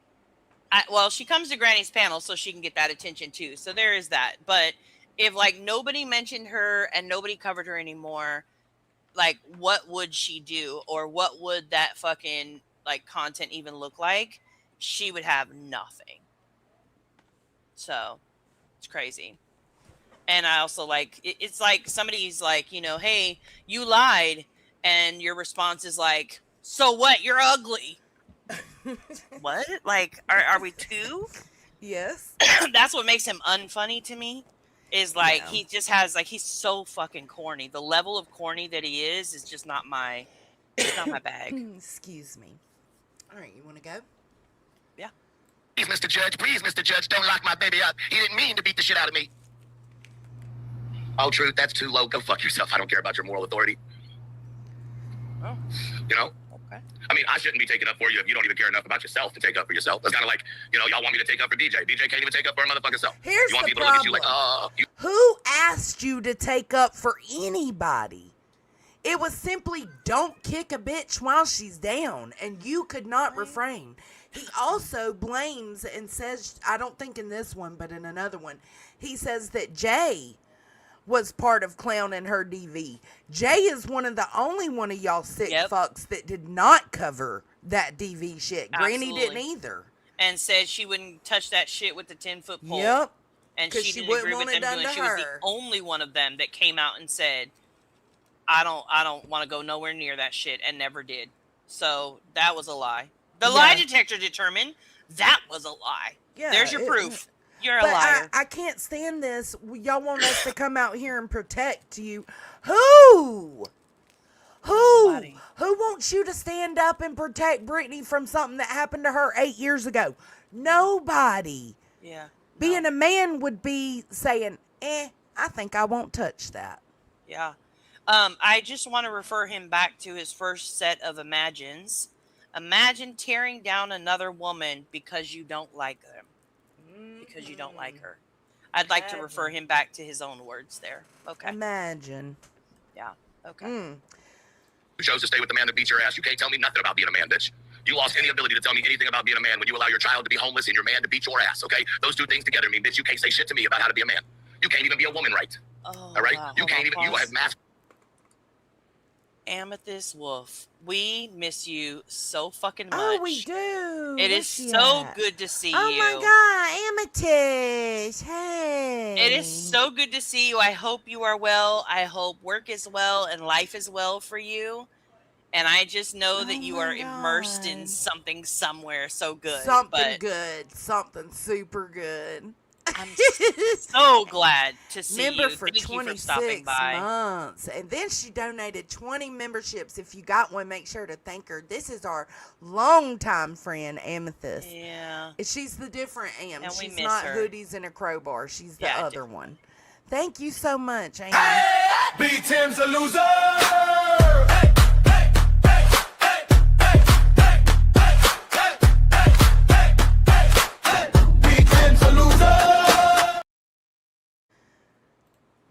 Well, she comes to Granny's panel so she can get that attention too. So there is that. But if like nobody mentioned her and nobody covered her anymore, like what would she do, or what would that fucking like content even look like? She would have nothing. So it's crazy. And I also like it's like somebody's like, you know, hey, you lied, and your response is like, so what? You're ugly. What? Like, are we two? Yes. That's what makes him unfunny to me. Is like Yeah. he just has like he's so fucking corny. The level of corny that he is just not my bag. Excuse me. All right, you want to go? Yeah. Please, Mr. Judge, don't lock my baby up. He didn't mean to beat the shit out of me. Oh, truth, that's too low. Go fuck yourself. I don't care about your moral authority. Oh. You know? Okay. I mean, I shouldn't be taking up for you if you don't even care enough about yourself to take up for yourself. That's kind of like, you know, y'all want me to take up for DJ. DJ can't even take up for her motherfucking self. Here's you want the people to look at you like, Who asked you to take up for anybody? It was simply don't kick a bitch while she's down, and you could not refrain. He also blames and says, I don't think in this one, but in another one, he says that Jay was part of clowning her DV. Jay is one of the only one of y'all sick fucks that did not cover that DV shit. Granny didn't either. And said she wouldn't touch that shit with the 10-foot pole. Yep. And 'Cause she she didn't wouldn't agree with want it them done doing it. to She was the her. only one of them that came out and said, I don't want to go nowhere near that shit, and never did. So that was a lie. The lie detector determined that was a lie. Yeah, There's your proof. You're a But liar. I can't stand this. Y'all want us to come out here and protect you. Who? Who wants you to stand up and protect Brittany from something that happened to her 8 years ago? Nobody. Yeah. Being a man would be saying, I think I won't touch that. Yeah. I just want to refer him back to his first set of imagines. Imagine tearing down another woman because you don't like them. Because you don't like her. I'd like to refer him back to his own words there. Okay. Imagine. Yeah. Okay. You chose to stay with the man that beat your ass. You can't tell me nothing about being a man, bitch. You lost any ability to tell me anything about being a man when you allow your child to be homeless and your man to beat your ass, okay? Those two things together mean, bitch, you can't say shit to me about how to be a man. You can't even be a woman right. Oh, all right? wow. You Hold can't on, even, you pause. have mass. Amethyst Wolf, we miss you so fucking much. Oh, we do. It is so good to see you. Oh my God, Amethyst. Hey. It is so good to see you. I hope you are well. I hope work is well and life is well for you. And I just know that you are immersed in something somewhere so good. Something good. Something super good. I'm so glad to see Member you. for Thank you for 26 stopping by. months. And then she donated 20 memberships. If you got one, make sure to thank her. This is our longtime friend, Amethyst. Yeah. She's the different Am. And we She's miss not her. hoodies and a crowbar. She's the Yeah, other one. Thank you so much, Am. B-Tim's a loser.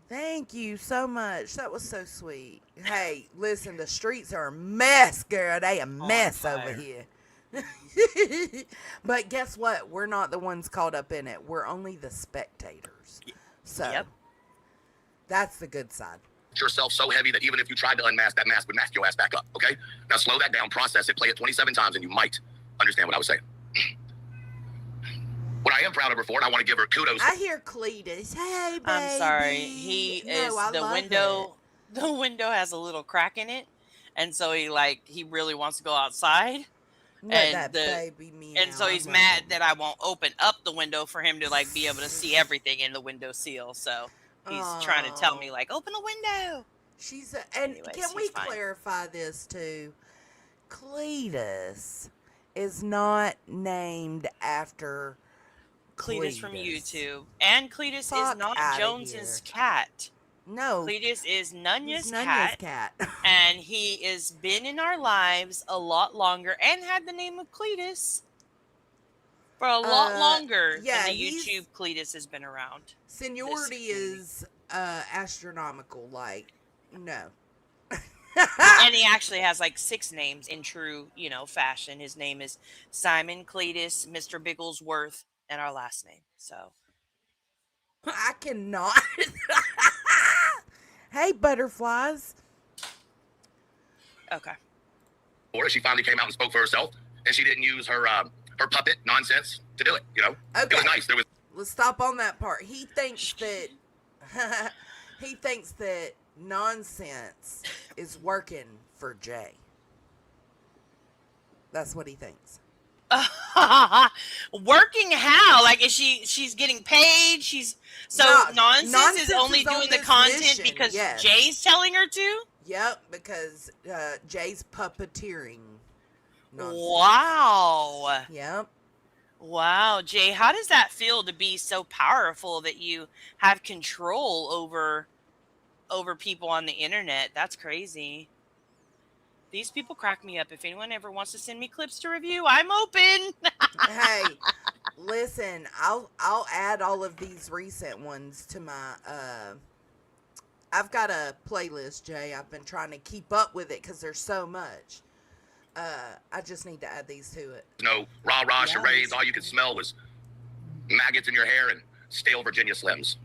Thank you so much. That was so sweet. Hey, listen, the streets are a mess, girl. They a mess over here. But guess what? We're not the ones caught up in it. We're only the spectators. So that's the good side. Yourself so heavy that even if you tried to unmask, that mask would mask your ass back up, okay? Now slow that down, process it, play it 27 times, and you might understand what I was saying. What I am proud of her for, and I want to give her kudos. I hear Cletus. Hey, baby. I'm sorry. He is I the love window. The window has a little crack in it, and so he really wants to go outside. Let And that baby meow. and so he's mad that I won't open up the window for him to like be able to see everything in the window seal. So he's trying to tell me like, open the window. She's and Anyways, can we he's fine. clarify this too? Cletus is not named after Cletus from YouTube, and Cletus Fuck is not outta Jones's here. cat. No, Cletus is Nunya's he's Nunya's cat, cat. and he has been in our lives a lot longer and had the name of Cletus for a lot longer yeah, than the he's- YouTube Cletus has been around. Seniority is astronomical. Like, no. And he actually has like 6 names in true, fashion. His name is Simon Cletus, Mr. Bigglesworth, and our last name. So I cannot. Hey, butterflies. Okay. Or she finally came out and spoke for herself, and she didn't use her her puppet nonsense to do it. You know, Okay. it was nice. There was. Let's stop on that part. He thinks that he thinks that nonsense is working for Jay. That's what he thinks. Working how? Like, is she's getting paid? She's so nonsense is only doing the content mission, because Jay's telling her to? Yep, because Jay's puppeteering nonsense. Wow. Yep. Wow, Jay, how does that feel to be so powerful that you have control over people on the internet? That's crazy. These people crack me up. If anyone ever wants to send me clips to review, I'm open. Hey, listen, I'll add all of these recent ones to my I've got a playlist, Jay. I've been trying to keep up with it because there's so much. I just need to add these to it. No rah-rah charades. All you could smell was maggots in your hair and stale Virginia Slims.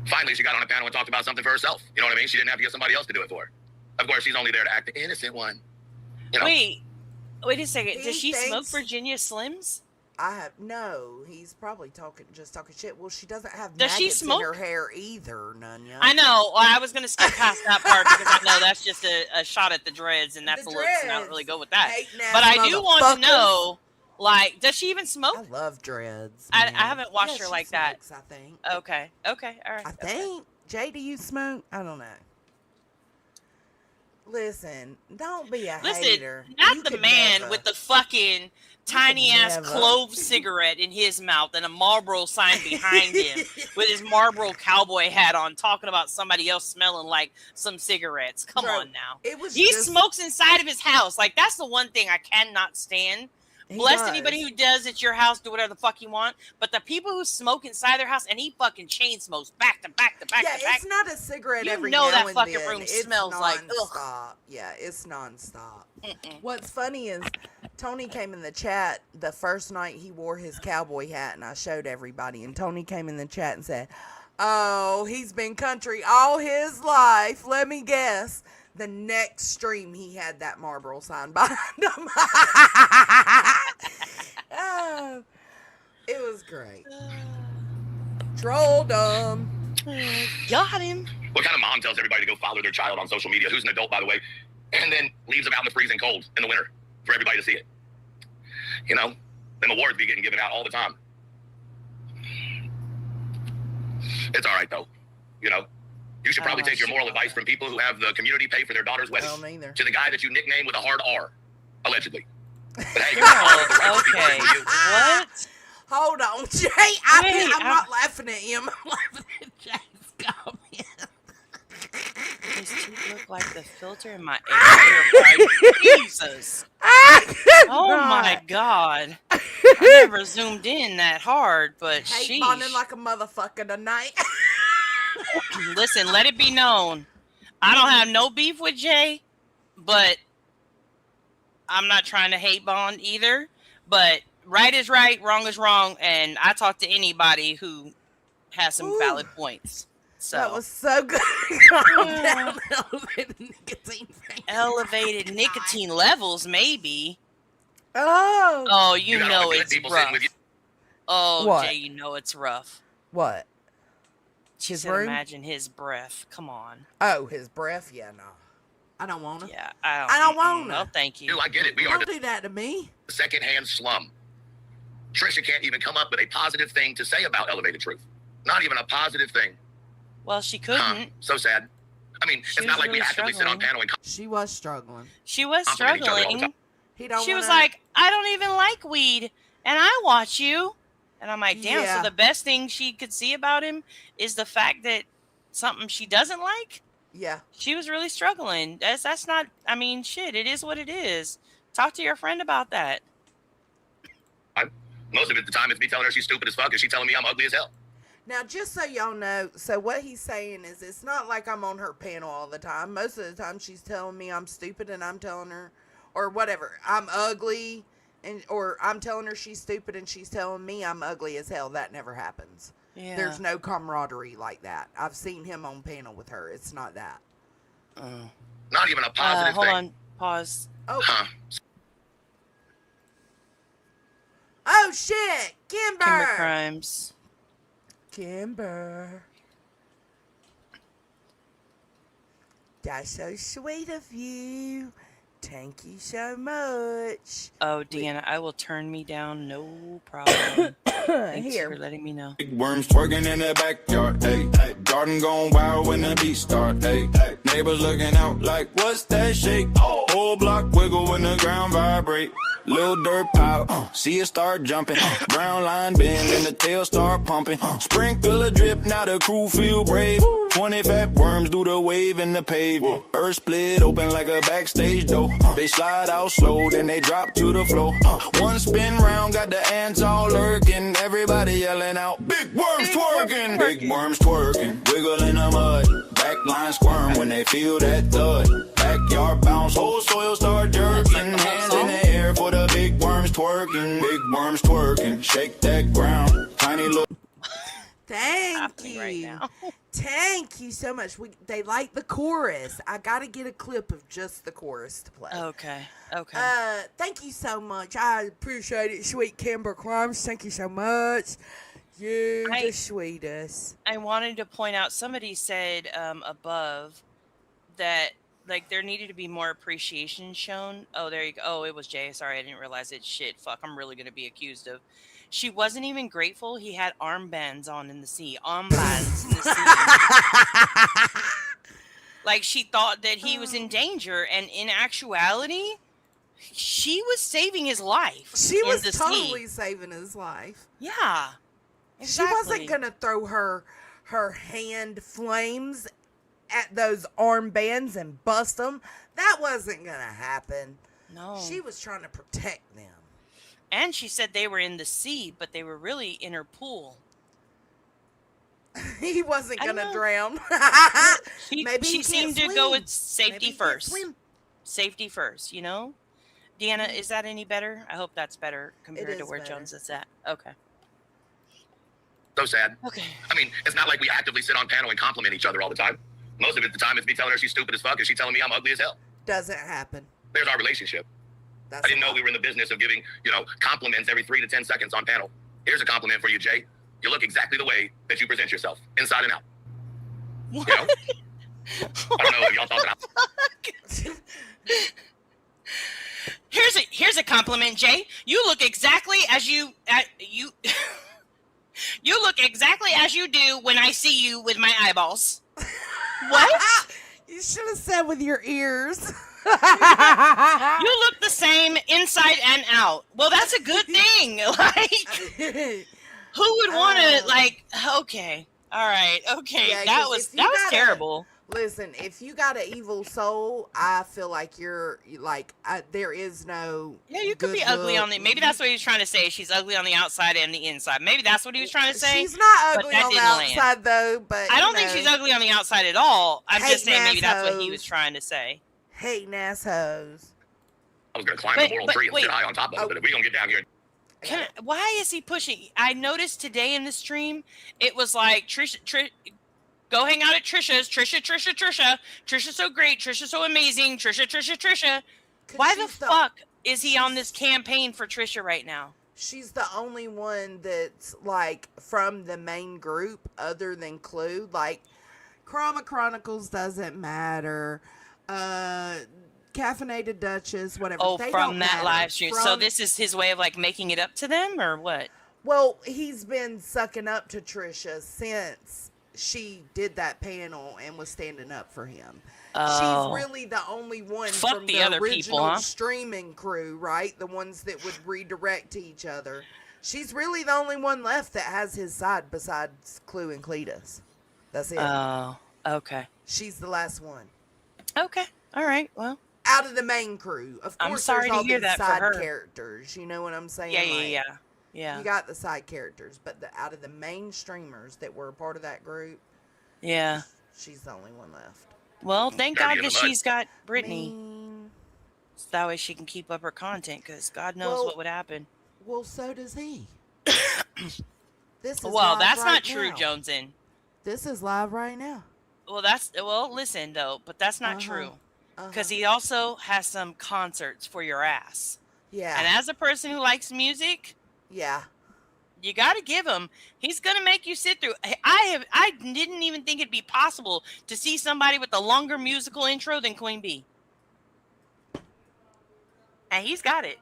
Finally, she got on a panel and talked about something for herself. You know what I mean? She didn't have to get somebody else to do it for her. Of course, she's only there to act the innocent one. You know? Wait a second. Does she smoke Virginia Slims? No. He's probably talking shit. Well, she doesn't have Does she maggots smoke? in her hair either, Nunya. I know. Well, I was going to skip past that part because I know that's just a shot at the dreads, and that's the looks, and I don't really go with that. But I do want to know, like, does she even smoke? I love dreads. I haven't watched her like that. I think. Okay. All right. I think. Jay, do you smoke? I don't know. Listen, don't be a hater. Not the man with the fucking tiny ass clove cigarette in his mouth and a Marlboro sign behind him with his Marlboro cowboy hat on, talking about somebody else smelling like some cigarettes. Come on now. He smokes inside of his house. Like, that's the one thing I cannot stand. Bless anybody who does at your house, do whatever the fuck you want. But the people who smoke inside their house, and he fucking chain smokes back to back to back to back. Yeah, it's not a cigarette every know now that and fucking then. room It's smells like nonstop. Yeah, it's nonstop. What's funny is Tony came in the chat the first night he wore his cowboy hat, and I showed everybody. And Tony came in the chat and said, "Oh, he's been country all his life. Let me guess." The next stream, he had that Marlboro sign behind him. Oh, it was great. Trolled him. Got him. What kind of mom tells everybody to go follow their child on social media, who's an adult, by the way, and then leaves them out in the freezing cold in the winter for everybody to see it? You know, them awards be getting given out all the time. It's all right, though. You know, you should probably take your moral advice from people who have the community pay for their daughter's wedding to the guy that you nicknamed with a hard R, allegedly. But hey, okay. What? Hold on, Jay. I'm not laughing at him. I'm laughing at Jay's comment. His teeth look like the filter in my air. Jesus. Oh my God. I never zoomed in that hard, but hate bonding like a motherfucker tonight. Listen, let it be known. I don't have no beef with Jay, but I'm not trying to hate bond either. But right is right, wrong is wrong, and I talk to anybody who has some valid points. So that was so good. Calm down. Elevated nicotine. Elevated nicotine levels, maybe. Oh, you know it's rough. Oh, what? Jay, you know it's rough. What? She His said, room? imagine his breath. Come on. Oh, his breath? Yeah, no. I don't want to. Yeah, I don't want to. No, thank you. I get it. We are Don't do that to me. the secondhand slum. Trisha can't even come up with a positive thing to say about Elevated Truth. Not even a positive thing. Well, she couldn't. So sad. I mean, it's not like we actively sit on panel and She was struggling. She was compliment each other all the struggling. time. He don't She was wanna- like, I don't even like weed, and I watch you. And I'm like, damn, Yeah. so the best thing she could see about him is the fact that something she doesn't like? Yeah. She was really struggling. That's not, I mean, shit, it is what it is. Talk to your friend about that. Most of it, the time, it's me telling her she's stupid as fuck, and she telling me I'm ugly as hell. Now, just so y'all know, so what he's saying is it's not like I'm on her panel all the time. Most of the time she's telling me I'm stupid and I'm telling her, or whatever, I'm ugly or I'm telling her she's stupid and she's telling me I'm ugly as hell. That never happens. Yeah. There's no camaraderie like that. I've seen him on panel with her. It's not that. Not even a positive hold thing. on. Pause. Oh. Huh. Oh shit, Kimber. Kimber Crimes. Kimber. That's so sweet of you. Thank you so much. Oh, Deanna, I will turn me down. No problem. Thanks Here. for letting me know. Big worms twerking in the backyard, ayy. Garden gone wild when the beat start, ayy. Neighbors looking out like, what's that shake? Whole block wiggle when the ground vibrate. Little dirt pile, see it start jumping. Brown line bend and the tail start pumping. Sprinkle a drip, now the crew feel brave. 20 fat worms do the wave in the pavement. Earth split open like a backstage door. They slide out slow, then they drop to the floor. One spin round, got the ants all lurking. Everybody yelling out, big worms twerking. Big worms twerking, wiggle in the mud. Backline squirm when they feel that thud. Backyard bounce, whole soil start jerking. Hands in the air for the big worms twerking. Big worms twerking, shake that ground. Tiny little. Thank you. Right now. Thank you so much. They like the chorus. I got to get a clip of just the chorus to play. Okay. Okay. Thank you so much. I appreciate it, sweet Kimber Crimes. Thank you so much. You're the sweetest. I wanted to point out, somebody said above that like there needed to be more appreciation shown. Oh, there you go. Oh, it was Jay. Sorry, I didn't realize it. Shit, fuck. I'm really going to be accused of. She wasn't even grateful he had armbands on in the sea. Armbands in the sea. Like she thought that he was in danger, and in actuality, she was saving his life. She was the totally sea. saving his life. Yeah. Exactly. She wasn't going to throw her hand flames at those armbands and bust them. That wasn't going to happen. No. She was trying to protect them. And she said they were in the sea, but they were really in her pool. He wasn't going to drown. Maybe she he seemed can't to go swim. with safety Maybe he can't first. swim. Safety first, you know? Deanna, is that any better? I hope that's better compared to is where better. Jones is at. Okay. So sad. Okay. I mean, it's not like we actively sit on panel and compliment each other all the time. Most of it, the time, it's me telling her she's stupid as fuck and she telling me I'm ugly as hell. Doesn't happen. There's our relationship. I didn't know we were in the business of giving, compliments every 3 to 10 seconds on panel. Here's a compliment for you, Jay. You look exactly the way that you present yourself, inside and out. What? You know? I don't know if y'all talking out. Here's a compliment, Jay. You look exactly as you you look exactly as you do when I see you with my eyeballs. What? You should have said with your ears. You look the same inside and out. Well, that's a good thing. Like, who would want to okay. All right. Okay. Yeah, that was terrible. Listen, if you got an evil soul, I feel like you're there is no. Yeah, you could be ugly on the. Maybe that's what he was trying to say. She's ugly on the outside and the inside. Maybe that's what he was trying to say. She's not ugly that on the didn't land. outside though, but I don't think she's ugly on the outside at all. I'm just saying maybe that's what he assholes. was trying to say. Hating assholes. I was going to climb the moral tree and sit high on top of it, but if we don't get down here. Why is he pushing? I noticed today in the stream, it was like Trisha, go hang out at Trisha's. Trisha's so great. Trisha's so amazing. Trisha. Why the fuck is he on this campaign for Trisha right now? She's the only one that's like from the main group other than Clue. Like Chroma Chronicles doesn't matter. Caffeinated Duchess, whatever. Oh, they from don't that matter. live stream. So this is his way of like making it up to them, or what? Well, he's been sucking up to Trisha since she did that panel and was standing up for him. Oh. She's really the only one Fuck from the the other original people, huh? streaming crew, right? The ones that would redirect to each other. She's really the only one left that has his side besides Clue and Cletus. That's it. Oh, okay. She's the last one. Okay. All right. Well, out of the main crew. Of course, I'm sorry there's to all hear these that for side her. characters. You know what I'm saying? Yeah. You got the side characters, but out of the main streamers that were a part of that group, Yeah. 'Cause. She's the only one left. Well, thank God that she's got Brittany. So that way she can keep up her content, because God knows what would happen. Well, so does he. This is Well, live that's right not true, now. Jonesin. This is live right now. Well, listen though, but that's not true. Because he also has some concerts for your ass. Yeah. And as a person who likes music, yeah, you got to give him. He's gonna make you sit through. I didn't even think it'd be possible to see somebody with a longer musical intro than Queen Bee. And he's got it.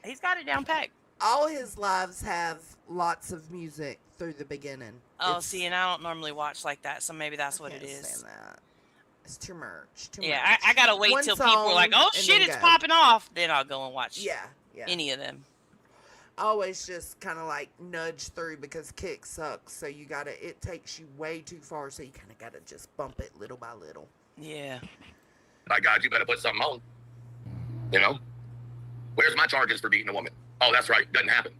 He's got it down packed. All his lives have lots of music through the beginning. Oh, see, and I don't normally watch like that, so maybe that's what it is. That. It's too much. Yeah, I gotta wait till people are like, "Oh shit, it's popping off." Then I'll go and watch. Yeah. Any of them. Always just kind of like nudge through because Kick sucks. So you gotta. It takes you way too far. So you kind of gotta just bump it little by little. Yeah. My God, you better put something on. You know? Where's my charges for beating a woman? Oh, that's right. Doesn't happen.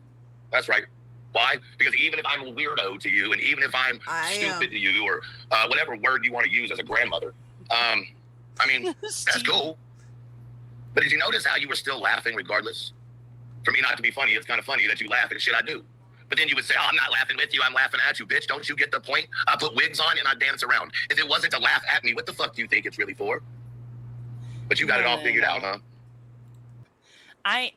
That's right. Why? Because even if I'm a weirdo to you, and even if I'm stupid to you, or whatever word you want to use as a grandmother, I mean, that's cool. But did you notice how you were still laughing regardless? For me not to be funny, it's kind of funny that you laugh at shit I do. But then you would say, oh, I'm not laughing with you, I'm laughing at you, bitch. Don't you get the point? I put wigs on and I dance around. If it wasn't to laugh at me, what the fuck do you think it's really for? But you got it all figured out, huh? I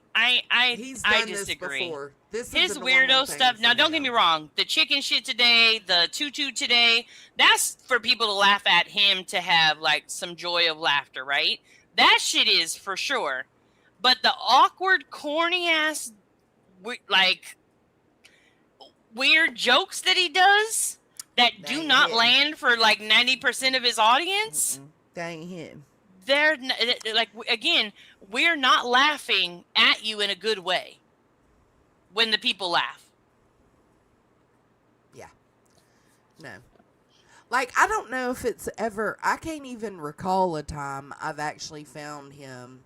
disagree. Before. This His weirdo stuff. Now, don't get me wrong. The chicken shit today, the tutu today, that's for people to laugh at him, to have like some joy of laughter, right? That shit is for sure. But the awkward, corny ass, like weird jokes that he does that do not land for like 90% of his audience. That ain't him. They're like, again, we're not laughing at you in a good way when the people laugh. Yeah. No. Like, I don't know if it's ever, I can't even recall a time I've actually found him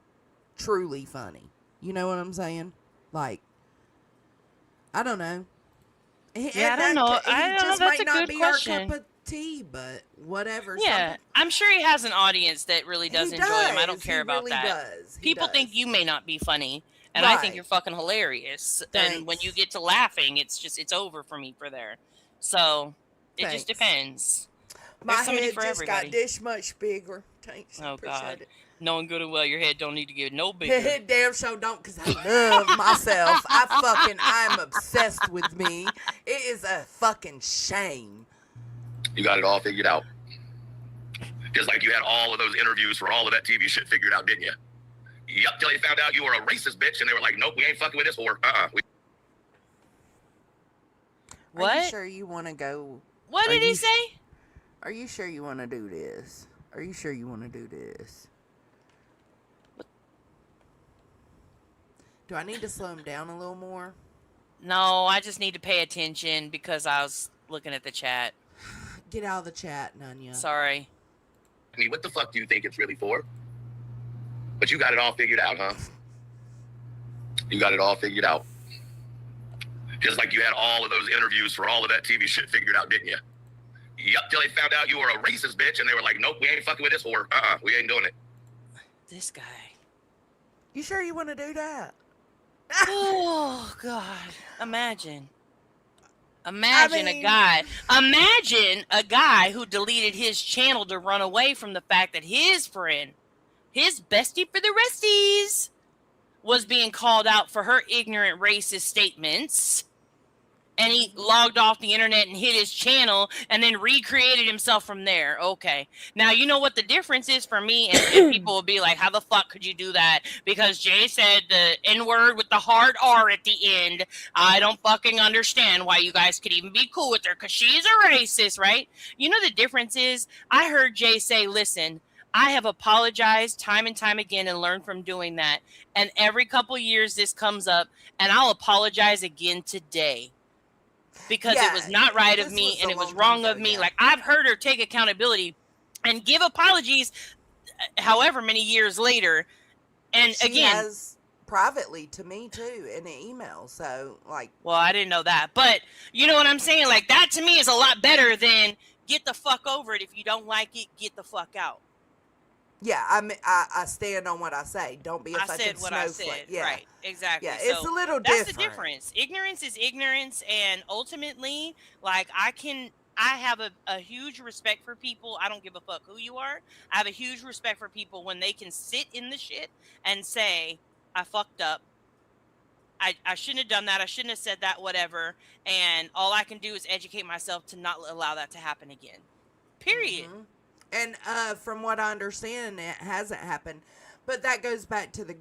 truly funny. You know what I'm saying? Like, I don't know. Yeah, I don't know. He just That's might a not good be question. our cup of tea, but whatever. Yeah, I'm sure he has an audience that really does enjoy him. I don't care about really that. People think you may not be funny, and I think Right. you're fucking hilarious. Thanks. And when you get to laughing, it's over for me for there. So it Thanks. just depends. My There's somebody head for just everybody. got this much bigger. Thanks. Oh Appreciate God, it. knowing good and well your head don't need to get no bigger. Damn sure don't, because I love myself. I'm obsessed with me. It is a fucking shame. You got it all figured out. Just like you had all of those interviews for all of that TV shit figured out, didn't you? Yup, till they found out you were a racist bitch, and they were like, nope, we ain't fucking with this whore. Are you sure you want to go? What did he say? Are you sure you want to do this? Are you sure you want to do this? Do I need to slow him down a little more? No, I just need to pay attention because I was looking at the chat. Get out of the chat, Nunya. Sorry. I mean, what the fuck do you think it's really for? But you got it all figured out, huh? You got it all figured out. Just like you had all of those interviews for all of that TV shit figured out, didn't you? Yup, till they found out you were a racist bitch, and they were like, nope, we ain't fucking with this whore. We ain't doing it. This guy. You sure you want to do that? Oh God! Imagine a guy who deleted his channel to run away from the fact that his friend, his bestie for the resties, was being called out for her ignorant racist statements. And he logged off the internet and hit his channel and then recreated himself from there. Okay. Now, you know what the difference is for me? And people will be like, how the fuck could you do that? Because Jay said the N-word with the hard R at the end. I don't fucking understand why you guys could even be cool with her because she's a racist, right? You know the difference is I heard Jay say, listen, I have apologized time and time again and learned from doing that. And every couple years this comes up and I'll apologize again today. Because it was not right of me and it was wrong of me. Like, I've heard her take accountability and give apologies however many years later. And She again, has privately to me too in an email. So, like, well, I didn't know that. But you know what I'm saying? Like, that to me is a lot better than get the fuck over it. If you don't like it, get the fuck out. Yeah, I stand on what I say. Don't be a I fucking said what snowflake. I said. Yeah. Right. Exactly. Yeah, it's So a little that's the different. difference. Ignorance is ignorance. And ultimately, like, I have a huge respect for people. I don't give a fuck who you are. I have a huge respect for people when they can sit in the shit and say, I fucked up. I shouldn't have done that. I shouldn't have said that, whatever. And all I can do is educate myself to not allow that to happen again. Period. And from what I understand, it hasn't happened. But that goes back to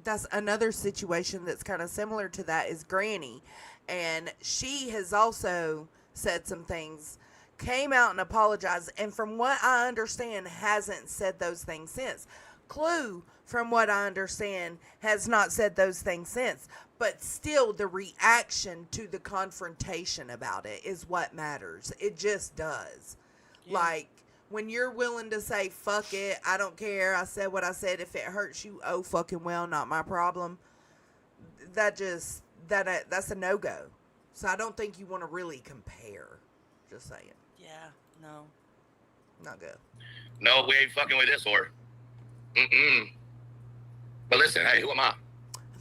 that's another situation that's kind of similar to that is Granny. And she has also said some things, came out and apologized. And from what I understand, hasn't said those things since. Clue, from what I understand, has not said those things since. But still, the reaction to the confrontation about it is what matters. It just does. Yeah. Like, when you're willing to say, fuck it, I don't care, I said what I said, if it hurts you, oh fucking well, not my problem, that's a no-go. So I don't think you want to really compare. Just saying. Yeah, no. Not good. No, we ain't fucking with this whore. But listen, hey, who am I?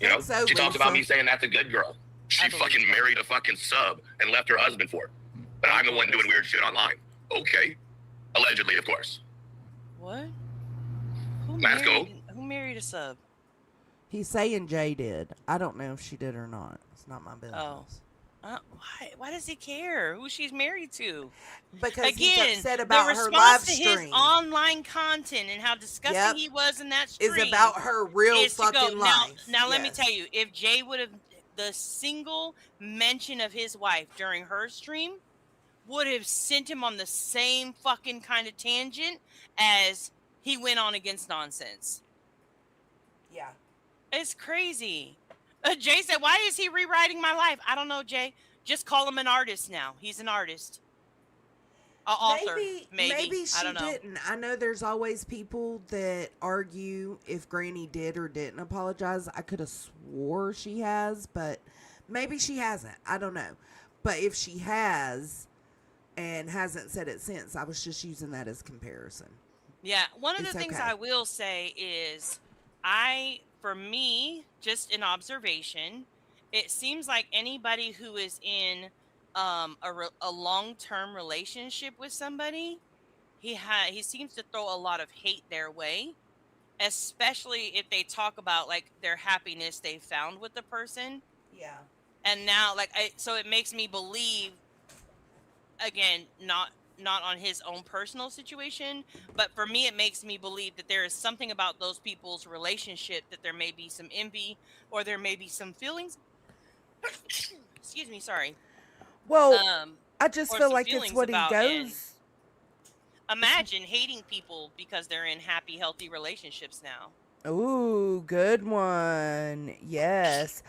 You know, so, she talks Lisa. about me saying that's a good girl. She fucking married a fucking sub and left her husband for it. But I'm the one doing weird shit online. Okay. Allegedly, of course. What? Who married a sub? He's saying Jay did. I don't know if she did or not. It's not my business. Oh. Why does he care who she's married to? Because Again, he's upset about the her response live to his stream. online content and how disgusting he was in that stream Is about her real is to go. fucking life. Now let me Yes. tell you, if Jay would have, the single mention of his wife during her stream would have sent him on the same fucking kind of tangent as he went on against nonsense. Yeah. It's crazy. Jay said, why is he rewriting my life? I don't know, Jay. Just call him an artist now. He's an artist. An author, maybe. she I don't know. didn't. I know there's always people that argue if Granny did or didn't apologize. I could have swore she has, but maybe she hasn't. I don't know. But if she has and hasn't said it since, I was just using that as comparison. Yeah, one of the It's things okay. I will say is for me, just an observation, it seems like anybody who is in a long-term relationship with somebody, he seems to throw a lot of hate their way, especially if they talk about like their happiness they found with the person. Yeah. And now so it makes me believe, again, not on his own personal situation, but for me it makes me believe that there is something about those people's relationship that there may be some envy or there may be some feelings. Excuse me, sorry. Well, I just or feel some like it's feelings what he about, and goes. imagine hating people because they're in happy, healthy relationships now. Ooh, good one. Yes.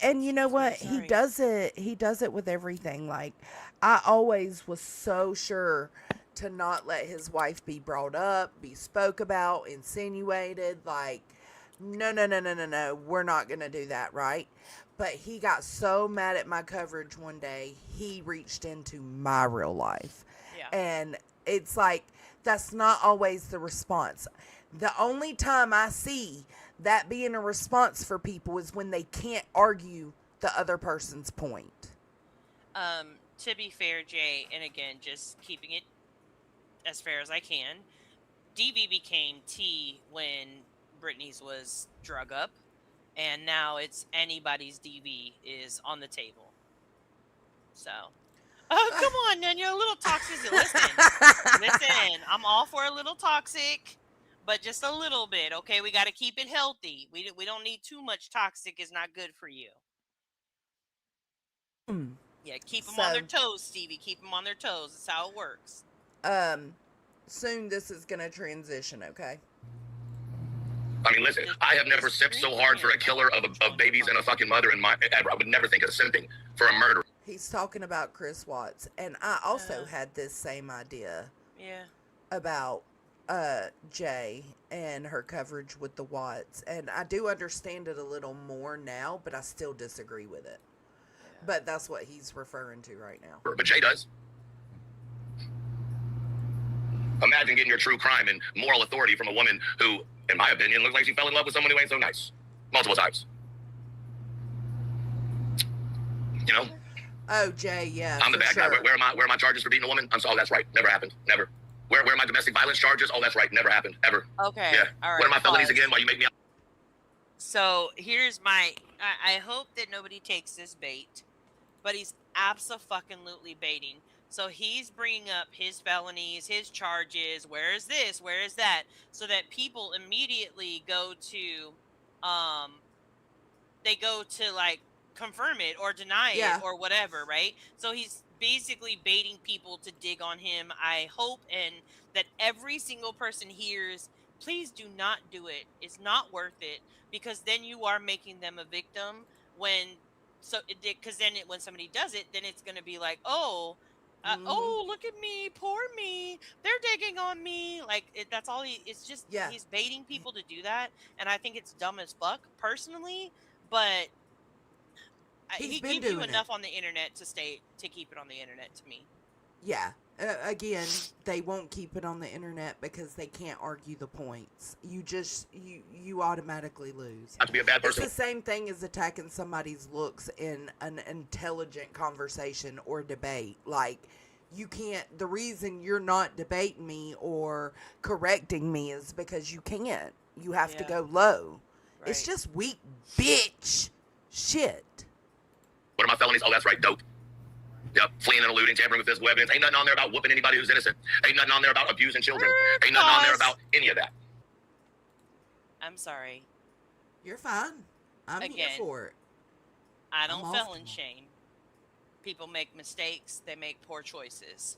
And you know what? He does it with everything. Like, I always was so sure to not let his wife be brought up, be spoke about, insinuated. Like, no. We're not going to do that, right? But he got so mad at my coverage one day, he reached into my real life. Yeah. And it's like, that's not always the response. The only time I see that being a response for people is when they can't argue the other person's point. To be fair, Jay, and again, just keeping it as fair as I can, DV became T when Britney's was drug up, and now it's anybody's DV is on the table. So, come on, Nanya, a little toxic. Listen, I'm all for a little toxic, but just a little bit, okay? We got to keep it healthy. We don't need too much toxic. Is not good for you. Yeah, keep them on their toes, Stevie. Keep them on their toes. That's how it works. Soon this is going to transition, okay? I mean, listen, I have never simped so hard for a killer of babies and a fucking mother in my ever. I would never think of simping for a murderer. He's talking about Chris Watts, and I also had this same idea. Yeah. About Jay and her coverage with the Watts, and I do understand it a little more now, but I still disagree with it. But that's what he's referring to right now. But Jay does. Imagine getting your true crime and moral authority from a woman who, in my opinion, looks like she fell in love with someone who ain't so nice. Multiple times. You know? Oh, Jay, yeah. I'm the bad guy. Sure. Where are my charges for beating a woman? Oh, that's right. Never happened. Never. Where are my domestic violence charges? Oh, that's right. Never happened. Ever. Okay. Yeah. All right. What are my felonies again? Why you make me? So here's my. I hope that nobody takes this bait, but he's abso-fucking-lutely baiting. So he's bringing up his felonies, his charges. Where is this? Where is that? So that people immediately go to, they go to like confirm it or deny it or whatever, right? So he's basically baiting people to dig on him. I hope and that every single person hears, please do not do it. It's not worth it, because then you are making them a victim when because then when somebody does it, then it's going to be like, oh, oh, look at me, poor me, they're digging on me. Like that's all it's just he's baiting people to do that, and I think it's dumb as fuck personally, but he been keeps you doing enough on the internet to keep it on the internet to me. Yeah. Again, they won't keep it on the internet because they can't argue the points. You automatically lose. Not to be a bad person. It's the same thing as attacking somebody's looks in an intelligent conversation or debate. Like, you can't, the reason you're not debating me or correcting me is because you can't. You have to go low. Right. It's just weak bitch shit. What are my felonies? Oh, that's right, dope. Yep, fleeing and eluding, tampering with physical evidence. Ain't nothing on there about whooping anybody who's innocent. Ain't nothing on there about abusing children. Ain't nothing on there about any of that. I'm sorry. You're fine. I'm here for it. I don't felon shame. People make mistakes. They make poor choices.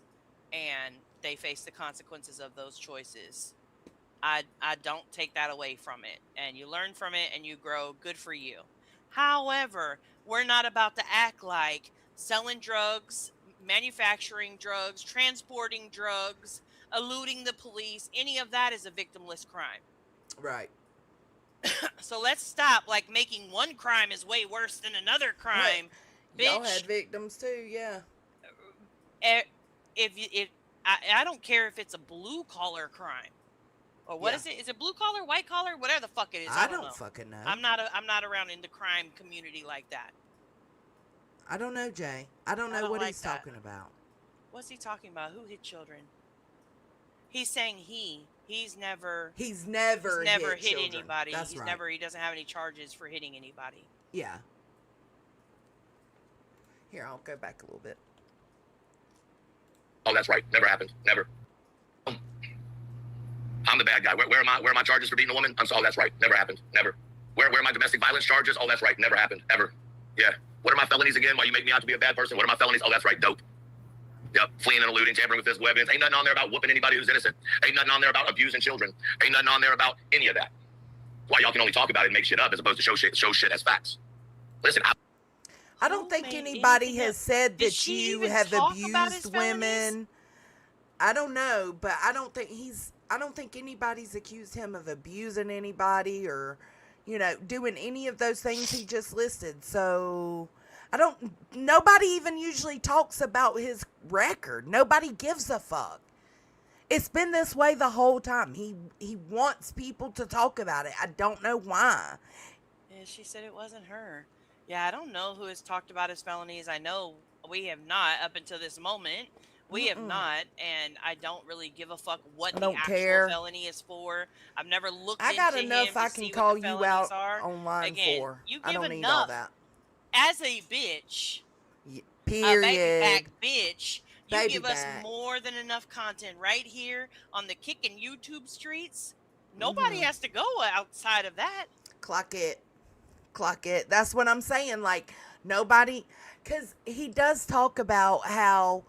And they face the consequences of those choices. I don't take that away from it. And you learn from it and you grow. Good for you. However, we're not about to act like selling drugs, manufacturing drugs, transporting drugs, eluding the police, any of that is a victimless crime. Right. So let's stop like making one crime is way worse than another crime. Right. Bitch. Y'all had victims too, yeah. I don't care if it's a blue collar crime. Or what is it? Is it blue collar, white collar, whatever the fuck it is? I don't know. Fucking know. I'm not around in the crime community like that. I don't know, Jay. I don't know what he's talking about. What's he talking about? Who hit children? He's saying he's never hit anybody. That's right. He doesn't have any charges for hitting anybody. Yeah. Here, I'll go back a little bit. Oh, that's right. Never happened. Never. I'm the bad guy. Where are my charges for beating a woman? Oh, that's right. Never happened. Never. Where are my domestic violence charges? Oh, that's right. Never happened. Ever. Yeah. What are my felonies again? Why you make me out to be a bad person? What are my felonies? Oh, that's right. Dope. Yep. Fleeing and eluding, tampering with physical evidence. Ain't nothing on there about whooping anybody who's innocent. Ain't nothing on there about abusing children. Ain't nothing on there about any of that. Why y'all can only talk about it and make shit up as opposed to show shit as facts. Listen, I don't think anybody has said that you have abused women. I don't know, but I don't think anybody's accused him of abusing anybody or, doing any of those things he just listed. So nobody even usually talks about his record. Nobody gives a fuck. It's been this way the whole time. He wants people to talk about it. I don't know why. Yeah, she said it wasn't her. Yeah, I don't know who has talked about his felonies. I know we have not up until this moment. We have not, and I don't really give a fuck what the actual felony is for. I've never looked into him. I got enough I can call you out online for. I don't need all that. As a bitch, period. A baby back bitch, you give us more than enough content right here on the kickin' YouTube streets. Nobody has to go outside of that. Clock it. That's what I'm saying. Like, nobody, because he does talk about how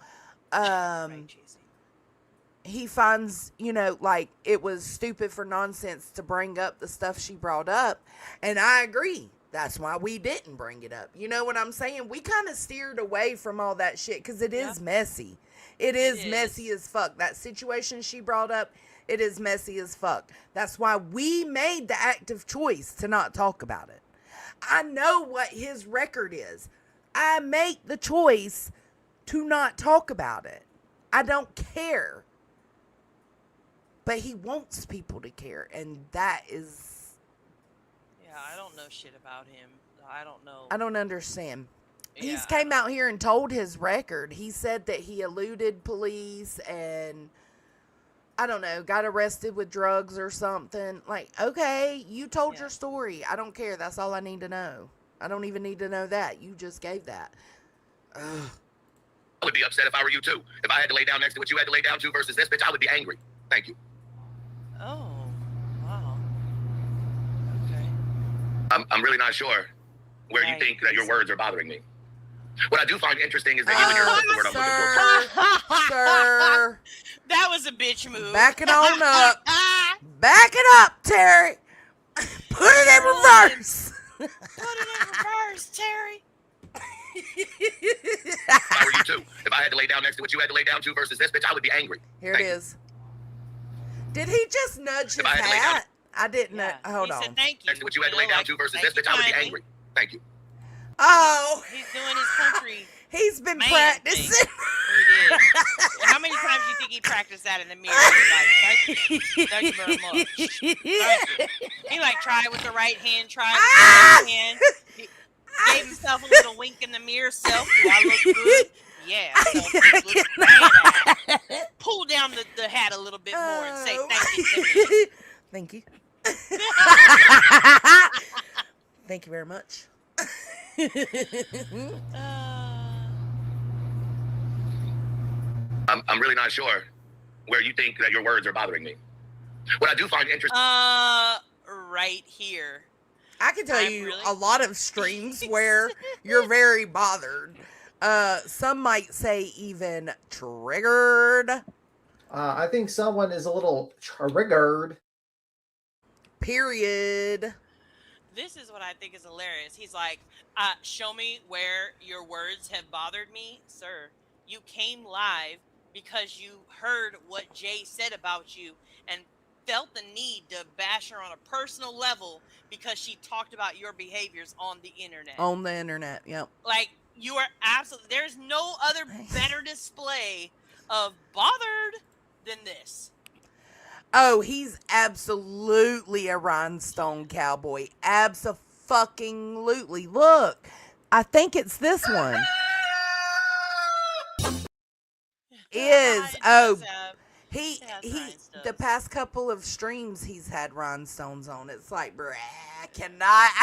he finds, like it was stupid for nonsense to bring up the stuff she brought up. And I agree. That's why we didn't bring it up. You know what I'm saying? We kind of steered away from all that shit because it is messy. It is messy as fuck. That situation she brought up, it is messy as fuck. That's why we made the active choice to not talk about it. I know what his record is. I make the choice to not talk about it. I don't care. but he wants people to care, and that is. Yeah, I don't know shit about him. I don't know. I don't understand. Yeah, He's came out here and told his record. He said that he eluded police and, I don't know, got arrested with drugs or something. Like, okay, you told your story. I don't care. That's all I need to know. I don't even need to know that. You just gave that. Ugh. I would be upset if I were you too. If I had to lay down next to what you had to lay down to versus this bitch, I would be angry. Thank you. Oh, wow. Okay. I'm really not sure where you think that your words are bothering me. What I do find interesting is that you and your what's the word I'm looking for? Sir. That was a bitch move. Back it on up. Back it up, Terry. Put it in reverse. Put it in reverse, Terry. If I were you too. If I had to lay down next to what you had to lay down to versus this bitch, I would be angry. Here it is. Did he just nudge his hat? I didn't know. Hold on. Said thank you. Next to what you had to lay down to versus this bitch, I would be angry. Thank you. Oh. He's doing his country. He's been practicing. He did. How many times do you think he practiced that in the mirror? Like, thank you very much. Thank you. He like tried with the right hand, tried with the left hand. He gave himself a little wink in the mirror. Self, do I look good? Yeah. Self, look badass. Pull down the hat a little bit more and say thank you to me. Thank you. Thank you very much. I'm really not sure where you think that your words are bothering me. What I do find interesting. Right here. I can tell you a lot of streams where you're very bothered. Some might say even triggered. I think someone is a little triggered. Period. This is what I think is hilarious. He's like, show me where your words have bothered me. Sir, you came live because you heard what Jay said about you and felt the need to bash her on a personal level because she talked about your behaviors on the internet. On the internet, yep. Like, you are absolutely, there's no other better display of bothered than this. Oh, he's absolutely a rhinestone cowboy. Abso-fucking-lutely. Look, I think it's this one. The past couple of streams he's had rhinestones on. It's like, bruh, I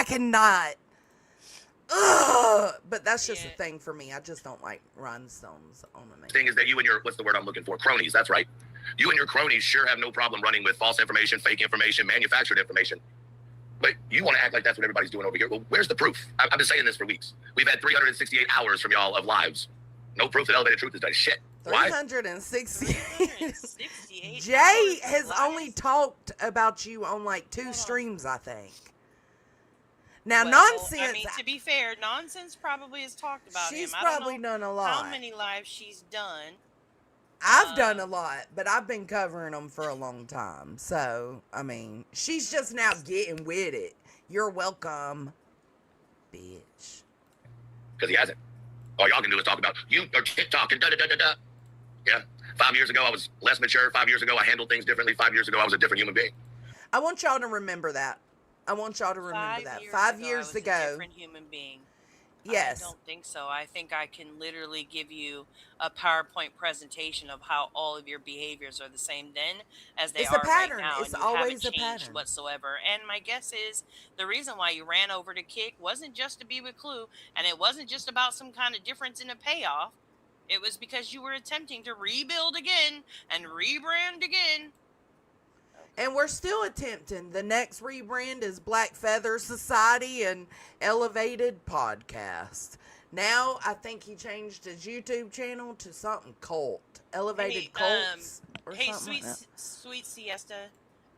cannot. Ugh. But that's just a thing for me. I just don't like rhinestones on me. Thing is that you and your, what's the word I'm looking for? Cronies, that's right. You and your cronies sure have no problem running with false information, fake information, manufactured information. But you want to act like that's what everybody's doing over here. Well, where's the proof? I've been saying this for weeks. We've had 368 hours from y'all of lives. No proof that Elevated Truth has done shit. Why? 368. Jay has only talked about you on like 2 streams, I think. Now, Nonsense. I mean, to be fair, Nonsense probably has talked about him. She's probably done a lot. How many lives she's done? I've done a lot, but I've been covering them for a long time. So, I mean, she's just now getting with it. You're welcome, bitch. Because he hasn't. All y'all can do is talk about you or TikTok and da-da-da-da-da. Yeah. 5 years ago, I was less mature. 5 years ago, I handled things differently. 5 years ago, I was a different human being. I want y'all to remember that. 5 years ago. A different human being. Yes. I don't think so. I think I can literally give you a PowerPoint presentation of how all of your behaviors are the same then as they are right now. It's and you always haven't a changed pattern whatsoever. And my guess is the reason why you ran over to Kick wasn't just to be with Clue, and it wasn't just about some kind of difference in a payoff. It was because you were attempting to rebuild again and rebrand again. And we're still attempting. The next rebrand is Black Feather Society and Elevated Podcast. Now, I think he changed his YouTube channel to something cult. Elevated Cults or something like that. Sweet Siesta,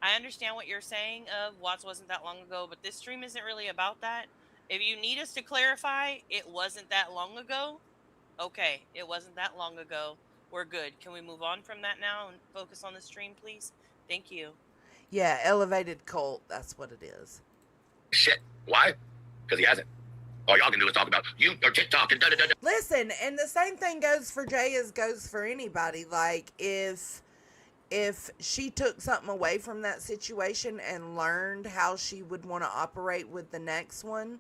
I understand what you're saying of Watts wasn't that long ago, but this stream isn't really about that. If you need us to clarify, it wasn't that long ago. Okay, it wasn't that long ago. We're good. Can we move on from that now and focus on the stream, please? Thank you. Yeah, Elevated Cult. That's what it is. Shit. Why? Because he hasn't. All y'all can do is talk about you or TikTok and da-da-da-da. Listen, and the same thing goes for Jay as goes for anybody. Like, if if she took something away from that situation and learned how she would want to operate with the next one,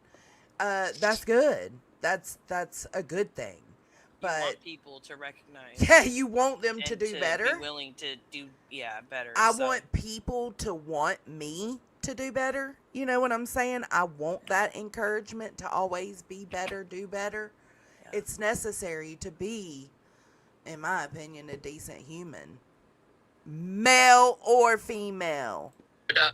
that's good. That's a good thing. But you want people to recognize. Yeah, you want them to and do to better. Be willing to do better. I want people to want me to do better. You know what I'm saying? I want that encouragement to always be better, do better. Yeah. It's necessary to be, in my opinion, a decent human, male or female. Okay.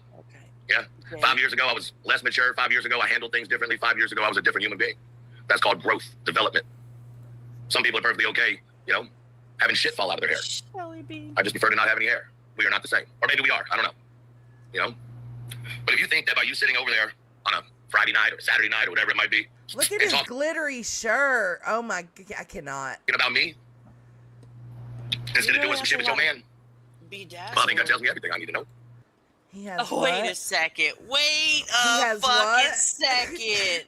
Yeah. 5 years ago, I was less mature. 5 years ago, I handled things differently. 5 years ago, I was a different human being. That's called growth, development. Some people are perfectly okay, having shit fall out of their hair. I just prefer to not have any hair. We are not the same. Or maybe we are. I don't know. But if you think that by you sitting over there on a Friday night or Saturday night or whatever it might be. Look at his glittery shirt. Oh my, I cannot. About me? Instead of doing some shit with your man. Bedazzled. Well, I think that tells me everything I need to know. He has wait a second. Wait a fucking second.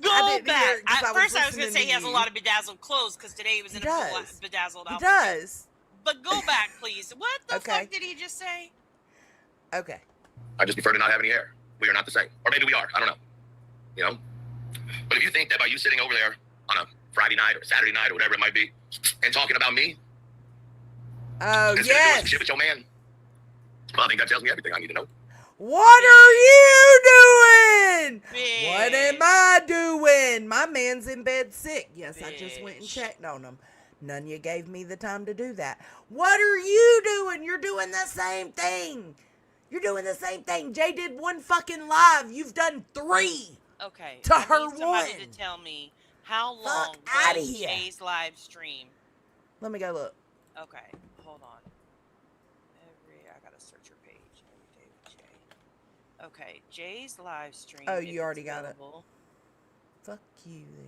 Go back. At first, I was going to say he has a lot of bedazzled clothes because today he was in a bedazzled outfit. He does. But go back, please. What the fuck did he just say? Okay. I just prefer to not have any hair. We are not the same. Or maybe we are. I don't know. But if you think that by you sitting over there on a Friday night or Saturday night or whatever it might be and talking about me. Oh, instead of doing some shit with your man. Well, I think that tells me everything I need to know. What are you doing? What am I doing? My man's in bed sick. Yes, I just went and checked on him. None of you gave me the time to do that. What are you doing? You're doing the same thing. You're doing the same thing. Jay did one fucking live. You've done 3. Okay. To her somebody one. to tell me how long was Jay's live stream. Let me go look. Okay, hold on. I gotta search her page. Every day with Jay. Okay, Jay's live stream. Oh, you already got it. Fuck you then.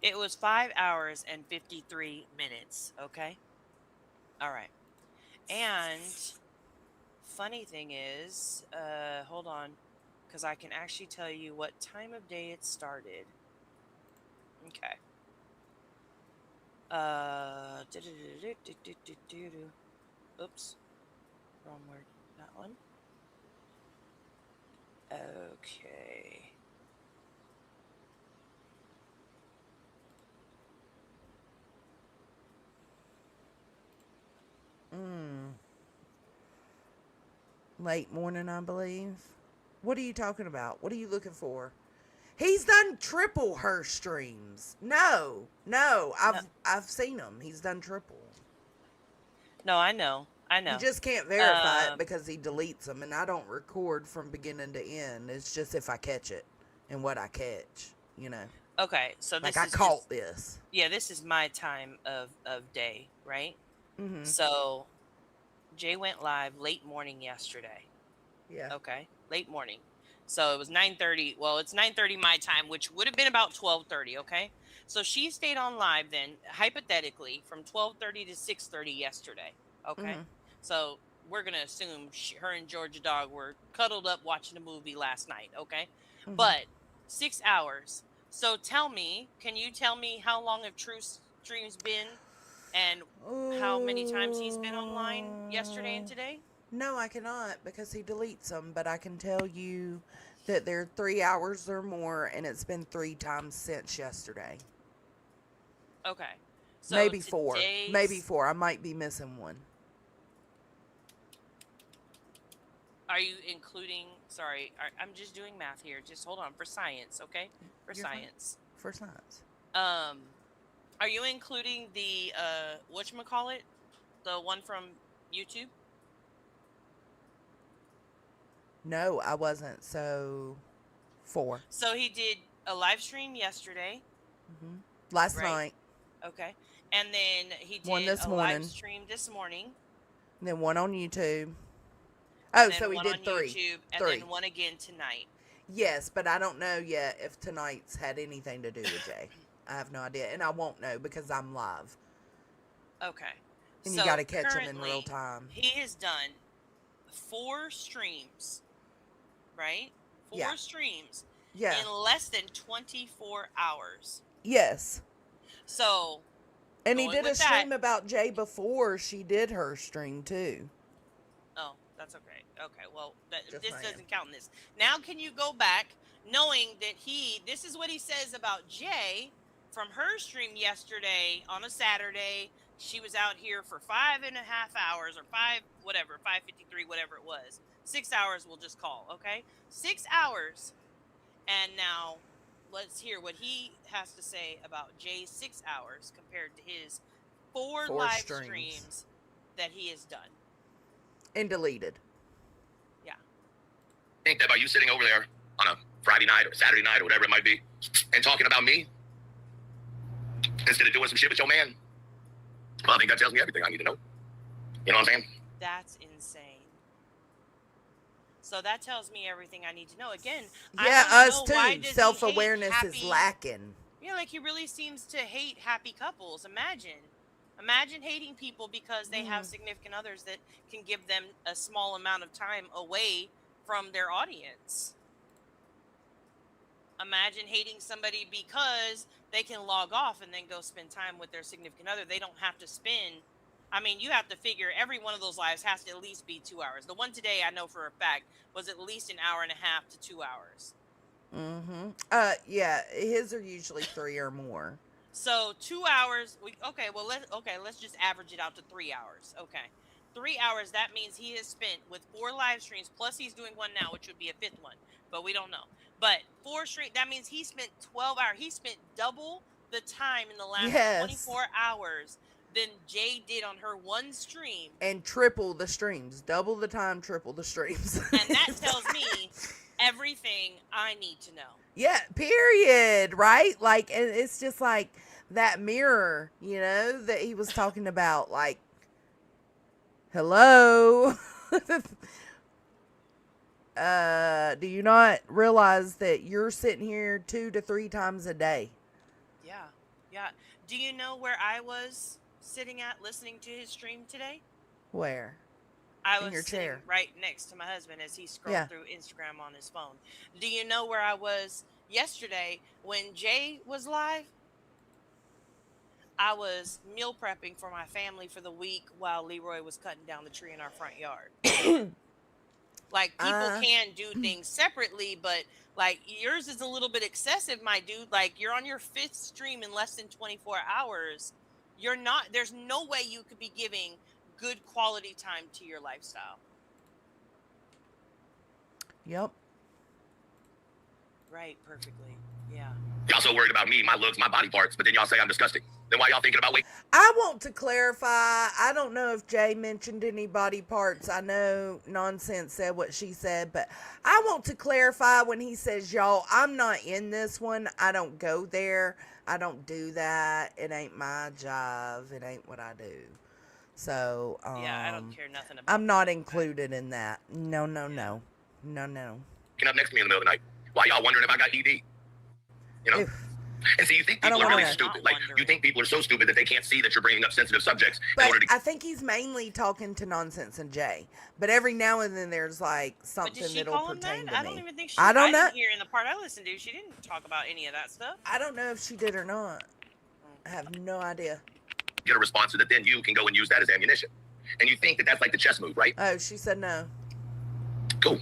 It was 5 hours and 53 minutes. Okay. All right. And funny thing is, hold on, because I can actually tell you what time of day it started. Okay. Oops. Wrong word. That one. Okay. Late morning, I believe. What are you talking about? What are you looking for? He's done triple her streams. No, I've seen him. He's done triple. No, I know. You just can't verify it because he deletes them, and I don't record from beginning to end. It's just if I catch it and what I catch, Okay, so this I caught this. Yeah, this is my time of day, right? Mm-hmm. So Jay went live late morning yesterday. Yeah. Okay, late morning. So it was 9:30. Well, it's 9:30 my time, which would have been about 12:30. Okay, so she stayed on live then, hypothetically, from 12:30 to 6:30 yesterday. Okay, Mm-hmm. so we're gonna assume her and Georgia Dog were cuddled up watching a movie last night. Okay, Mm-hmm. but 6 hours. So can you tell me how long have True Streams been, and how many times he's been online yesterday and today? No, I cannot because he deletes them, but I can tell you that they're 3 hours or more, and it's been 3 times since yesterday. Okay. So maybe 4. Maybe 4. I might be missing one. Are you including, I'm just doing math here. Just hold on for science, okay? For You're science. Fine. For science. Are you including the, whatchamacallit? The one from YouTube? No, I wasn't. So 4. So he did a live stream yesterday. Mm-hmm. Last night. Okay. And then he did one this a morning. live stream this morning. And then one on YouTube. Oh, so he did 3. YouTube, and 3. then one again tonight. Yes, but I don't know yet if tonight's had anything to do with Jay. I have no idea. And I won't know because I'm live. Okay. And you got to catch him in real time. He has done 4 streams, right? 4 streams Yeah. in less than 24 hours. Yes. So And he Going did a with that. stream about Jay before she did her stream too. Oh, that's okay. Okay, well, Just this saying. doesn't count in this. Now, can you go back knowing that this is what he says about Jay from her stream yesterday on a Saturday? She was out here for 5.5 hours or 5:53, whatever it was. 6 hours, we'll just call, okay? 6 hours. And now let's hear what he has to say about Jay's 6 hours compared to his four live streams that he has done. And deleted. Yeah. I think that by you sitting over there on a Friday night or Saturday night or whatever it might be and talking about me instead of doing some shit with your man, well, I think that tells me everything I need to know. You know what I'm saying? That's insane. So that tells me everything I need to know. Again, Yeah, I us don't know, why too. does he Self-awareness hate is happy- lacking. Yeah, like he really seems to hate happy couples. Imagine hating people because they have significant others that can give them a small amount of time away from their audience. Imagine hating somebody because they can log off and then go spend time with their significant other. They don't have to spend. I mean, you have to figure every one of those lives has to at least be 2 hours. The one today, I know for a fact, was at least an hour and a half to 2 hours. Yeah, his are usually 3 or more. So 2 hours. Let's just average it out to 3 hours. Okay, 3 hours. That means he has spent with 4 live streams. Plus, he's doing one now, which would be a 5th one, but we don't know. But 4 streams. That means he spent 12 hours. He spent double the time in the last 24 hours than Jay did on her one stream. And triple the streams. Double the time, triple the streams. And that tells me everything I need to know. Yeah, period, right? Like, and it's just like that mirror, you know, that he was talking about. Like, hello? Do you not realize that you're sitting here 2 to 3 times a day? Yeah. Do you know where I was sitting at listening to his stream today? Where? I In was your sitting chair. right next to my husband as he scrolled through Instagram on his phone. Do you know where I was yesterday when Jay was live? I was meal prepping for my family for the week while Leroy was cutting down the tree in our front yard. Like, people can do things separately, but like yours is a little bit excessive, my dude. Like, you're on your 5th stream in less than 24 hours. You're not, there's no way you could be giving good quality time to your lifestyle. Yep. Right, perfectly. Yeah. Y'all so worried about me, my looks, my body parts, but then y'all say I'm disgusting. Then why y'all thinking about weight? I want to clarify. I don't know if Jay mentioned any body parts. I know Nonsense said what she said, but I want to clarify when he says, y'all, I'm not in this one. I don't go there. I don't do that. It ain't my job. It ain't what I do. So, yeah, I don't care nothing about I'm not included in that. No. Get up next to me in the middle of the night. Why y'all wondering if I got ED? You know? And so you think people are really stupid. Like, you think people are so stupid that they can't see that you're bringing up sensitive subjects in order to... I think he's mainly talking to Nonsense and Jay. But every now and then there's like something that'll pertain to me. I don't even think she I don't know. didn't hear in the part I listened to. She didn't talk about any of that stuff. I don't know if she did or not. I have no idea. Get a response so that then you can go and use that as ammunition. And you think that that's like the chess move, right? Oh, she said no. Cool.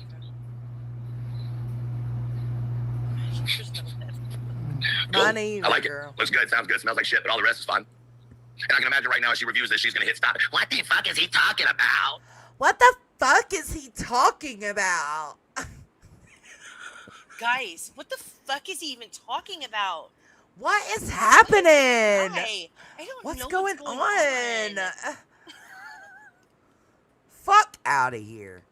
Cool. Mine either, I like girl. It. Looks good, sounds good, smells like shit, but all the rest is fine. And I can imagine right now as she reviews this, she's gonna hit stop. What the fuck is he talking about? What the fuck is he talking about? Guys, what the fuck is he even talking about? What is happening? I don't What's know going on? Fuck out of here.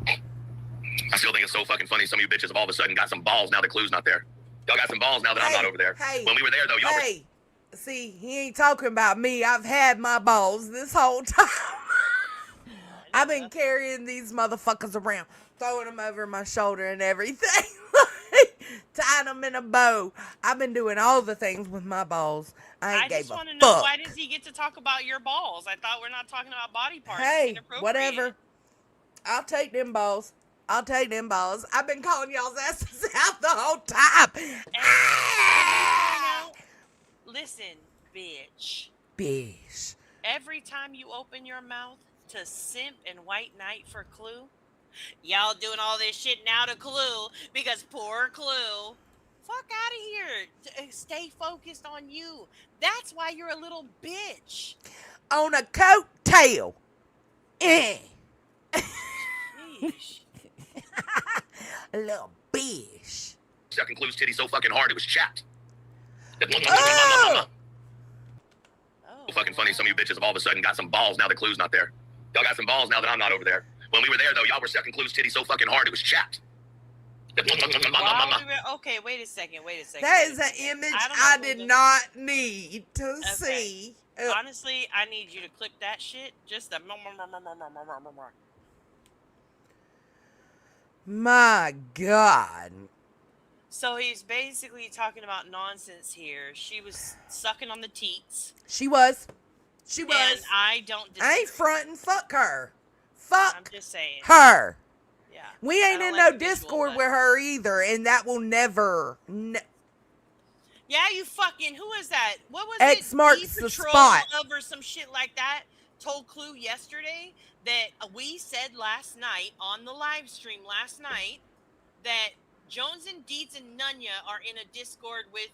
I still think it's so fucking funny. Some of you bitches have all of a sudden got some balls now the clue's not there. Y'all got some balls now that I'm not over there. Hey, when we were there, though, y'all were... See, he ain't talking about me. I've had my balls this whole time. I've been carrying these motherfuckers around, throwing them over my shoulder and everything. Tying them in a bow. I've been doing all the things with my balls. I just want to know, why does he get to talk about your balls? I thought we're not talking about body parts. Hey, whatever. I'll take them balls. I've been calling y'all's asses out the whole time. Listen, bitch. Bitch. Every time you open your mouth to simp and white knight for Clue, y'all doing all this shit now to Clue because poor Clue. Fuck out of here. Stay focused on you. That's why you're a little bitch. On a coattail. Sheesh. A little bitch. Sucking Clue's titty so fucking hard it was chapped. Oh! Fucking funny, some of you bitches have all of a sudden got some balls now that Clue's not there. Y'all got some balls now that I'm not over there. When we were there, though, y'all were sucking Clue's titty so fucking hard it was chapped. Okay, wait a second. That is an image I did not need to see. Honestly, I need you to clip that shit. Just the. My God. So he's basically talking about nonsense here. She was sucking on the teats. She was. And I don't disagree. I ain't fronting. Fuck her. Fuck I'm just saying. her. Yeah. We ain't in no Discord with her either, and that will never. Yeah, you fucking. Who is that? What was X it? marks the spot. Or some shit like that. Told Clue yesterday that we said last night on the live stream last night that Jones and Deeds and Nunya are in a Discord with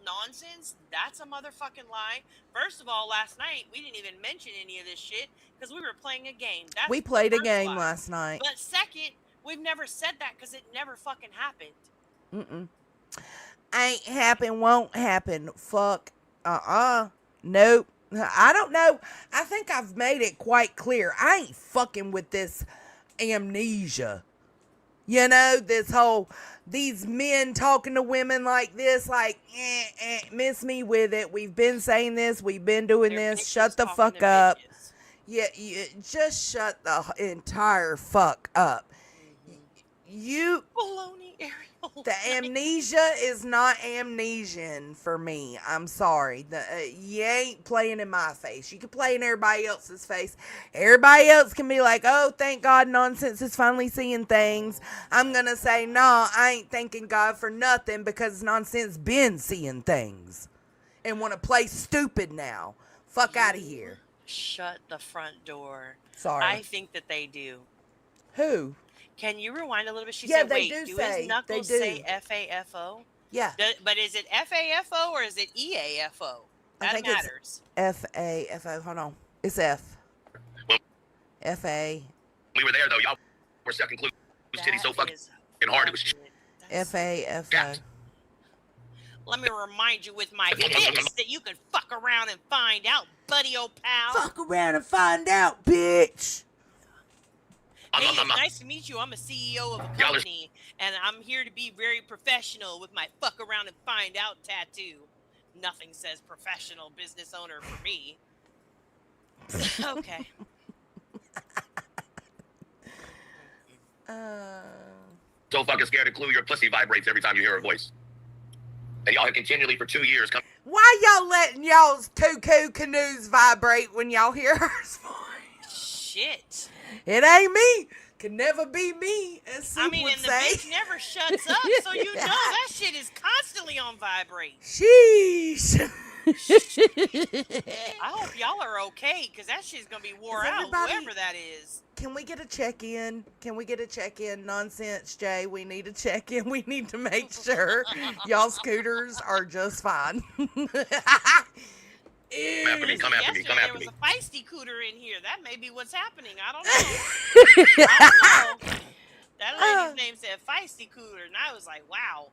nonsense. That's a motherfucking lie. First of all, last night we didn't even mention any of this shit because we were playing a game. We played a game last night. But second, we've never said that because it never fucking happened. Ain't happen, won't happen. Fuck. Nope. I don't know. I think I've made it quite clear. I ain't fucking with this amnesia. You know, these men talking to women like this, like, miss me with it. We've been saying this. We've been doing this. Shut the fuck up. Yeah, just shut the entire fuck up. You. Baloney, Ariel. The amnesia is not amnesian for me. I'm sorry. You ain't playing in my face. You can play in everybody else's face. Everybody else can be like, oh, thank God nonsense is finally seeing things. I'm going to say, no, I ain't thanking God for nothing because nonsense been seeing things and want to play stupid now. Fuck out of here. Shut the front door. Sorry. I think that they do. Who? Can you rewind a little bit? She Yeah, said, they wait, do his say. knuckles They do. say F-A-F-O? Yeah. But is it F-A-F-O or is it E-A-F-O? That think matters. It's F-A-F-O. Hold on. It's F. F-A. We were there, though. Y'all were sucking Clue's titty so fucking hard it was F-A-F-O. Let me remind you with my picks that you can fuck around and find out, buddy, old pal. Fuck around and find out, bitch. Hey, it's nice to meet you. I'm a CEO of a company, and I'm here to be very professional with my fuck around and find out tattoo. Nothing says professional business owner for me. Okay. So fucking scared of Clue, your pussy vibrates every time you hear her voice. And y'all have continually for 2 years come. Why y'all letting y'all's cuckoo canoes vibrate when y'all hear her voice? Shit. It ain't me. Can never be me, as Soup would and the say. bitch never shuts up, so you know that shit is constantly on vibrate. Sheesh. I hope y'all are okay, because that shit's going to be wore out, whoever that is. Can we get a check-in? Nonsense, Jay. We need a check-in. We need to make sure y'all scooters are just fine. Come after me. There was a feisty cooter in here. That may be what's happening. I don't know. That lady's name said feisty cooter, and I was like, wow.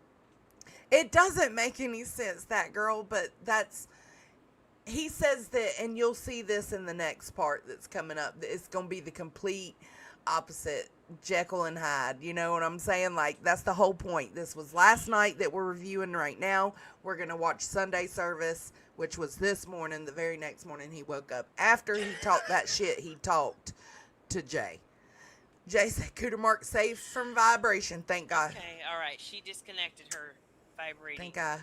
It doesn't make any sense, that girl, but he says that, and you'll see this in the next part that's coming up. It's going to be the complete opposite, Jekyll and Hyde. You know what I'm saying? Like, that's the whole point. This was last night that we're reviewing right now. We're going to watch Sunday service, which was this morning. The very next morning he woke up. After he talked that shit, he talked to Jay. Jay said, Cooter Mark safe from vibration. Thank God. Okay, all right. She disconnected her vibrating. Thank God.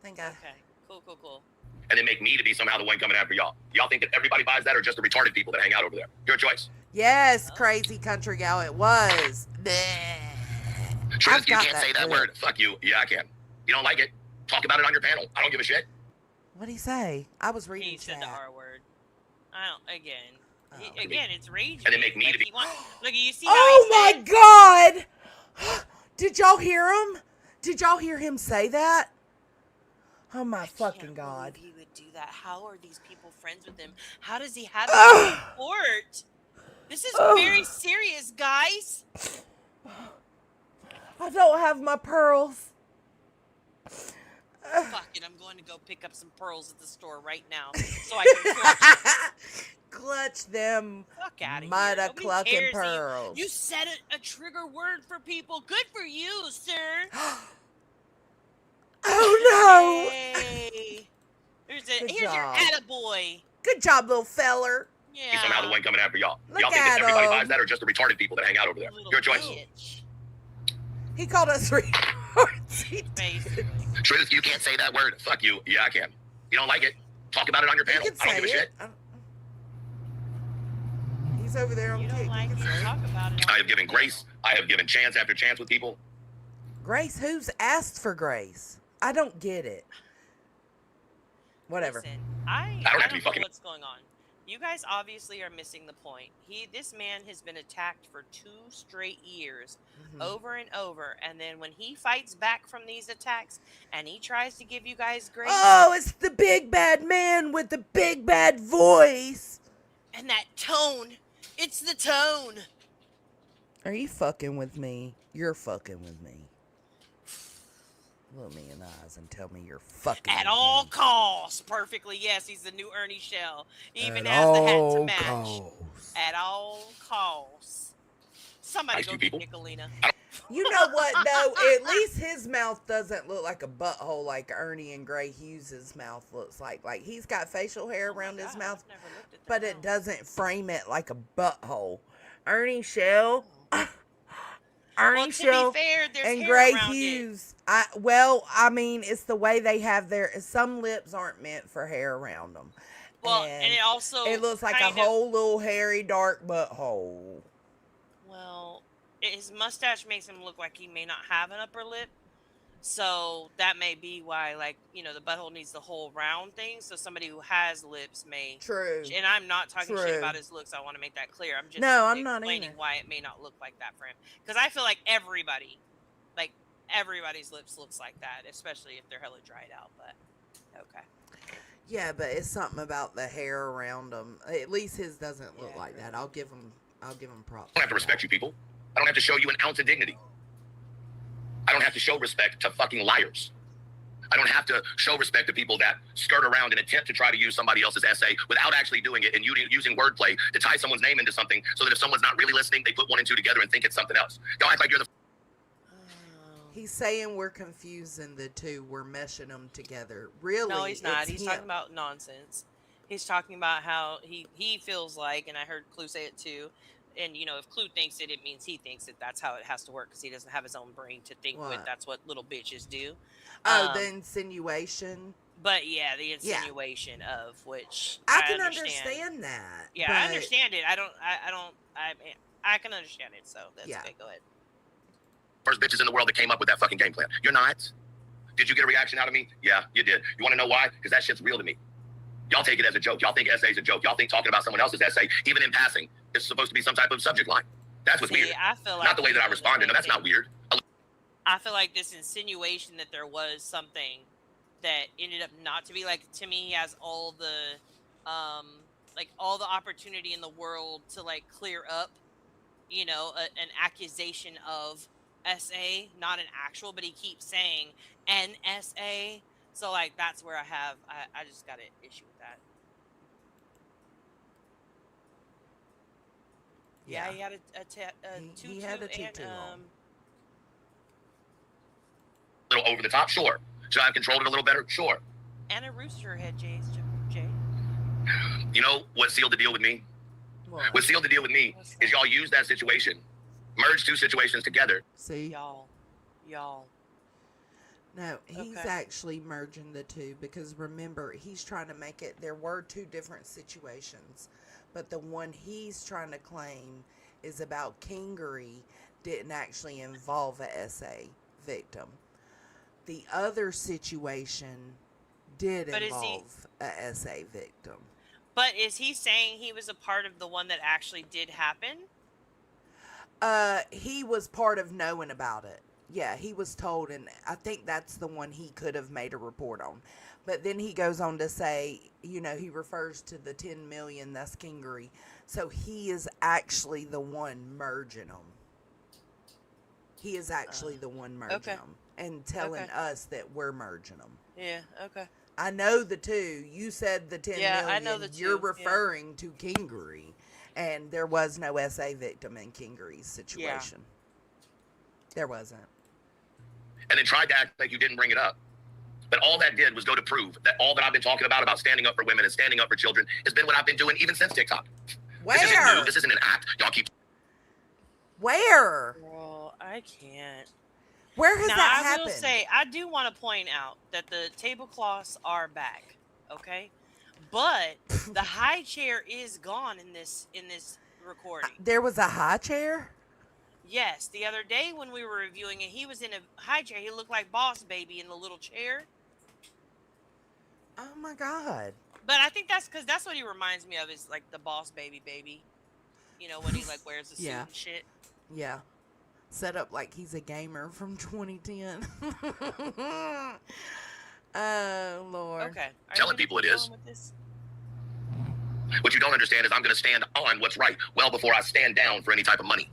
Okay, cool. And then make me to be somehow the one coming after y'all. Y'all think that everybody buys that or just the retarded people that hang out over there? Your choice. Yes, crazy country gal, it was. Truth, you can't say that word. Fuck you. Yeah, I can. You don't like it? Talk about it on your panel. I don't give a shit. What'd he say? I was reading He said the chat. R word. I don't. Again, Oh. again, it's rage. And they make me like to be. he want, look, you see Oh how he my said, God! Did y'all hear him? Did y'all hear him say that? Oh my fucking God! He would do that. How are these people friends with him? How does he have this support? This is very serious, guys. I don't have my pearls. Fuck it, I'm going to go pick up some pearls at the store right now so I can clutch them. Clutch them. Fuck out of here. Mighty Nobody clucking cares. pearls. You set a trigger word for people. Good for you, sir. Oh no! Hey. Here's Good your job. attaboy. Good job, little feller. Yeah. He's somehow the one coming after y'all. Look Y'all think at that everybody him. buys that or just the retarded people that hang out over there? Your choice. Bitch. He called us retards. He did. Truth, you can't say that word. Fuck you. Yeah, I can. You don't like it? Talk about it on your panel. can I don't give a say shit. He's over there on kick. Like it, talk about it. I have given grace. I have given chance after chance with people. Grace, who's asked for grace? I don't get it. Whatever. Listen, I don't have to don't be know fucking- what's going on. You guys obviously are missing the point. This man has been attacked for 2 straight years, over and over, and then when he fights back from these attacks and he tries to give you guys grace, Oh, it's the big bad man with the big bad voice. and that tone, it's the tone. Are you fucking with me? You're fucking with me. Look me in the eyes and tell me you're fucking At with all me. costs, perfectly. Yes, he's the new Ernie Shell. He even At has the hat to all match. costs. At all costs. Somebody go get Nicolina. You know what, though? At least his mouth doesn't look like a butthole like Ernie and Gray Hughes' mouth looks like. Like, he's got facial hair around his mouth, but it doesn't frame it like a butthole. Ernie Shell... Ernie Shell fair, there's and hair Gray around it. Hughes. I mean, it's the way they have their. Some lips aren't meant for hair around them. Well, and it also it looks like a kind of- whole little hairy dark butthole. Well, his mustache makes him look like he may not have an upper lip. So that may be why, like, you know, the butthole needs the whole round thing. So somebody who has lips may. True. And I'm not talking shit True. about his looks. I want to make that clear. I'm just No, I'm not explaining either. why it may not look like that for him. Because I feel like everybody's lips looks like that, especially if they're hella dried out. But okay. Yeah, but it's something about the hair around them. At least his doesn't look like that. I'll give him props. I don't have to respect you people. I don't have to show you an ounce of dignity. I don't have to show respect to fucking liars. I don't have to show respect to people that skirt around and attempt to try to use somebody else's essay without actually doing it and using wordplay to tie someone's name into something so that if someone's not really listening, they put 1 and 2 together and think it's something else. Y'all act like you're the... He's saying we're confusing the two. We're meshing them together. Really? No, he's not. it's He's him. talking about nonsense. He's talking about how he feels like, and I heard Clue say it too. And, you know, if Clue thinks it, it means he thinks it. That's how it has to work because he doesn't have his own brain to think with. What? That's what little bitches do. Oh, the insinuation. But yeah, the insinuation of which I can understand that. Yeah, I understand it. I can understand it. So that's okay. Go ahead. First bitches in the world that came up with that fucking game plan. You're not. Did you get a reaction out of me? Yeah, you did. You want to know why? Because that shit's real to me. Y'all take it as a joke. Y'all think essay's a joke. Y'all think talking about someone else's essay, even in passing, is supposed to be some type of subject line. That's what's weird. I feel like not the way that I responded. No, that's not weird. I feel like this insinuation that there was something that ended up not to be, like, to me, he has all the opportunity in the world to, like, clear up, you know, an accusation of SA, not an actual, but he keeps saying an SA. So, like, that's where I just got an issue with that. Yeah, he had a tutu. He had a tutu and, on. A little over the top? Sure. Should I have controlled it a little better? Sure. And a rooster head, Jay. You know what sealed the deal with me? What sealed the deal with me is y'all use that situation, merge 2 situations together. See? Y'all. No, he's actually merging the two because remember, he's trying to make it, there were 2 different situations, but the one he's trying to claim is about Kingery didn't actually involve a SA victim. The other situation did But is he? involve a SA victim. But is he saying he was a part of the one that actually did happen? He was part of knowing about it. Yeah, he was told, and I think that's the one he could have made a report on. But then he goes on to say, you know, he refers to the 10 million, that's Kingery. So he is actually the one merging them. He is actually the one merging them and telling us that we're merging them. Yeah, okay. I know the two. You said the 10 million. I know the two. You're referring to Kingery. And there was no SA victim in Kingery's situation. There wasn't. And then tried to act like you didn't bring it up. But all that did was go to prove that all that I've been talking about standing up for women and standing up for children has been what I've been doing even since TikTok. Where? This isn't new. This isn't an act. Y'all keep... Where? Girl, I can't. Where has that happened? I will say, I do want to point out that the tablecloths are back, okay? But the high chair is gone in this recording. There was a high chair? Yes, the other day when we were reviewing it, he was in a high chair. He looked like Boss Baby in the little chair. Oh my God. But I think that's because that's what he reminds me of, is like the Boss Baby. You know, when he like wears a suit and shit. Yeah. Set up like he's a gamer from 2010. Oh, Lord. Okay. Telling people it is. What you don't understand is I'm going to stand on what's right well before I stand down for any type of money.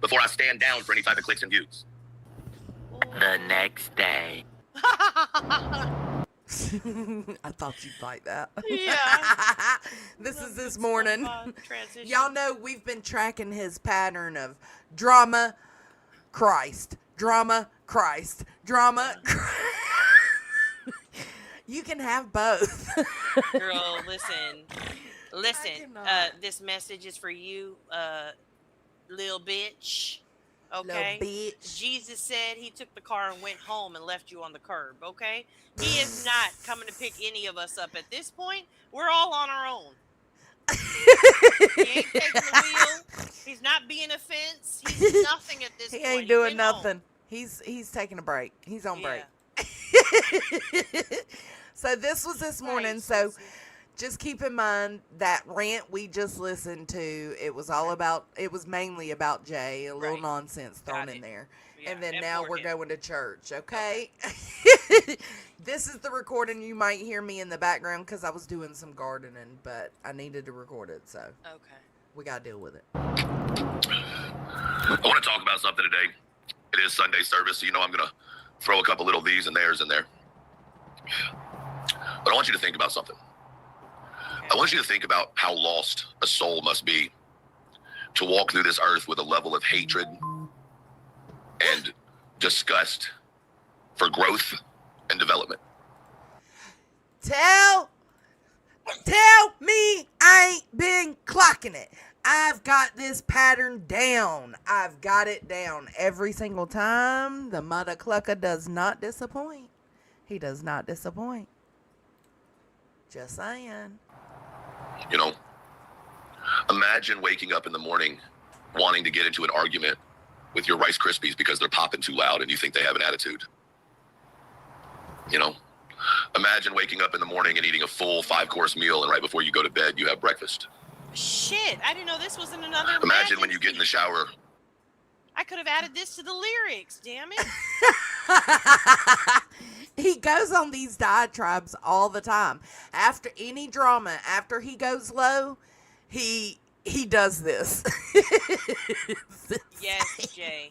Before I stand down for any type of clicks and views. The next day. I thought you'd like that. Yeah. This is this morning. Y'all know we've been tracking his pattern of drama, Christ, drama, Christ, drama, Christ. You can have both. Girl, listen. This message is for you, little bitch. Okay? Little bitch. Jesus said he took the car and went home and left you on the curb, okay? He is not coming to pick any of us up at this point. We're all on our own. He ain't taking the wheel. He's not being a fence. He's nothing at this point. He ain't doing nothing. He's taking a break. He's on break. So this was this morning. So just keep in mind that rant we just listened to. It was mainly about Jay, a little nonsense thrown in there. Yeah, and then now we're going to church, okay? This is the recording. You might hear me in the background because I was doing some gardening, but I needed to record it, so we got to deal with it. I want to talk about something today. It is Sunday service, so you know I'm going to throw a couple little these and theirs in there. But I want you to think about something. I want you to think about how lost a soul must be to walk through this earth with a level of hatred and disgust for growth and development. Tell me I ain't been clocking it. I've got this pattern down. I've got it down every single time. The mother clucker does not disappoint. He does not disappoint. Just saying. You know, imagine waking up in the morning wanting to get into an argument with your Rice Krispies because they're popping too loud and you think they have an attitude. You know, imagine waking up in the morning and eating a full 5-course meal and right before you go to bed you have breakfast. Shit, I didn't know this was in another. Imagine when you get in the shower. I could have added this to the lyrics, damn it. He goes on these diatribes all the time. After any drama, after he goes low, he does this. Yes, Jay.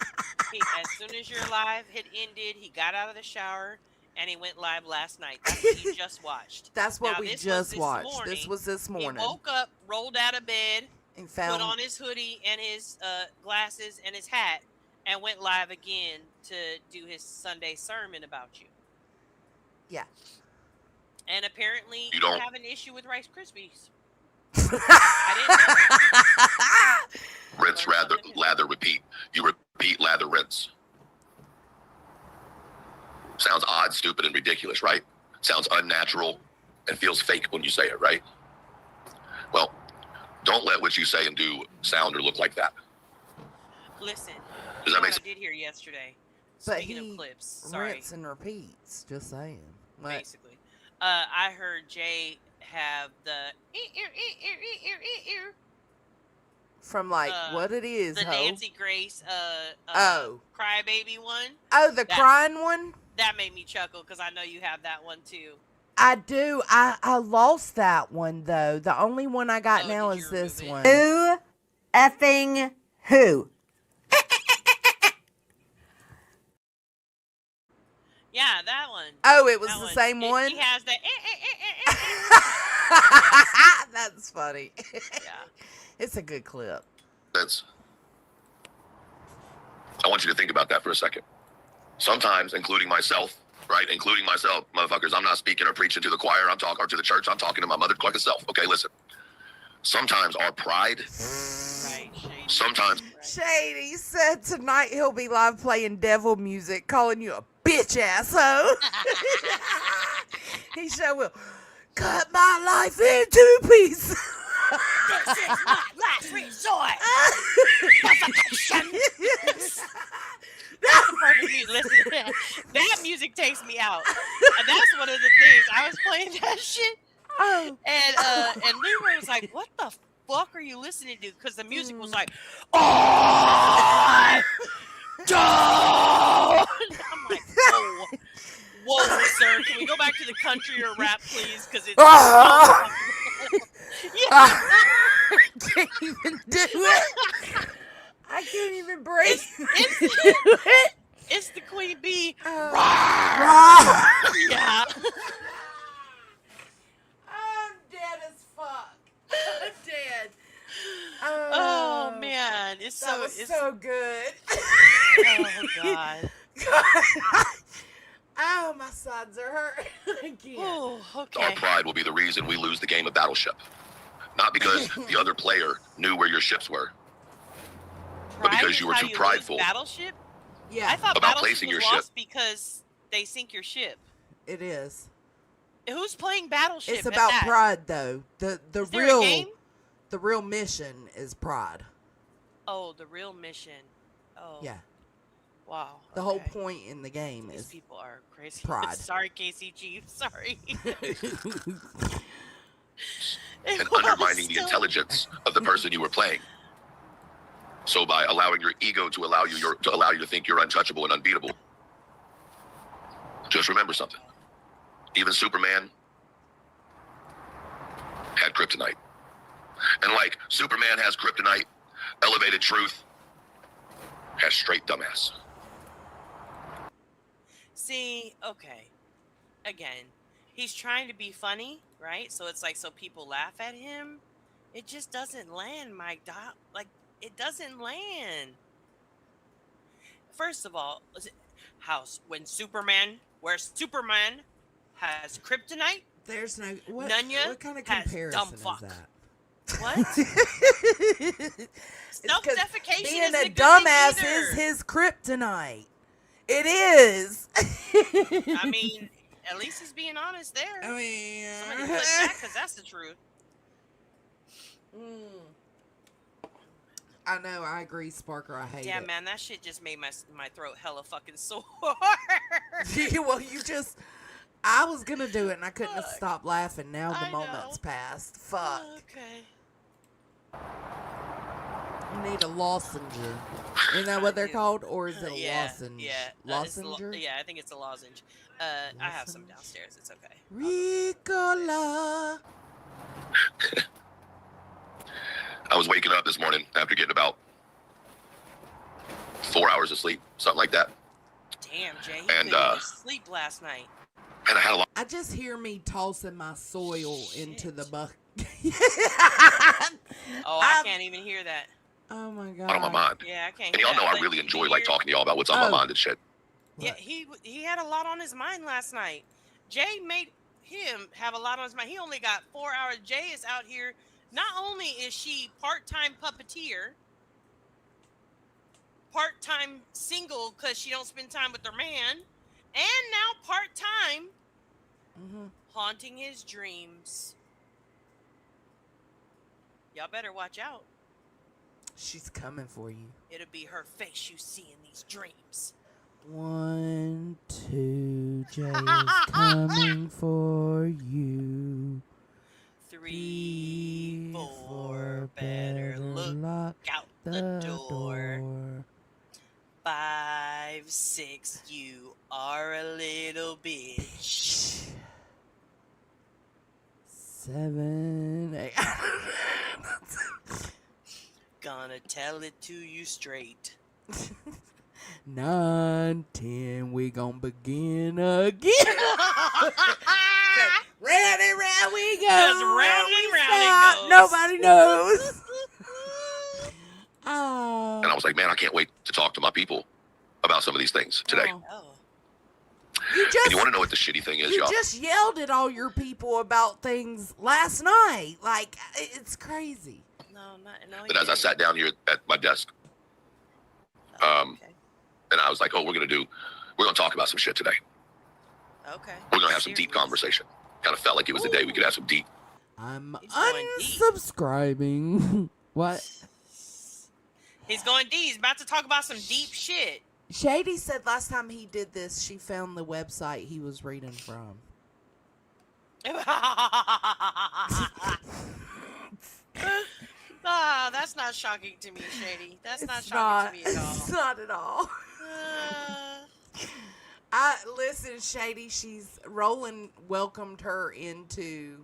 As soon as your live had ended, he got out of the shower and he went live last night. That's what you just watched. That's what we just watched. This was this morning. He woke up, rolled out of bed, and put on his hoodie and his glasses and his hat, and went live again to do his Sunday sermon about you. Yeah. And apparently you don't have an issue with Rice Krispies. I didn't know. Rinse, lather, repeat. You repeat, lather, rinse. Sounds odd, stupid, and ridiculous, right? Sounds unnatural and feels fake when you say it, right? Well, don't let what you say and do sound or look like that. Listen, does that make sense? I did hear yesterday. But Speaking of clips, sorry. Rinse and repeats, just saying. Basically. I heard Jay have the From like what it is, the ho? Nancy Grace Oh. Crybaby one. Oh, the crying one? That made me chuckle because I know you have that one too. I do. I lost that one though. The only one I got now is this one. Who effing who? Yeah, that one. Oh, it was That the one. same one? He has the That's funny. Yeah. It's a good clip. I want you to think about that for a second. Sometimes, including myself, right? Including myself, motherfuckers, I'm not speaking or preaching to the choir. I'm talking or to the church. I'm talking to my mother like herself. Okay, listen. Sometimes our pride. Right, sometimes. Shady said tonight he'll be live playing devil music, calling you a bitch asshole. He sure will. Cut my life into pieces. This is my last resort. That's the perfect music. Listen to that. That music takes me out. And that's one of the things. I was playing that shit. Oh. And Leroy was like, what the fuck are you listening to? Because the music was like, oh, I'm like, whoa. Whoa, sir. Can we go back to the country or rap, please? Because it's... I can't even do it. I can't even breathe. It's the Queen Bee. Yeah. I'm dead as fuck. I'm dead. Oh man, it's that was so good. Oh god. Oh, my sides are hurt again. Oh, okay. Our pride will be the reason we lose the game of Battleship. Not because the other player knew where your ships were, but because you were too prideful. Battleship? Yeah. I thought About Battleship placing was your lost ship. because they sink your ship. It is. Who's playing Battleship? It's at about that? pride, though. The Is there a game? The real mission is pride. Oh, the real mission. Oh. Yeah. Wow. The whole point in the game These is people are crazy. pride. Sorry, Casey Chief. Sorry. And undermining the intelligence of the person you were playing. So by allowing your ego to allow you to think you're untouchable and unbeatable, just remember something. Even Superman had kryptonite. And like Superman has kryptonite, elevated truth has straight dumbass. See, okay. Again, he's trying to be funny, right? So it's like so people laugh at him. It just doesn't land, Mike. Like it doesn't land. First of all, when Superman has kryptonite, there's no what kind of has comparison dumb fuck. is that? What? Self-defecation being isn't a good dumbass either. is his kryptonite. It is. I mean, at least he's being honest there. I mean, somebody click that because that's the truth. I know. I agree, Sparker. I hate Yeah, it. man, that shit just made my throat hella fucking sore. Well, I was gonna do it and I couldn't have stopped laughing. Now the moment's passed. Fuck. Okay. You need a lozenge. Isn't that what they're called? Or is it a Yeah, lozenge? yeah. Lozenge? Yeah, I think it's a lozenge. I have some downstairs. It's okay. Ricola. I was waking up this morning after getting about 4 hours of sleep, something like that. Damn, Jay, you And, couldn't even sleep last night. And I had a lot. I just hear me tossing my soil into the bucket. Oh, I can't even hear that. Oh my god. On my mind. Yeah, I can't And hear y'all know that. I really enjoy like talking to y'all about what's on my mind and shit. Yeah, he had a lot on his mind last night. Jay made him have a lot on his mind. He only got 4 hours. Jay is out here. Not only is she part-time puppeteer, part-time single because she don't spend time with her man, and now part-time haunting his dreams. Y'all better watch out. She's coming for you. It'll be her face you see in these dreams. 1, 2. Blue Jay is coming for you. 3, 4, better look out the door. 5, 6, you are a little bitch. 7, 8. Gonna tell it to you straight. 9, 10, we gonna begin again. Round and round we go. Just round and round it goes. Nobody knows. Oh. And I was like, man, I can't wait to talk to my people about some of these things today. You And you want to know what the shitty thing is, You y'all? just yelled at all your people about things last night. Like, it's crazy. No. But as I sat down here at my desk, and I was like, oh, we're going to talk about some shit today. Okay. We're going to have some deep conversation. Kind of felt like it was the day we could have some deep. I'm unsubscribing. What? He's going deep. He's about to talk about some deep shit. Shady said last time he did this, she found the website he was reading from. That's not shocking to me, Shady. That's not shocking to me at all. It's not at all. Listen, Shady, Roland welcomed her into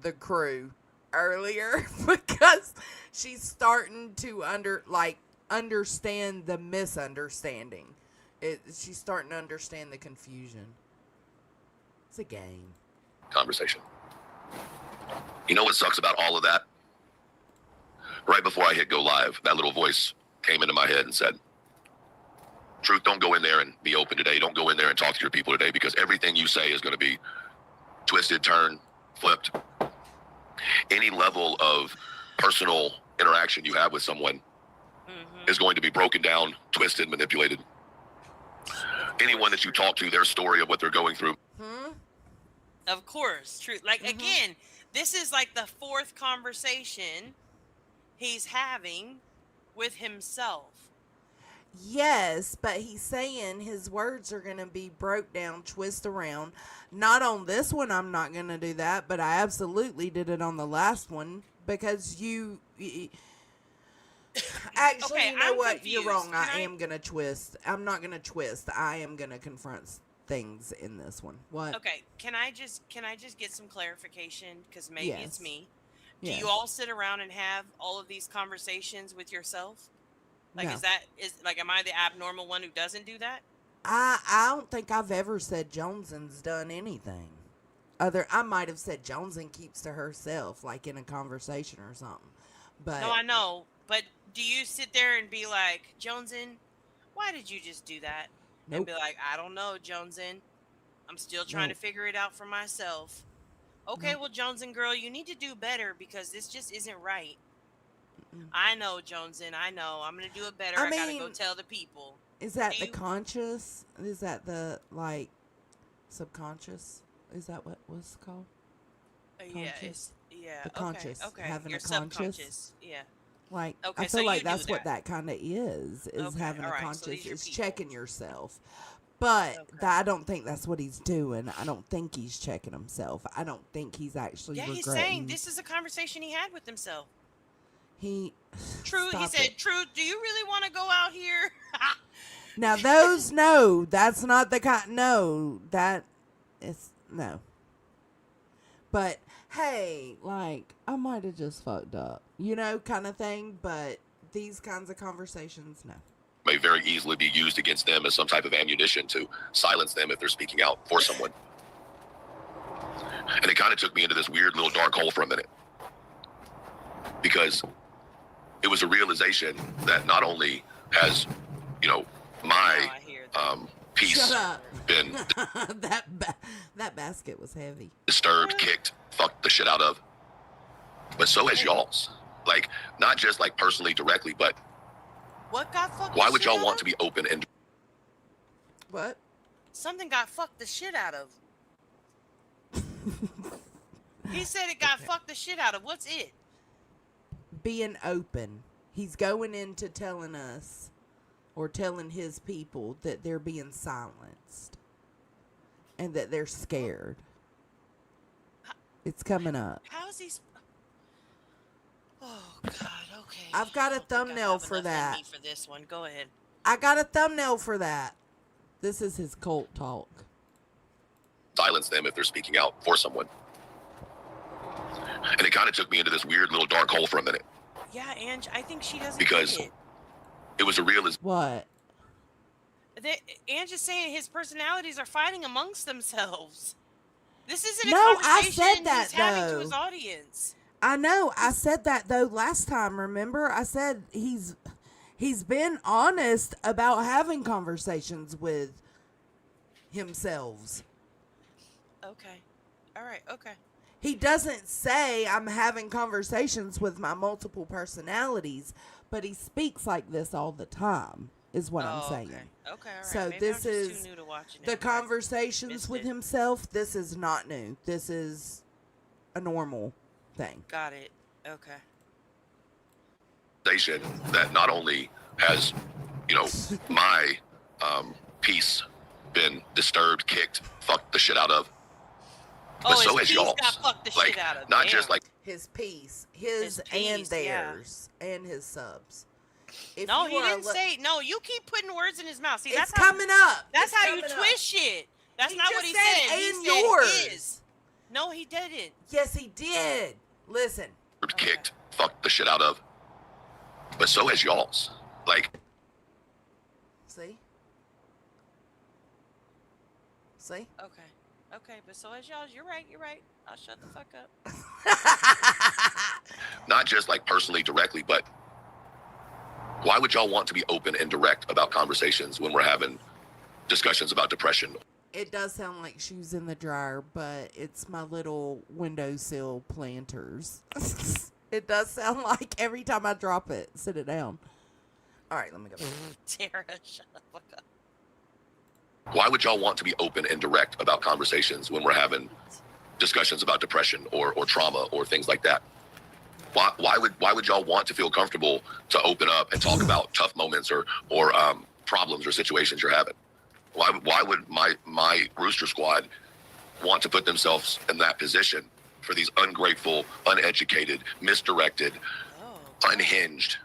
the crew earlier because she's starting to understand the misunderstanding. She's starting to understand the confusion. It's a game. Conversation. You know what sucks about all of that? Right before I hit go live, that little voice came into my head and said, Truth, don't go in there and be open today. Don't go in there and talk to your people today because everything you say is going to be twisted, turned, flipped. Any level of personal interaction you have with someone is going to be broken down, twisted, manipulated. Anyone that you talk to, their story of what they're going through. Of course, true. Like, again, this is like the 4th conversation he's having with himself. Yes, but he's saying his words are going to be broke down, twist around. Not on this one, I'm not going to do that, but I absolutely did it on the last one because actually, Okay, you know I'm what? confused. You're wrong. I am going to twist. I'm not going to twist. I am going to confront things in this one. What? Okay, can I just get some clarification? Because maybe Yes. it's me. Do Yes. you all sit around and have all of these conversations with yourself? Like, No. am I the abnormal one who doesn't do that? I don't think I've ever said Joneson's done anything. I might have said Joneson keeps to herself, like in a conversation or something. But No, I know. But do you sit there and be like, Joneson, why did you just do that? And Nope. be like, I don't know, Joneson. I'm still trying to Nope. figure it out for myself. Okay, well, Joneson girl, you need to do better because this just isn't right. I know, Joneson. I know. I'm going to do it better. I got to go tell the people. Is that the conscious? Is that the, like, subconscious? Is that what was called? Yeah, Conscious? yeah. The conscious. Okay. Having Your a conscious. subconscious. Yeah. Like, Okay, I so feel like you that's do what that kind of is Okay, having a all right, so conscious. these are It's people. checking yourself. But I don't think that's what he's doing. I don't think he's checking himself. I don't think he's actually Yeah, he's regretting. saying this is a conversation he had with himself. True, he said, True, do you really want to go out here? Now those, no, that's not the kind. No, that is no. But hey, like, I might have just fucked up, kind of thing. But these kinds of conversations, no. May very easily be used against them as some type of ammunition to silence them if they're speaking out for someone. And it kind of took me into this weird little dark hole for a minute. Because it was a realization that not only has, my piece been that basket was heavy. Disturbed, kicked, fucked the shit out of, but so has y'all's. Like, not just like personally, directly, but What got fucked? why the would shit y'all out want of? to be open and What? Something got fucked the shit out of. He said it got fucked the shit out of. What's it? Being open. He's going into telling us or telling his people that they're being silenced. and that they're scared. It's coming up. How is he? Oh God. Okay. I've got a I don't think I thumbnail have for enough in that. me for this one. Go ahead. I got a thumbnail for that. This is his cult talk. Silence them if they're speaking out for someone. And it kind of took me into this weird little dark hole for a minute. Yeah, Ange, I think she doesn't Because get it. it was a realization. What? Ange is saying his personalities are fighting amongst themselves. This isn't a No, I conversation said that, he's having to though. his audience. I know. I said that though last time. Remember, I said he's been honest about having conversations with himself. Okay. All right. Okay. He doesn't say I'm having conversations with my multiple personalities, but he speaks like this all the time, is what I'm saying. Okay. All right. So Maybe this I'm just is too new to watching the it. conversations with himself. This is not new. This is a normal thing. Got it. Okay. That not only has, my peace been disturbed, kicked, fucked the shit out of, but so has y'all. Like, not just like his peace, his and theirs, and his subs. If No, you he are didn't say. No, you keep putting words in his mouth. See, It's that's how, coming up. That's It's how you coming up. twist shit. That's He not just what he said, said. He "And said yours." his. No, he didn't. Yes, he did. Listen. kicked, fucked the shit out of, but so has y'all's. Like, See? See? Okay, but so as y'all, you're right. I'll shut the fuck up. not just like personally, directly, but why would y'all want to be open and direct about conversations when we're having discussions about depression? It does sound like shoes in the dryer, but it's my little windowsill planters. It does sound like every time I drop it, sit it down. All right, let me go. Tara, shut the fuck up. Why would y'all want to be open and direct about conversations when we're having discussions about depression or trauma or things like that? Why would y'all want to feel comfortable to open up and talk about tough moments or problems or situations you're having? Why would my Rooster Squad want to put themselves in that position for these ungrateful, uneducated, misdirected, unhinged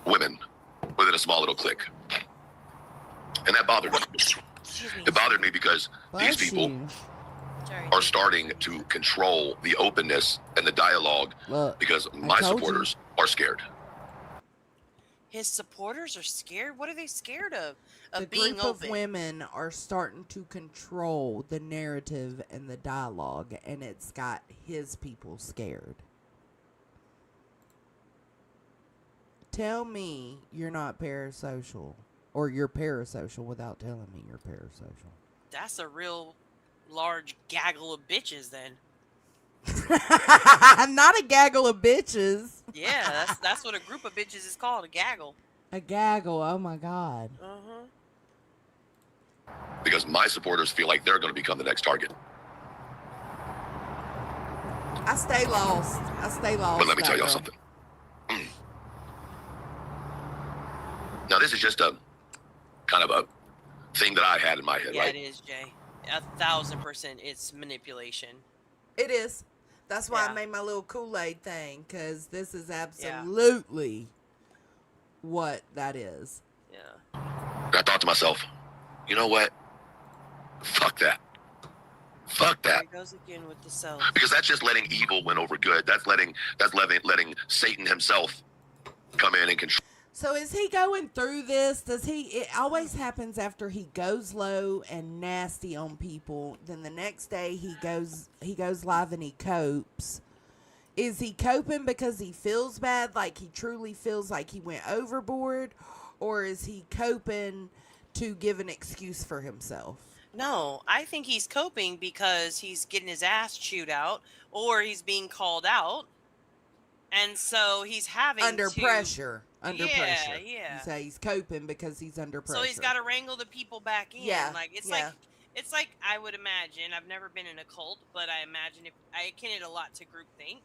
women within a small little clique? And that bothered me. It bothered me because these people are starting to control the openness and the dialogue because my supporters are scared. His supporters are scared? What are they scared of? The Being group open. of women are starting to control the narrative and the dialogue, and it's got his people scared. Tell me you're not parasocial, or you're parasocial without telling me you're parasocial. That's a real large gaggle of bitches then. Not a gaggle of bitches. Yeah, that's what a group of bitches is called, a gaggle. A gaggle, oh my God. Because my supporters feel like they're going to become the next target. I stay lost. But let me tell y'all something. Now, this is just a kind of a thing that I had in my head, Yeah, right? it is, Jay. 1,000% it's manipulation. It is. That's why I made my little Kool-Aid thing, because this is absolutely what that is. Yeah. I thought to myself, you know what? Fuck that. Fuck that. There goes again with the self. Because that's just letting evil win over good. That's letting Satan himself come in and control. So is he going through this? It always happens after he goes low and nasty on people. Then the next day he goes live and he copes. Is he coping because he feels bad, like he truly feels like he went overboard? Or is he coping to give an excuse for himself? No, I think he's coping because he's getting his ass chewed out or he's being called out. And so he's having Under to, pressure. Under pressure. Yeah. You say he's coping because he's under pressure. So he's got to wrangle the people back in. Yeah, Like it's yeah. like I would imagine. I've never been in a cult, but I imagine I akin it a lot to groupthink.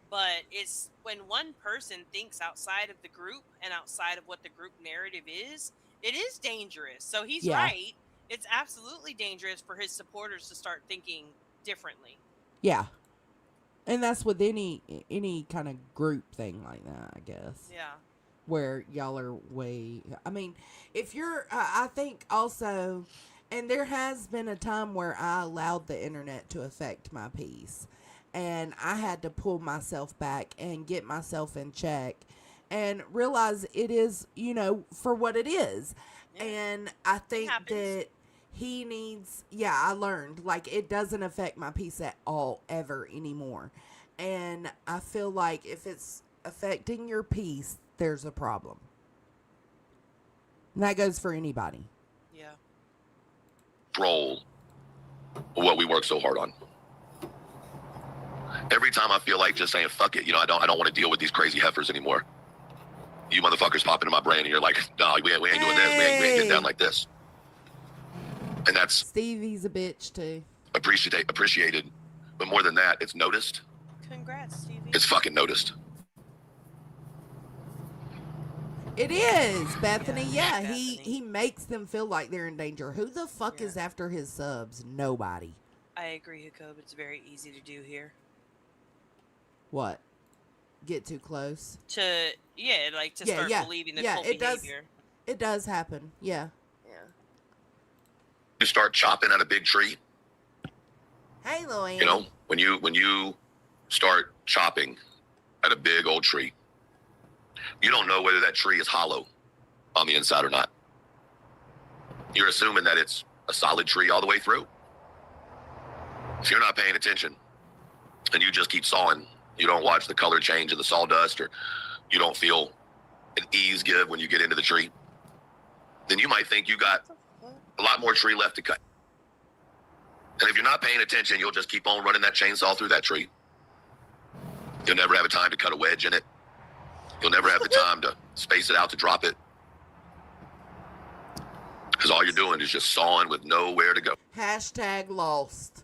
But it's when one person thinks outside of the group and outside of what the group narrative is, it is dangerous. So he's right. it's absolutely dangerous for his supporters to start thinking differently. Yeah. And that's with any kind of group thing like that, I guess. Yeah. Where y'all are way. I mean, if you're, I think also, and there has been a time where I allowed the internet to affect my peace, and I had to pull myself back and get myself in check, and realize it is, for what it is, and I think that he needs. Yeah, I learned like it doesn't affect my peace at all ever anymore, and I feel like if it's affecting your peace, there's a problem. And that goes for anybody. Yeah. Control what we work so hard on. Every time I feel like just saying fuck it, I don't want to deal with these crazy heifers anymore. You motherfuckers pop into my brain and you're like, no, we ain't doing this. We ain't getting down like this. And that's Stevie's a bitch too. Appreciated, but more than that, it's noticed. Congrats, Stevie. It's fucking noticed. It is, Bethany. Yeah, he makes them feel like they're in danger. Who the fuck is after his subs? Nobody. I agree, Jacob. It's very easy to do here. What? Get too close? To start believing the cult behavior. It does happen. Yeah. Yeah. You start chopping at a big tree. Hey, Louie. When you start chopping at a big old tree, you don't know whether that tree is hollow on the inside or not. You're assuming that it's a solid tree all the way through. If you're not paying attention and you just keep sawing, you don't watch the color change of the sawdust, or you don't feel an ease give when you get into the tree, then you might think you got a lot more tree left to cut. And if you're not paying attention, you'll just keep on running that chainsaw through that tree. You'll never have a time to cut a wedge in it. You'll never have the time to space it out to drop it. Because all you're doing is just sawing with nowhere to go. #lost.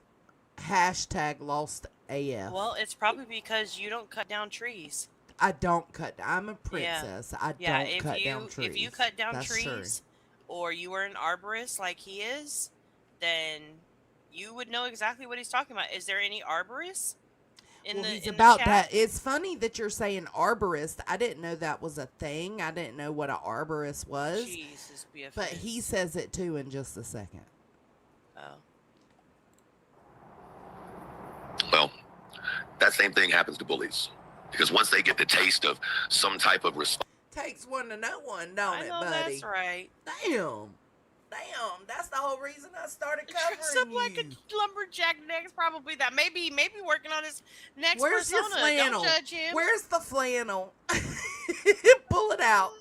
#lost AF. Well, it's probably because you don't cut down trees. I don't cut. I'm a princess. I don't cut down trees. If you cut down That's trees, true. or you were an arborist like he is, then you would know exactly what he's talking about. Is there any arborists? He's about that. It's funny that you're saying arborist. I didn't know that was a thing. I didn't know what an arborist was. Jesus, but he says it too in just a second. Oh. Well, that same thing happens to bullies. Because once they get the taste of some type of response. Takes one to know one, don't it, buddy? That's right. Damn, that's the whole reason I started covering Dress up like a lumberjack next, probably that. Maybe working on his next Where's persona. your flannel? Don't judge him. Where's the flannel? Pull it out.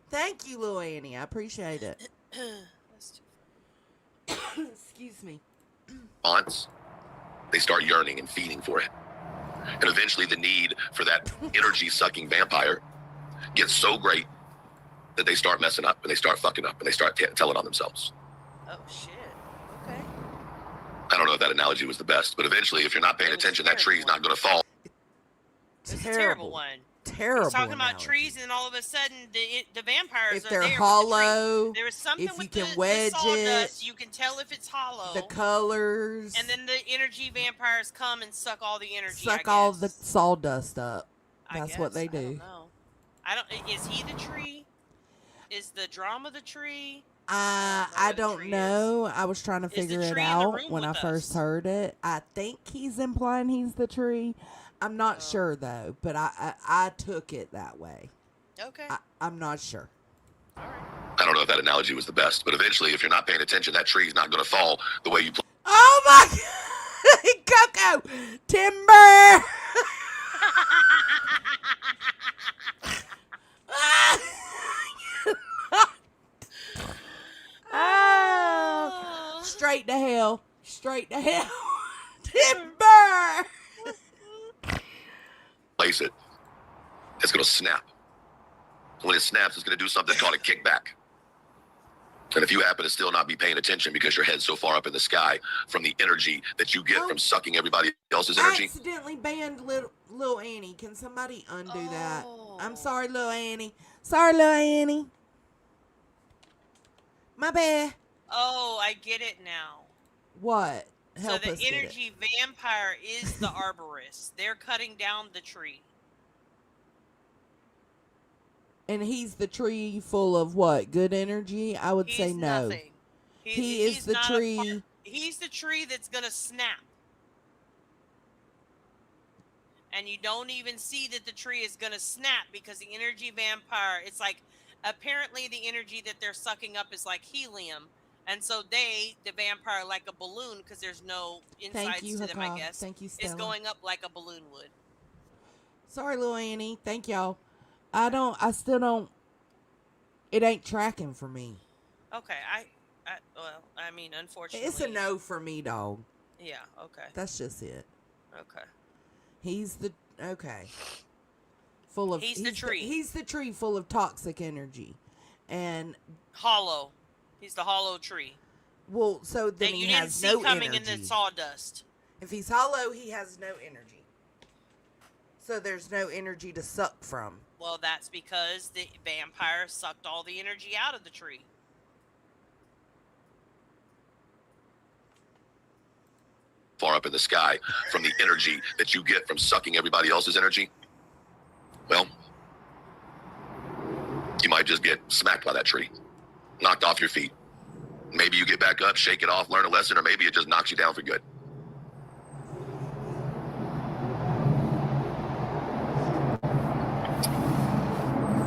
Thank you, Lil Annie. I appreciate it. Excuse me. They start yearning and feeding for it. And eventually the need for that energy-sucking vampire gets so great that they start messing up and they start fucking up and they start telling on themselves. Oh, shit. Okay. I don't know if that analogy was the best, but eventually, if you're not paying attention, that tree's not going to fall. It's a terrible one. Terrible. He's talking about trees, and then all of a sudden, the vampires if are they're there hollow, there is something if with you can the wedge sawdust, it, you can tell if it's hollow. the colors, and then the energy vampires come and suck all the energy. Suck all the sawdust up. That's what they do. I don't. Is he the tree? Is the drama the tree? I don't know. I was trying to figure it out when I first heard it. I think he's implying he's the tree. I'm not sure though, but I took it that way. Okay. I'm not sure. I don't know if that analogy was the best, but eventually, if you're not paying attention, that tree's not going to fall the way you plan. Oh my God! Coco! Timber! Oh, straight to hell. Straight to hell. Timber! Place it. It's going to snap. When it snaps, it's going to do something called a kickback. And if you happen to still not be paying attention because your head's so far up in the sky from the energy that you get from sucking everybody else's energy. I accidentally banned Lil Annie. Can somebody undo that? I'm sorry, Lil Annie. Sorry, Lil Annie. My bad. Oh, I get it now. What? So Help the us get it. energy vampire is the arborist. They're cutting down the tree. And he's the tree full of what? Good energy? I would say He's no. nothing. He is He's the not tree. He's the tree that's gonna snap. And you don't even see that the tree is gonna snap because the energy vampire, it's like apparently the energy that they're sucking up is like helium. And so the vampire, like a balloon, because there's no Thank insides you, to them, I Haka. guess, Thank you, is Stella. going up like a balloon would. Sorry, Lil Annie. Thank y'all. I still don't. It ain't tracking for me. Okay, well, I mean, unfortunately. It's a no for me, dog. Yeah, okay. That's just it. Okay. He's the, okay. Full of, He's the tree. He's the tree full of toxic energy. And. Hollow. He's the hollow tree. Well, so then that he you didn't has see no coming energy. in the sawdust. If he's hollow, he has no energy. So there's no energy to suck from. Well, that's because the vampire sucked all the energy out of the tree. Far up in the sky from the energy that you get from sucking everybody else's energy, well, you might just get smacked by that tree, knocked off your feet. Maybe you get back up, shake it off, learn a lesson, or maybe it just knocks you down for good.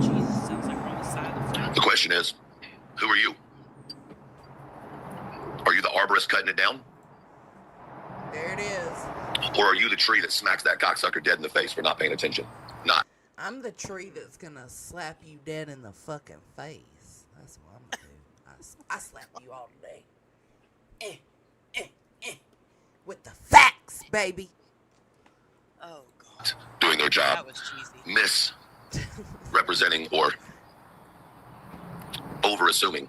Jesus, sounds like we're on the side of the fence. The question is, who are you? Are you the arborist cutting it down? There it is. Or are you the tree that smacks that cocksucker dead in the face for not paying attention? Not. I'm the tree that's gonna slap you dead in the fucking face. That's what I'm gonna do. I slap you all day. With the facts, baby. Oh, God. Doing their job. That was cheesy. Misrepresenting or over-assuming.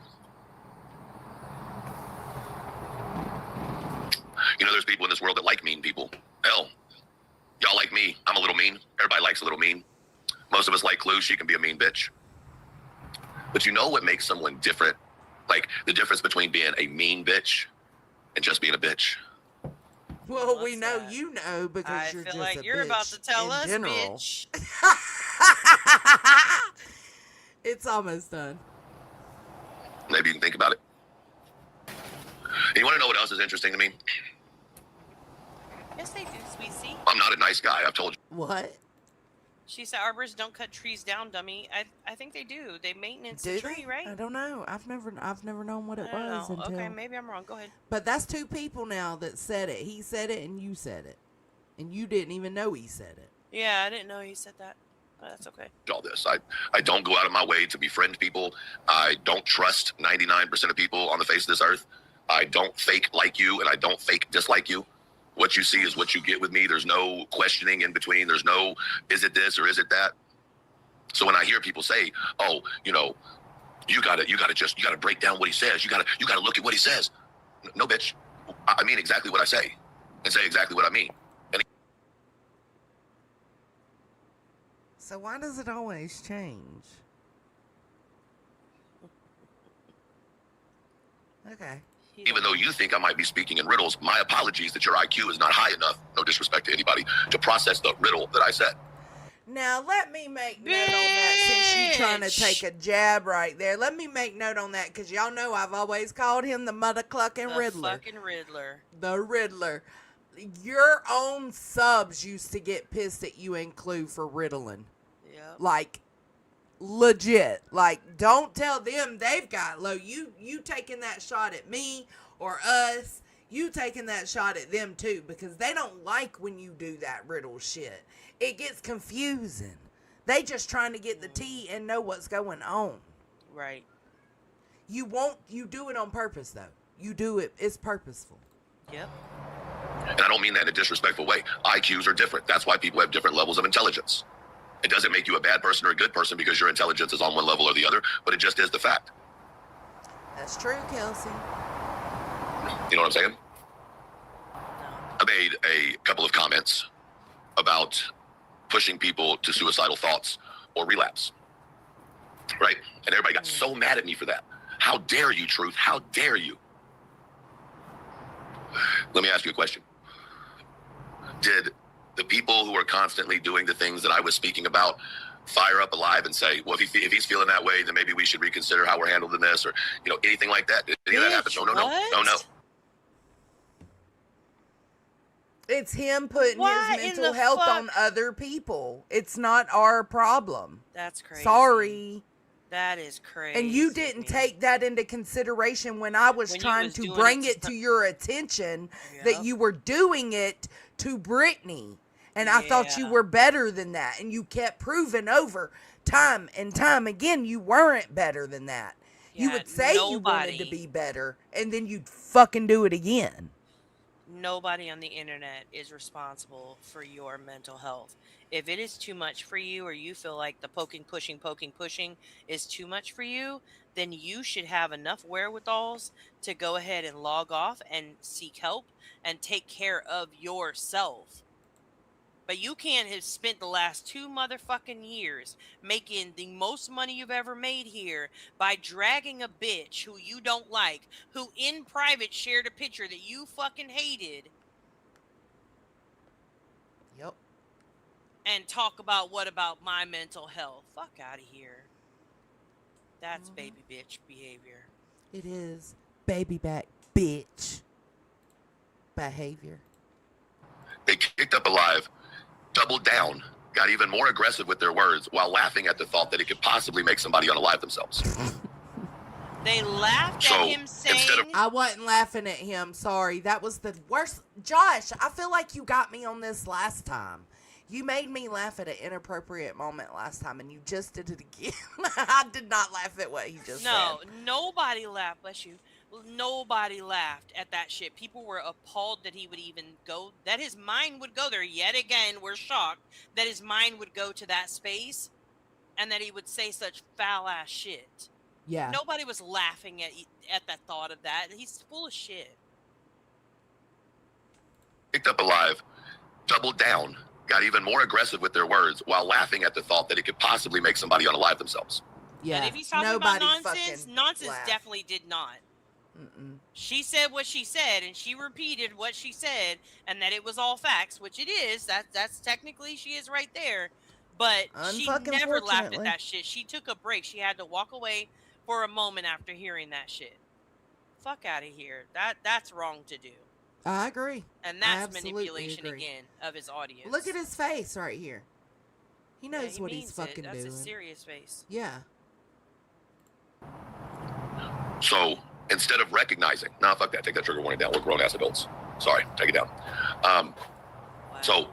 You know, there's people in this world that like mean people. Hell, y'all like me. I'm a little mean. Everybody likes a little mean. Most of us like Clue. She can be a mean bitch. But you know what makes someone different? Like the difference between being a mean bitch and just being a bitch. Well, we know you know because you're feel just like a you're bitch about to tell in us, general. bitch. It's almost done. Maybe you can think about it. And you want to know what else is interesting to me? Yes, they do, sweet C. I'm not a nice guy. I've told you. What? She said arborists don't cut trees down, dummy. I think they do. They maintenance Do the tree, they? right? I don't know. I've never known what it I don't was know. until. Okay, maybe I'm wrong. Go ahead. But that's two people now that said it. He said it and you said it. And you didn't even know he said it. Yeah, I didn't know he said that. But that's okay. All this. I don't go out of my way to befriend people. I don't trust 99% of people on the face of this earth. I don't fake like you and I don't fake dislike you. What you see is what you get with me. There's no questioning in between. There's no, is it this or is it that? So when I hear people say, oh, you know, you gotta break down what he says. You gotta look at what he says. No, bitch. I mean exactly what I say and say exactly what I mean. And So why does it always change? Okay. even though you think I might be speaking in riddles, my apologies that your IQ is not high enough, no disrespect to anybody, to process the riddle that I said. Now, let me make note on that since you're trying to take a jab right there. Let me make note on that because y'all know I've always called him the mother-clucking Riddler. The fucking Riddler. The Riddler. Your own subs used to get pissed at you and Clue for riddling. Yep. Like, legit. Like, don't tell them they've got low. You taking that shot at me or us, you taking that shot at them too because they don't like when you do that riddle shit. It gets confusing. They just trying to get the tea and know what's going on. Right. You do it on purpose though. You do it, it's purposeful. Yep. And I don't mean that in a disrespectful way. IQs are different. That's why people have different levels of intelligence. It doesn't make you a bad person or a good person because your intelligence is on one level or the other, but it just is the fact. That's true, Kelsey. You know what I'm saying? I made a couple of comments about pushing people to suicidal thoughts or relapse, right? And everybody got so mad at me for that. How dare you, Truth? How dare you? Let me ask you a question. Did the people who are constantly doing the things that I was speaking about fire up Alive and say, well, if he's feeling that way, then maybe we should reconsider how we're handling this, or, you know, anything like that? Did any of that happen? No. It's him putting What his in mental the health fuck? on other people. It's not our problem. That's crazy. Sorry. That is crazy. And you didn't take that into consideration when I was trying to bring it to your attention that you were doing it to Brittany. And I thought you were better than that. And you kept proving over time and time again you weren't better than that. You would say you wanted to be better, and then you'd fucking do it again. Nobody on the internet is responsible for your mental health. If it is too much for you, or you feel like the poking, pushing is too much for you, then you should have enough wherewithals to go ahead and log off and seek help and take care of yourself. But you can't have spent the last 2 motherfucking years making the most money you've ever made here by dragging a bitch who you don't like, who in private shared a picture that you fucking hated. Yep. And talk about what about my mental health. Fuck out of here. That's baby bitch behavior. It is baby back bitch behavior. They kicked up Alive, doubled down, got even more aggressive with their words while laughing at the thought that it could possibly make somebody unalive themselves. They laughed at him saying... I wasn't laughing at him. Sorry. That was the worst. Josh, I feel like you got me on this last time. You made me laugh at an inappropriate moment last time, and you just did it again. I did not laugh at what he just said. No, nobody laughed. Bless you. Nobody laughed at that shit. People were appalled that he would even go, that his mind would go there. Yet again, we're shocked that his mind would go to that space and that he would say such foul-ass shit. Yeah. Nobody was laughing at the thought of that. He's full of shit. Picked up Alive, doubled down, got even more aggressive with their words while laughing at the thought that it could possibly make somebody unalive themselves. Yeah. And if he's talking Nobody about nonsense, nonsense laughed. definitely did not. Mm-mm. She said what she said, and she repeated what she said, and that it was all facts, which it is. That's technically, she is right there. But she never laughed at that shit. She took a break. She had to walk away for a moment after hearing that shit. Fuck out of here. That's wrong to do. I agree. And that's manipulation again of his audience. Look at his face right here. He knows what he's fucking doing. That's a serious face. Yeah. So instead of recognizing, nah, fuck that, take that trigger warning down. We're grown ass adults. Sorry, take it down. So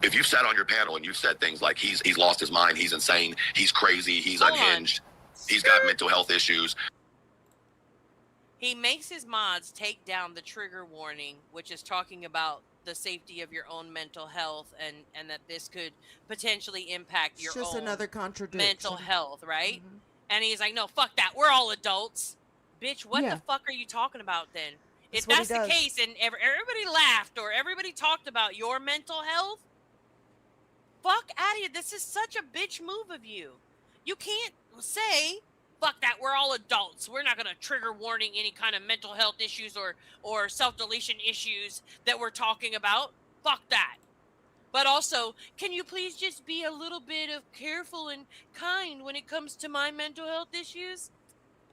if you've sat on your panel and you've said things like he's lost his mind, he's insane, he's crazy, he's unhinged, he's got mental health issues. He makes his mods take down the trigger warning, which is talking about the safety of your own mental health and that this could potentially impact your just own another contradiction. mental health, right? Mm-hmm. And he's like, no, fuck that. We're all adults. Bitch, what the fuck are you talking about then? If that's the case and everybody laughed or everybody talked about your mental health, fuck out of here. This is such a bitch move of you. You can't say, fuck that, we're all adults. We're not going to trigger warning any kind of mental health issues or self-deletion issues that we're talking about. Fuck that. But also, can you please just be a little bit of careful and kind when it comes to my mental health issues?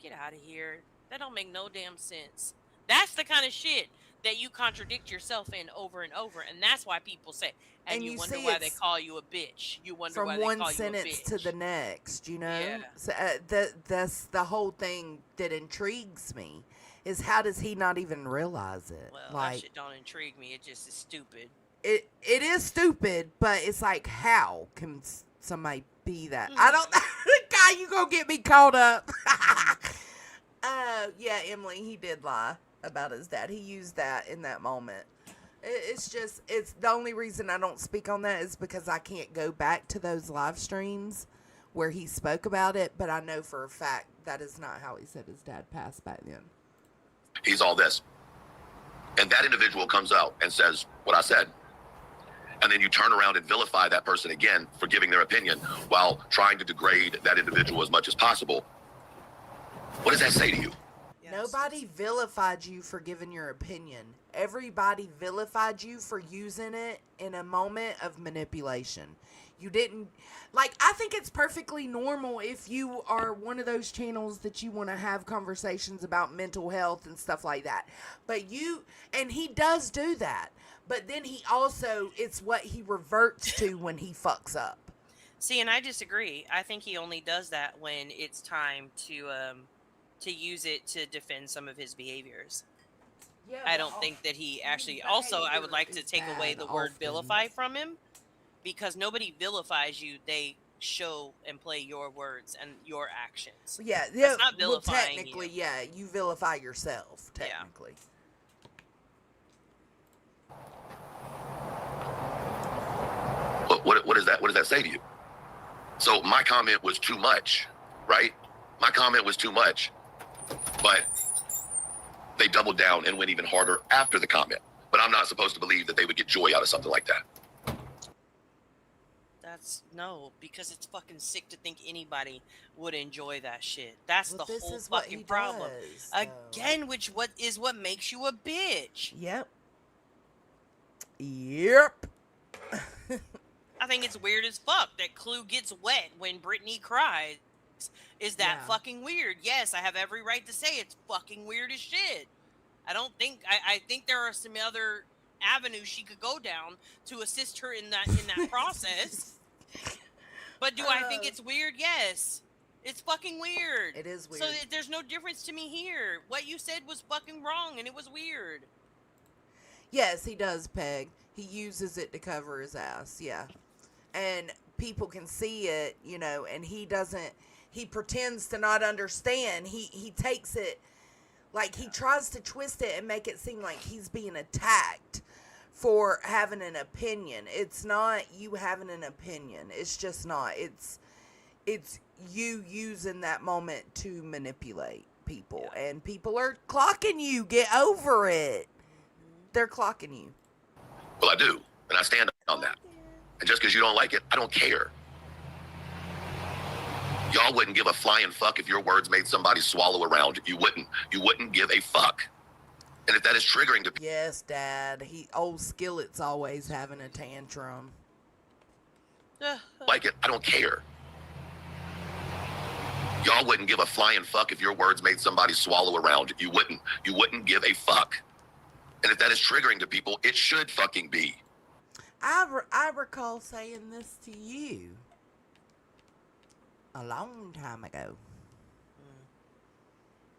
Get out of here. That don't make no damn sense. That's the kind of shit that you contradict yourself in over and over. And that's why people say, and you wonder why they call you a bitch. You wonder why they call you a bitch. From one sentence to the next, you know? Yeah. So, that's the whole thing that intrigues me, is how does he not even realize it? Well, that shit don't intrigue me. It just is stupid. It is stupid, but it's like, how can somebody be that? I don't know. God, you gonna get me caught up. Yeah, Emily, he did lie about his dad. He used that in that moment. It's the only reason I don't speak on that is because I can't go back to those live streams where he spoke about it, but I know for a fact that is not how he said his dad passed back then. He's all this. And that individual comes out and says what I said. And then you turn around and vilify that person again for giving their opinion while trying to degrade that individual as much as possible. What does that say to you? Nobody vilified you for giving your opinion. Everybody vilified you for using it in a moment of manipulation. You didn't, like, I think it's perfectly normal if you are one of those channels that you want to have conversations about mental health and stuff like that. But and he does do that. But then he also, it's what he reverts to when he fucks up. See, and I disagree. I think he only does that when it's time to use it to defend some of his behaviors. Yeah, I don't think that he actually. Also, I would like to take away the word vilify from him, because nobody vilifies you. They show and play your words and your actions. Yeah, That's not vilifying technically, you. yeah, you vilify yourself, technically. What is that? What does that say to you? So my comment was too much, right? My comment was too much, but they doubled down and went even harder after the comment. But I'm not supposed to believe that they would get joy out of something like that. No, because it's fucking sick to think anybody would enjoy that shit. That's the whole fucking problem. Again, what makes you a bitch. Yep. I think it's weird as fuck that Clue gets wet when Brittany cries. Is that fucking weird? Yes, I have every right to say it's fucking weird as shit. I think there are some other avenues she could go down to assist her in that process. But do I think it's weird? Yes. It's fucking weird. It is weird. So there's no difference to me here. What you said was fucking wrong and it was weird. Yes, he does, Peg. He uses it to cover his ass, yeah. And people can see it, and he pretends to not understand. He takes it, like, he tries to twist it and make it seem like he's being attacked for having an opinion. It's not you having an opinion. It's just not. It's you using that moment to manipulate people. Yeah. And people are clocking you. Get over it. They're clocking you. Well, I do. And I stand on that. And just because you don't like it, I don't care. Y'all wouldn't give a flying fuck if your words made somebody swallow around. You wouldn't give a fuck. And if that is triggering to people. Yes, Dad. Old Skillet's always having a tantrum. Like it, I don't care. Y'all wouldn't give a flying fuck if your words made somebody swallow around. You wouldn't give a fuck. And if that is triggering to people, it should fucking be. I recall saying this to you a long time ago.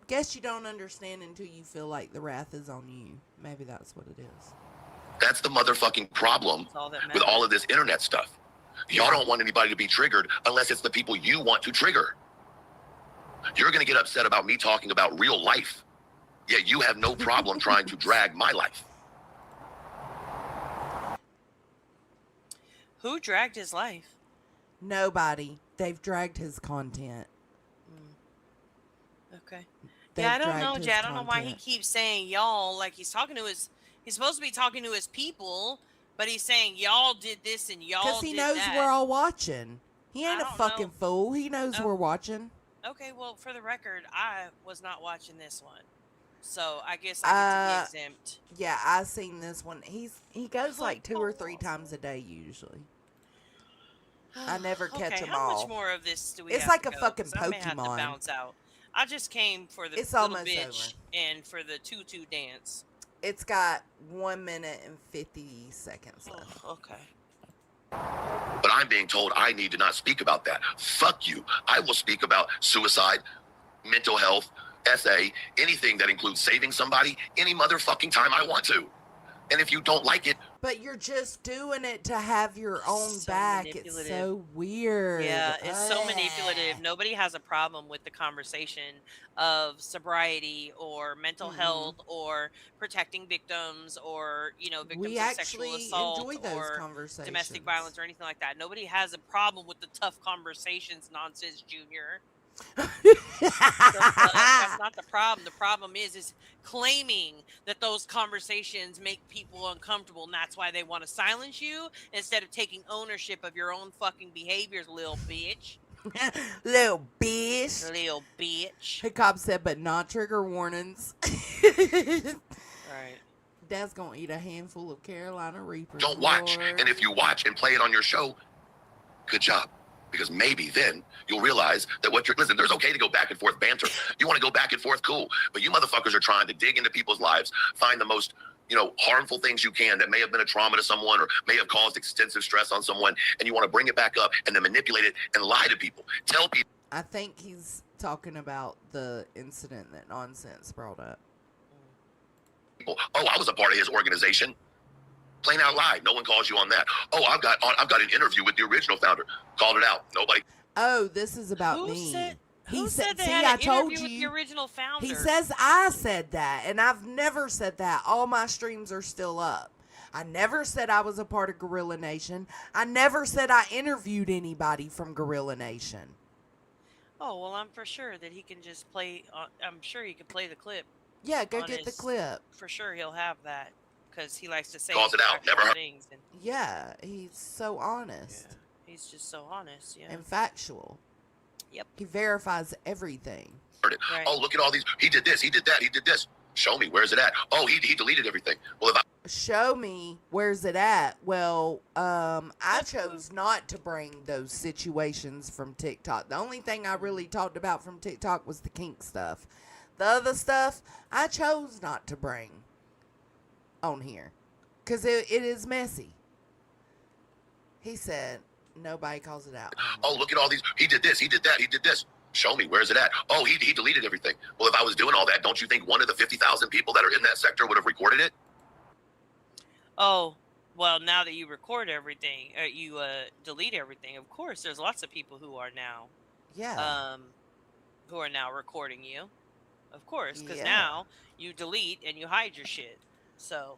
Guess you don't understand until you feel like the wrath is on you. Maybe that's what it is. That's the motherfucking problem with all of this internet stuff. Y'all don't want anybody to be triggered unless it's the people you want to trigger. You're going to get upset about me talking about real life, yet you have no problem trying to drag my life. Who dragged his life? Nobody. They've dragged his content. Okay. Yeah, I don't know, Jay. I don't know why he keeps saying y'all, like he's supposed to be talking to his people, but he's saying y'all did this and y'all did that. Because he knows we're all watching. He ain't a fucking fool. He knows we're watching. Okay, well, for the record, I was not watching this one. So I guess I get to be exempt. Yeah, I seen this one. He goes like 2 or 3 times a day usually. I never catch them all. How much more of this do we It's have like to a go? fucking 'Cause I may have to Pokemon. bounce out. I just came for the It's little almost bitch over. and for the tutu dance. It's got 1 minute and 50 seconds left. Okay. But I'm being told I need to not speak about that. Fuck you. I will speak about suicide, mental health, SA, anything that includes saving somebody any motherfucking time I want to. And if you don't like it. But you're just doing it to have your own back. It's so weird. Yeah, it's so manipulative. Nobody has a problem with the conversation of sobriety or mental health or protecting victims or, victims of sexual assault or domestic violence or anything like that. Nobody has a problem with the tough conversations, Nonsense Junior. That's not the problem. The problem is claiming that those conversations make people uncomfortable, and that's why they want to silence you instead of taking ownership of your own fucking behaviors, little bitch. Little bitch. Little bitch. The cop said, but not trigger warnings. Right. Dad's gonna eat a handful of Carolina Reapers. Don't watch. Lord. And if you watch and play it on your show, good job. Because maybe then you'll realize that what you're, listen, there's okay to go back and forth banter. You want to go back and forth, cool. But you motherfuckers are trying to dig into people's lives, find the most, harmful things you can that may have been a trauma to someone or may have caused extensive stress on someone. And you want to bring it back up and then manipulate it and lie to people. Tell people. I think he's talking about the incident that Nonsense brought up. Oh, I was a part of his organization. Plain out lie. No one calls you on that. Oh, I've got an interview with the original founder. Called it out. Nobody. Oh, this is about Who me. said they see, had I an told interview with the you. original founder? He says I said that, and I've never said that. All my streams are still up. I never said I was a part of Gorilla Nation. I never said I interviewed anybody from Gorilla Nation. Oh, well, I'm for sure that he can just play. I'm sure he can play the clip. Yeah, go get the clip. For sure, he'll have that because he likes to say calls it out. Never heard. things. And, Yeah, he's so honest. yeah, he's just so honest. Yeah. And factual. Yep. He verifies everything. Right. Oh, look at all these. He did this. He did that. He did this. Show me. Where's it at? Oh, he deleted everything. Well, if I Show me where's it at. Well, I chose not to bring those situations from TikTok. The only thing I really talked about from TikTok was the kink stuff. The other stuff I chose not to bring on here because it is messy. He said nobody calls it out. Oh, look at all these. He did this. He did that. He did this. Show me. Where's it at? Oh, he deleted everything. Well, if I was doing all that, don't you think one of the 50,000 people that are in that sector would have recorded it? Oh, well, now that you record everything, you delete everything. Of course, there's lots of people who are now, who are now recording you. Of course, because now you delete and you hide your shit. So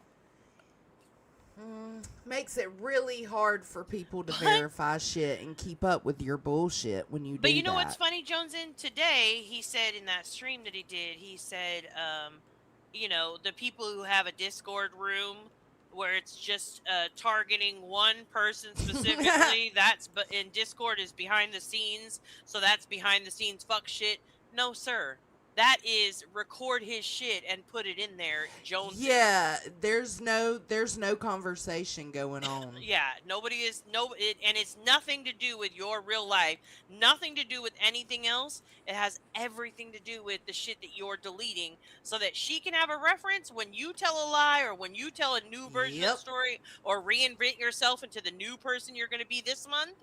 makes it really hard for people to verify shit and keep up with your bullshit when you do that. But you know what's funny, Jones? In today, he said in that stream that he did, he said, the people who have a Discord room where it's just targeting one person specifically, but in Discord is behind the scenes, so that's behind the scenes fuck shit. No, sir. That is record his shit and put it in there, Jones. Yeah, there's no conversation going on. Yeah, and it's nothing to do with your real life, nothing to do with anything else. It has everything to do with the shit that you're deleting, so that she can have a reference when you tell a lie or when you tell a new version of the story or reinvent yourself into the new person you're going to be this month.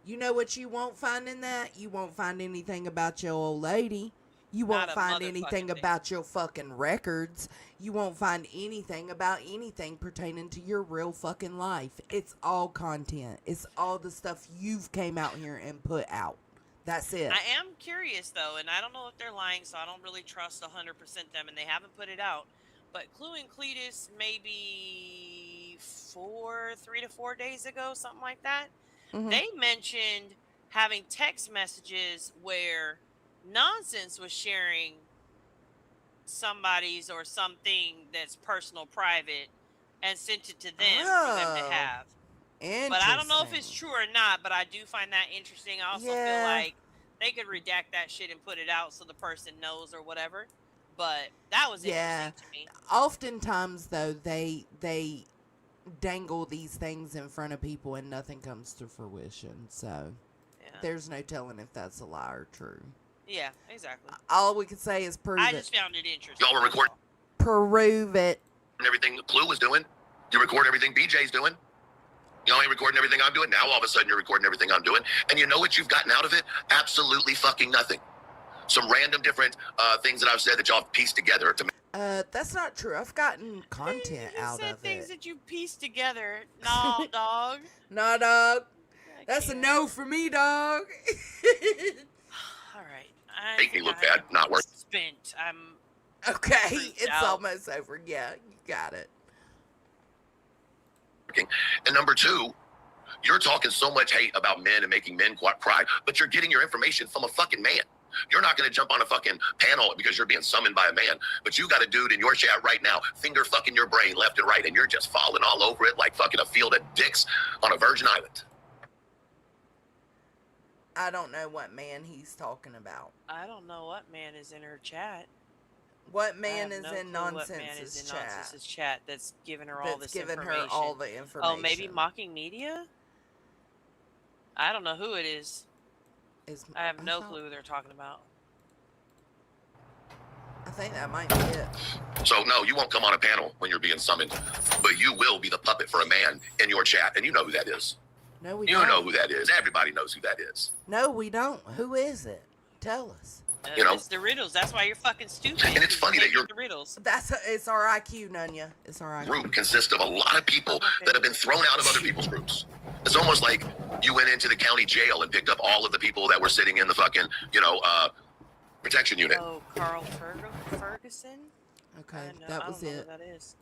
You know what you won't find in that? You won't find anything about your old lady. You won't find anything about your fucking records. You won't find anything about anything pertaining to your real fucking life. It's all content. It's all the stuff you've came out here and put out. That's it. I am curious, though, and I don't know if they're lying, so I don't really trust 100% them, and they haven't put it out. But Clue and Cletus maybe 3 to 4 days ago, something like that, they mentioned having text messages where Nonsense was sharing somebody's or something that's personal, private, and sent it to them for them to have. But I don't know if it's true or not, but I do find that interesting. I also feel like they could redact that shit and put it out so the person knows or whatever. But that was interesting to me. Oftentimes, though, they dangle these things in front of people and nothing comes to fruition. So there's no telling if that's a lie or true. Yeah, exactly. All we can say is prove it. I just found it interesting. Y'all were recording Prove it. everything Clue was doing. You record everything BJ's doing. Y'all ain't recording everything I'm doing. Now all of a sudden you're recording everything I'm doing. And you know what you've gotten out of it? Absolutely fucking nothing. Some random different things that I've said that y'all have pieced together to make. That's not true. I've gotten content out of things it. that you pieced together. No, dog. No, dog. That's a no for me, dog. All right. Make me look bad. Not worth it. Spent. I'm okay. It's out. almost over. Yeah, you got it. And number two, you're talking so much hate about men and making men cry, but you're getting your information from a fucking man. You're not going to jump on a fucking panel because you're being summoned by a man, but you got a dude in your chat right now, finger fucking your brain left and right, and you're just falling all over it like fucking a field of dicks on a virgin island. I don't know what man he's talking about. I don't know what man is in her chat. What I man have is no in clue what man Nonsense's is in chat? Nonsense's chat that's giving her all That's this giving information. her all the information. Oh, maybe Mocking Media? I don't know who it is. I have no clue who they're talking about. I think that might be it. So, no, you won't come on a panel when you're being summoned, but you will be the puppet for a man in your chat, and you know who that is. No, we You don't. know who that is. Everybody knows who that is. No, we don't. Who is it? Tell us. You know? It's the riddles. That's why you're fucking stupid. And it's funny that you're the riddles. It's our IQ, Nunya. It's our IQ. Group consists of a lot of people that have been thrown out of other people's groups. It's almost like you went into the county jail and picked up all of the people that were sitting in the fucking, protection unit. Oh, Carl Ferguson? Okay, that was I don't know it. who that is.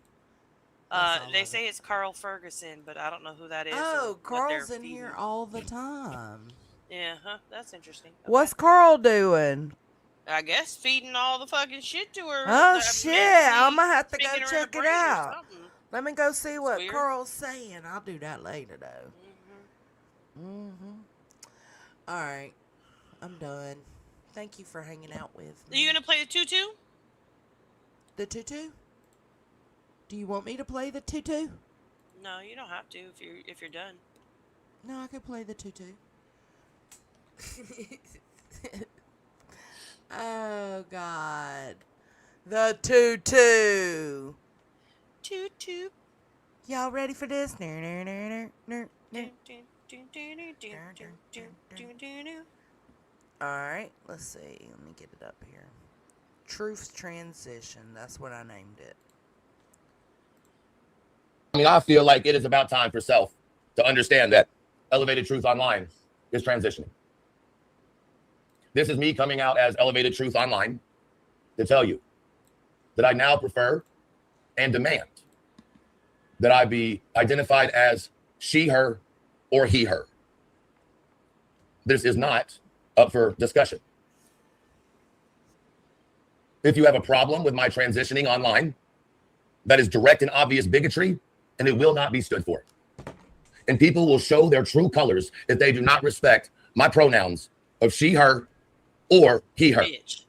They say it's Carl Ferguson, but I don't know who that is. Oh, Carl's in here all the time. Yeah, that's interesting. Okay. What's Carl doing? I guess feeding all the fucking shit to her. Oh, shit. I'm going to have to go speaking her check in it a brain or out. something. Let me go see what weird. Carl's saying. I'll do that later, though. All right. I'm done. Thank you for hanging out with Are me. you gonna play the tutu? The tutu? Do you want me to play the tutu? No, you don't have to if you're done. No, I could play the tutu. Oh, God. The tutu. Tutu. Y'all ready for this? Alright, let's see. Let me get it up here. Truth Transition. That's what I named it. I mean, I feel like it is about time for self to understand that Elevated Truth Online is transitioning. This is me coming out as Elevated Truth Online to tell you that I now prefer and demand that I be identified as she, her, or he, her. This is not up for discussion. If you have a problem with my transitioning online, that is direct and obvious bigotry, and it will not be stood for. And people will show their true colors if they do not respect my pronouns of she, her, or he, her. Bitch.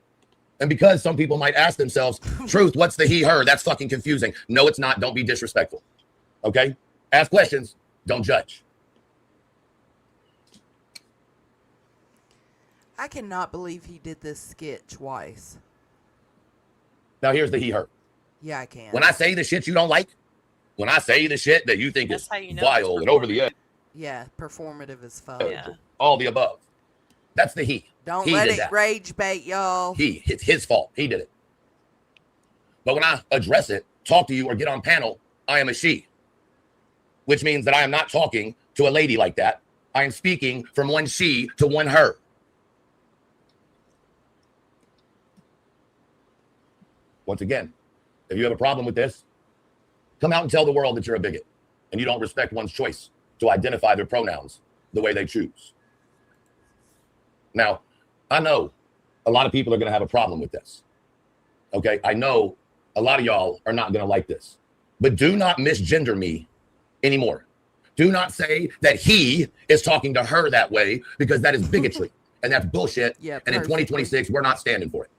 And because some people might ask themselves, Truth, what's the he, her? That's fucking confusing. No, it's not. Don't be disrespectful. Okay? Ask questions. Don't judge. I cannot believe he did this skit twice. Now, here's the he, her. Yeah, I can. When I say the shit you don't like, when I say the shit that you think That's is how you know vile and over the edge, Yeah, performative as fuck. all the above, that's the he. Don't He let did it that. rage bait, y'all. It's his fault. He did it. But when I address it, talk to you, or get on panel, I am a she, which means that I am not talking to a lady like that. I am speaking from one she to one her. Once again, if you have a problem with this, come out and tell the world that you're a bigot and you don't respect one's choice to identify their pronouns the way they choose. Now, I know a lot of people are going to have a problem with this. Okay, I know a lot of y'all are not going to like this, but do not misgender me anymore. Do not say that he is talking to her that way, because that is bigotry and that's bullshit. Yeah, and in perfectly. 2026, we're not standing for it.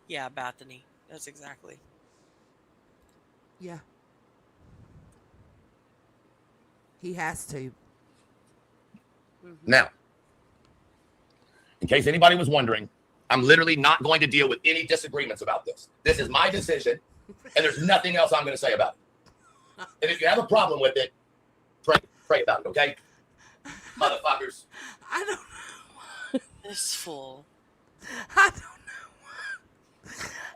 Yeah, Bethany. That's exactly. Yeah. He has to. Now, in case anybody was wondering, I'm literally not going to deal with any disagreements about this. This is my decision, and there's nothing else I'm going to say about it. And if you have a problem with it, pray about it, okay? Motherfuckers. I don't know. This fool. I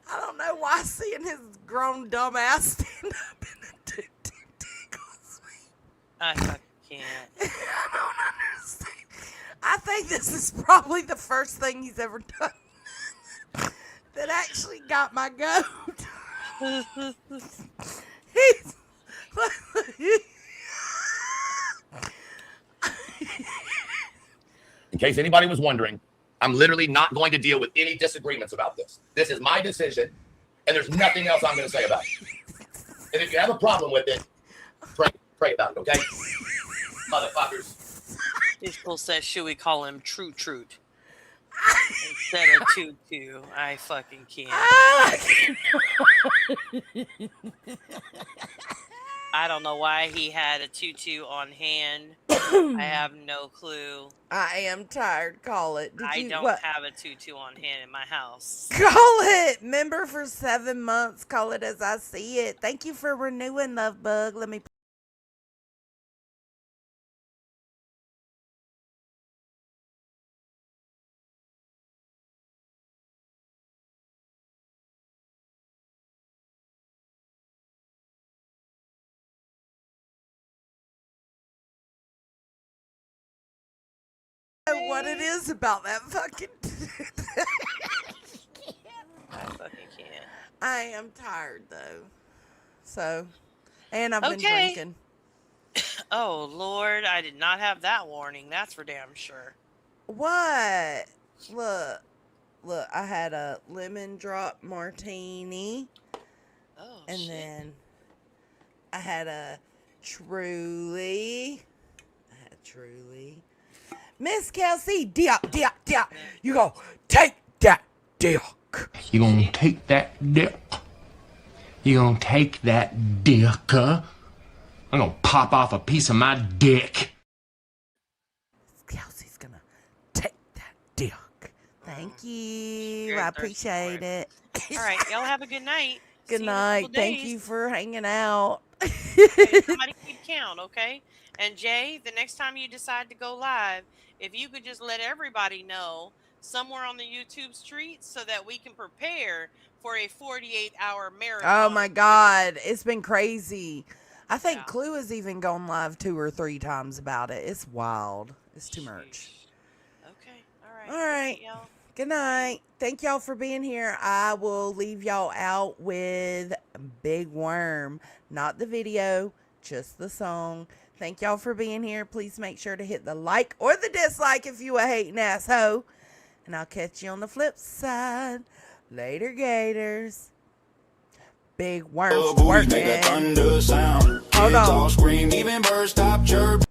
don't know why seeing his grown dumb ass stand up in a tutu tickles me. I fucking can't. I don't understand. I think this is probably the first thing he's ever done that actually got my goat. He's In case anybody was wondering, I'm literally not going to deal with any disagreements about this. This is my decision, and there's nothing else I'm going to say about it. And if you have a problem with it, pray about it, okay? Motherfuckers. This fool says, should we call him True Truth instead of Tutu? I fucking can't. I don't know why he had a tutu on hand. I have no clue. I am tired. Call it. I don't have a tutu on hand in my house. Call it. Member for 7 months. Call it as I see it. Thank you for renewing, Love Bug. Let me. What it is about that fucking. I fucking can't. I am tired though. So, and I've been drinking. Oh Lord, I did not have that warning. That's for damn sure. What? Look, I had a lemon drop martini. Oh, and shit. Then I had a Truly. Miss Kelsey, dick. You go take that dick. You gonna take that dick? You gonna take that dick? I'm gonna pop off a piece of my dick. Kelsey's gonna take that dick. Thank you. I appreciate it. All right, y'all have a good night. Good night. Thank you for hanging out. Okay, somebody keep count, okay? And Jay, the next time you decide to go live, if you could just let everybody know somewhere on the YouTube streets so that we can prepare for a 48-hour marathon. Oh my God, it's been crazy. I think Clue has even gone live 2 or 3 times about it. It's wild. It's too much. Okay, all right. All right. Good night. Thank y'all for being here. I will leave y'all out with Big Worm. Not the video, just the song. Thank y'all for being here. Please make sure to hit the like or the dislike if you a hating asshole. And I'll catch you on the flip side. Later, Gators. Big Worm twerking. Hold on. Scream, even birds stop chirp.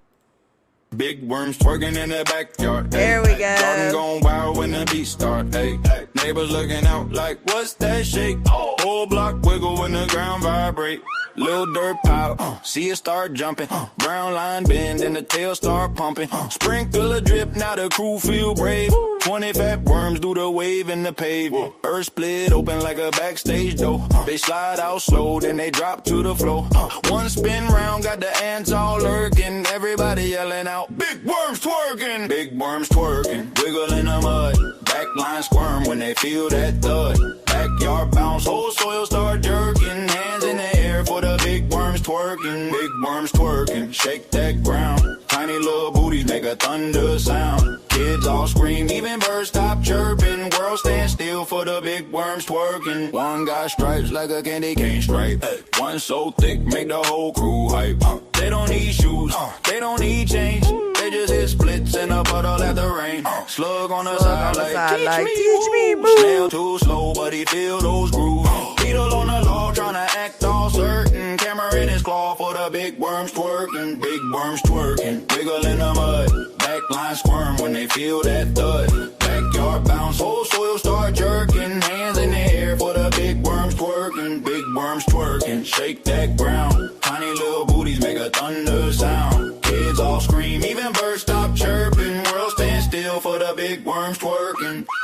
Big worms twerking in the backyard. There we go. Garden going wild when the beat start. Hey, neighbors looking out like, what's that shake? Whole block wiggle when the ground vibrate. Little dirt pile, see it start jumping. Brown line bend and the tail start pumping. Sprinkle a drip, now the crew feel brave. 20 fat worms do the wave in the pavement. Earth split open like a backstage door. They slide out slow, then they drop to the floor. One spin round, got the ants all lurking. Everybody yelling out, big worms twerking. Big worms twerking, wiggle in the mud. Backline squirm when they feel that thud. Backyard bounce, whole soil start jerking. Hands in the air for the big worms twerking. Big worms twerking, shake that ground. Tiny little booties make a thunder sound. Kids all scream, even birds stop chirping. World stand still for the big worms twerking. One got stripes like a candy cane stripe. One so thick, make the whole crew hype. They don't need shoes, they don't need change. They just hit splits in a puddle at the rain. Slug on the side like, teach me, boo. Snail too slow, but he feel those grooves. Beetle on the log, tryna act all certain. Camera in his claw for the big worms twerking. Big worms twerking, wiggle in the mud. Backline squirm when they feel that thud. Backyard bounce, whole soil start jerking. Hands in the air for the big worms twerking. Big worms twerking, shake that ground. Tiny little booties make a thunder sound. Kids all scream, even birds stop chirping. World stand still for the big worms twerking.